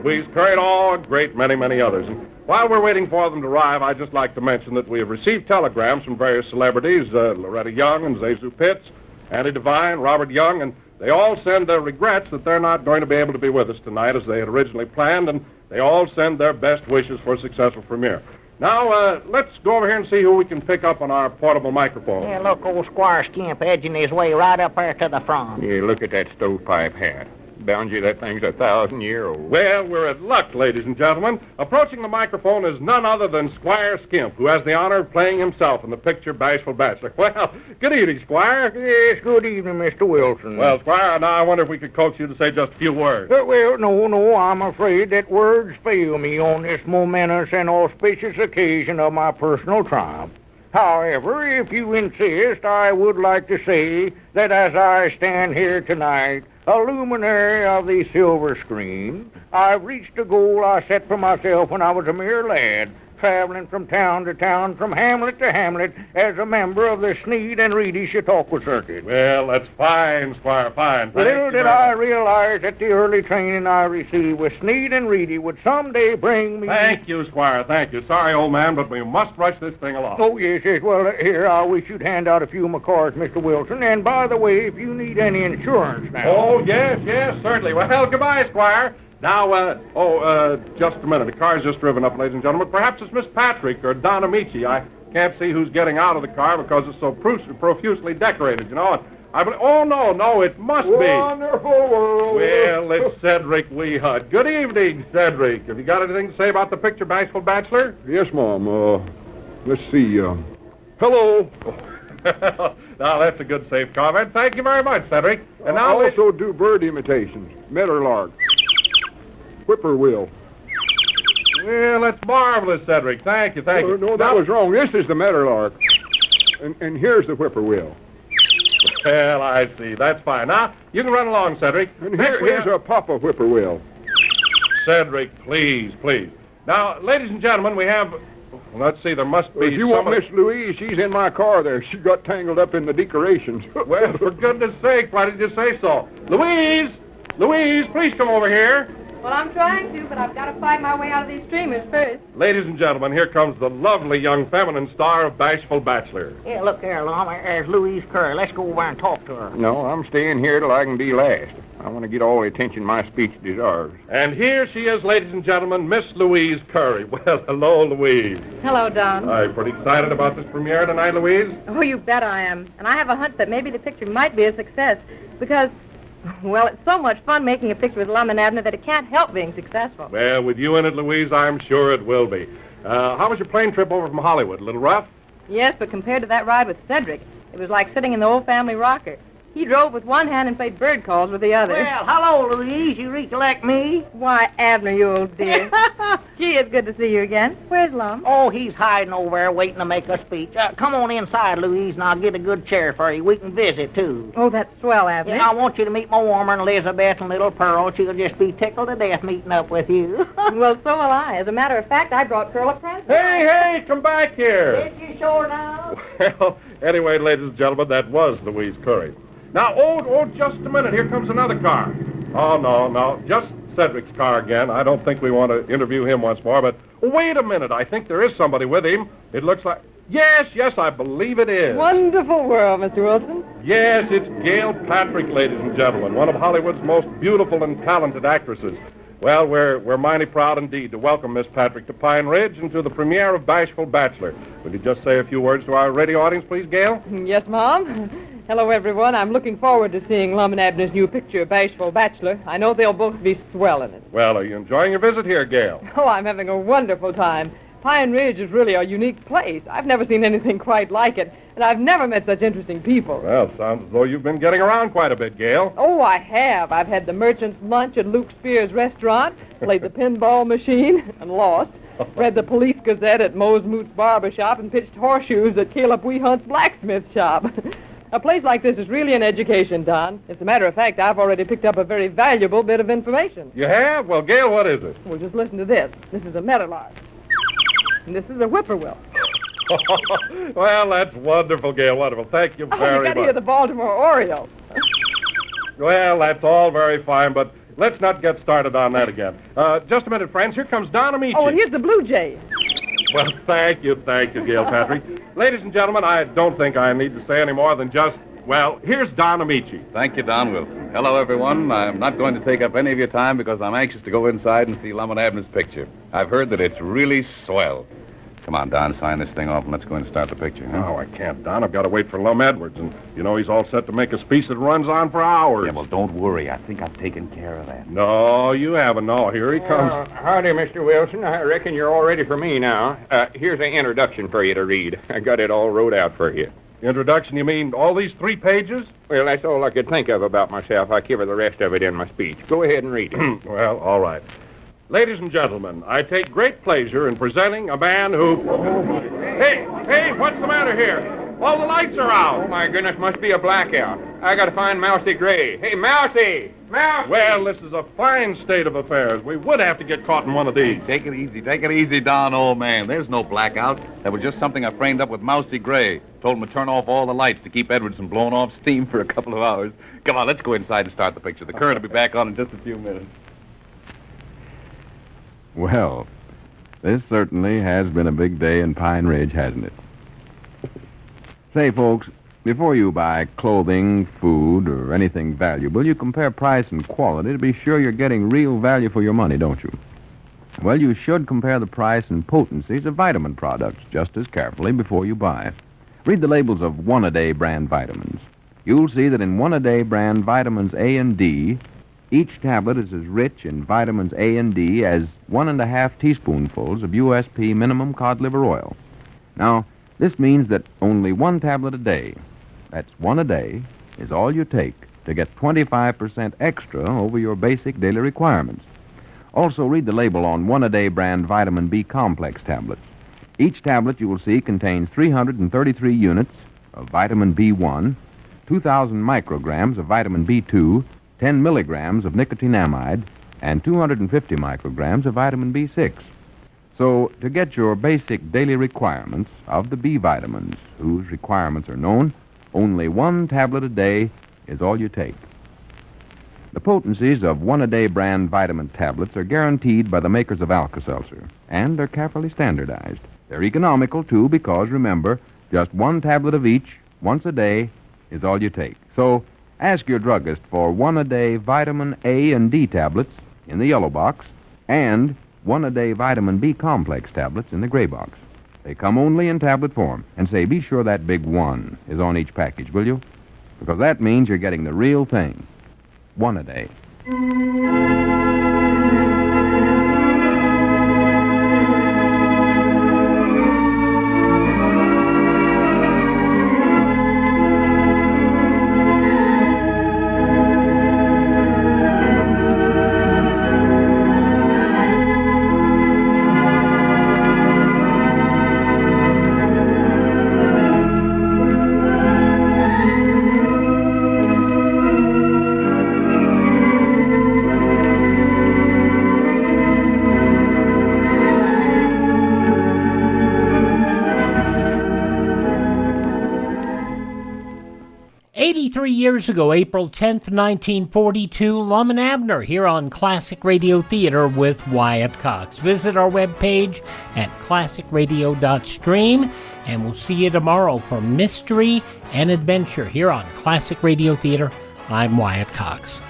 Louise Curry and a great many others. And while we're waiting for them to arrive, I'd just like to mention that we have received telegrams from various celebrities, Loretta Young and Zazu Pitts, Andy Devine, Robert Young, and they all send their regrets that they're not going to be able to be with us tonight as they had originally planned, and they all send their best wishes for a successful premiere. Now, let's go over here and see who we can pick up on our portable microphone. Yeah, look, old Squire Skimp edging his way right up there to the front. Yeah, look at that stovepipe hat. Bound you, that thing's 1,000-year-old. Well, we're at luck, ladies and gentlemen. Approaching the microphone is none other than Squire Skimp, who has the honor of playing himself in the picture Bashful Bachelor. Well, good evening, Squire. Yes, good evening, Mr. Wilson. Well, Squire, now I wonder if we could coax you to say just a few words. Well, no, I'm afraid that words fail me on this momentous and auspicious occasion of my personal triumph. However, if you insist, I would like to say that as I stand here tonight, a luminary of the silver screen, I've reached a goal I set for myself when I was a mere lad, traveling from town to town, from hamlet to hamlet, as a member of the Sneed and Reedy Chautauqua Circuit. Well, that's fine, Squire, fine. Little did I realize that the early training I received with Sneed and Reedy would someday bring me... Thank you, Squire, thank you. Sorry, old man, but we must rush this thing along. Oh, yes. Well, here, I wish you'd hand out a few of my cards, Mr. Wilson. And by the way, if you need any insurance now... Oh, yes, certainly. Well, goodbye, Squire. Now, just a minute. The car's just driven up, ladies and gentlemen. Perhaps it's Miss Patrick or Don Amici. I can't see who's getting out of the car because it's so profusely decorated, you know. Oh, no, it must be. Wonderful world. Well, it's Cedric Weehut. Good evening, Cedric. Have you got anything to say about the picture, Bashful Bachelor? Yes, Mom. Let's see. Hello. Now, that's a good, safe comment. Thank you very much, Cedric. And now I also do bird imitations. Meadowlark. Whippoorwill. Well, that's marvelous, Cedric. Thank you. No, that was wrong. This is the meadowlark. And here's the whippoorwill. Well, I see. That's fine. Now, you can run along, Cedric. And here's a papa whippoorwill. Cedric, please. Now, ladies and gentlemen, we have... Let's see, there must be... If you want Miss Louise, she's in my car there. She got tangled up in the decorations. Well, for goodness sake, why did you say so? Louise, please come over here. Well, I'm trying to, but I've got to fight my way out of these streamers first. Ladies and gentlemen, here comes the lovely young feminine star of Bashful Bachelor. Yeah, look there, Lama. There's Louise Curry. Let's go over and talk to her. No, I'm staying here till I can be last. I want to get all the attention my speech deserves. And here she is, ladies and gentlemen, Miss Louise Curry. Well, hello, Louise. Hello, Don. I'm pretty excited about this premiere tonight, Louise. Oh, you bet I am. And I have a hunch that maybe the picture might be a success because... Well, it's so much fun making a picture with Lum and Abner that it can't help being successful. Well, with you in it, Louise, I'm sure it will be. How was your plane trip over from Hollywood? A little rough? Yes, but compared to that ride with Cedric, it was like sitting in the old family rocker. He drove with one hand and played bird calls with the other. Well, hello, Louise. You recollect me? Why, Abner, you old dear. Gee, it's good to see you again. Where's Lum? Oh, he's hiding over there waiting to make a speech. Come on inside, Louise, and I'll get a good chair for you. We can visit, too. Oh, that's swell, Abner. Yeah, I want you to meet my woman, Elizabeth, and little Pearl. She'll just be tickled to death meeting up with you. Well, so will I. As a matter of fact, I brought Pearl a present. Hey, come back here. Did you sure now? Well, anyway, ladies and gentlemen, that was Louise Curry. Now, just a minute. Here comes another car. Oh, no. Just Cedric's car again. I don't think we want to interview him once more, but wait a minute. I think there is somebody with him. It looks like... Yes, I believe it is. Wonderful world, Mr. Wilson. Yes, it's Gail Patrick, ladies and gentlemen, one of Hollywood's most beautiful and talented actresses. Well, we're mighty proud indeed to welcome Miss Patrick to Pine Ridge and to the premiere of Bashful Bachelor. Would you just say a few words to our radio audience, please, Gail? Yes, Mom. Hello, everyone. I'm looking forward to seeing Lum and Abner's new picture, Bashful Bachelor. I know they'll both be swell in it. Well, are you enjoying your visit here, Gail? Oh, I'm having a wonderful time. Pine Ridge is really a unique place. I've never seen anything quite like it, and I've never met such interesting people. Well, sounds as though you've been getting around quite a bit, Gail. Oh, I have. I've had the merchant's lunch at Luke Spear's restaurant, played the pinball machine, and lost. Read the Police Gazette at Moe's Moot's Barber Shop, and pitched horseshoes at Caleb Weehunt's blacksmith shop. A place like this is really an education, Don. As a matter of fact, I've already picked up a very valuable bit of information. You have? Well, Gail, what is it? Well, just listen to this. This is a meadowlark. And this is a whippoorwill. Well, that's wonderful, Gail, wonderful. Thank you very you got to much. hear the Baltimore Oriole. Well, that's all very fine, but let's not get started on that again. Just a minute, friends. Here comes Don Amici. Oh, and here's the blue jay. Well, thank you, Gail Patrick. Ladies and gentlemen, I don't think I need to say any more than just, well, here's Don Amici. Thank you, Don Wilson. Hello, everyone. I'm not going to take up any of your time because I'm anxious to go inside and see Lum and Abner's picture. I've heard that it's really swell. Come on, Don, sign this thing off and let's go in and start the picture. Huh? No, I can't, Don. I've got to wait for Lum Edwards, and, you know, he's all set to make a speech that runs on for hours. Yeah, well, don't worry. I think I've taken care of that. No, you haven't. No, here he comes. Howdy, Mr. Wilson. I reckon you're all ready for me now. Here's an introduction for you to read. I got it all wrote out for you. Introduction, you mean all these 3 pages? Well, that's all I could think of about myself. I cover the rest of it in my speech. Go ahead and read it. Well, all right. Ladies and gentlemen, I take great pleasure in presenting a man who... Hey, what's the matter here? All the lights are out. Oh, my goodness, must be a blackout. I gotta find Mousy Gray. Hey, Mousy! Mousy! Well, this is a fine state of affairs. We would have to get caught in one of these. Take it easy, Don, old man. There's no blackout. That was just something I framed up with Mousy Gray. Told him to turn off all the lights to keep Edwards from blowing off steam for a couple of hours. Come on, let's go inside and start the picture. The current will be back on in just a few minutes. Well, this certainly has been a big day in Pine Ridge, hasn't it? Say, folks, before you buy clothing, food, or anything valuable, you compare price and quality to be sure you're getting real value for your money, don't you? Well, you should compare the price and potencies of vitamin products just as carefully before you buy. Read the labels of One-A-Day brand vitamins. You'll see that in One-A-Day brand vitamins A and D, each tablet is as rich in vitamins A and D as 1.5 teaspoonfuls of USP minimum cod liver oil. Now, this means that only one tablet a day, that's one a day, is all you take to get 25% extra over your basic daily requirements. Also, read the label on One-A-Day brand vitamin B complex tablets. Each tablet, you will see, contains 333 units of vitamin B1, 2,000 micrograms of vitamin B2, 10 milligrams of nicotinamide, and 250 micrograms of vitamin B6. So, to get your basic daily requirements of the B vitamins, whose requirements are known, only one tablet a day is all you take. The potencies of One-A-Day brand vitamin tablets are guaranteed by the makers of Alka-Seltzer, and are carefully standardized. They're economical, too, because, remember, just one tablet of each, once a day, is all you take. So, ask your druggist for One-A-Day vitamin A and D tablets in the yellow box, and One-A-Day vitamin B complex tablets in the gray box. They come only in tablet form. And say, be sure that big one is on each package, will you? Because that means you're getting the real thing. One a day. 83 years ago, April 10th, 1942, Lum and Abner here on Classic Radio Theater with Wyatt Cox. Visit our webpage at classicradio.stream, and we'll see you tomorrow for Mystery and Adventure here on Classic Radio Theater. I'm Wyatt Cox.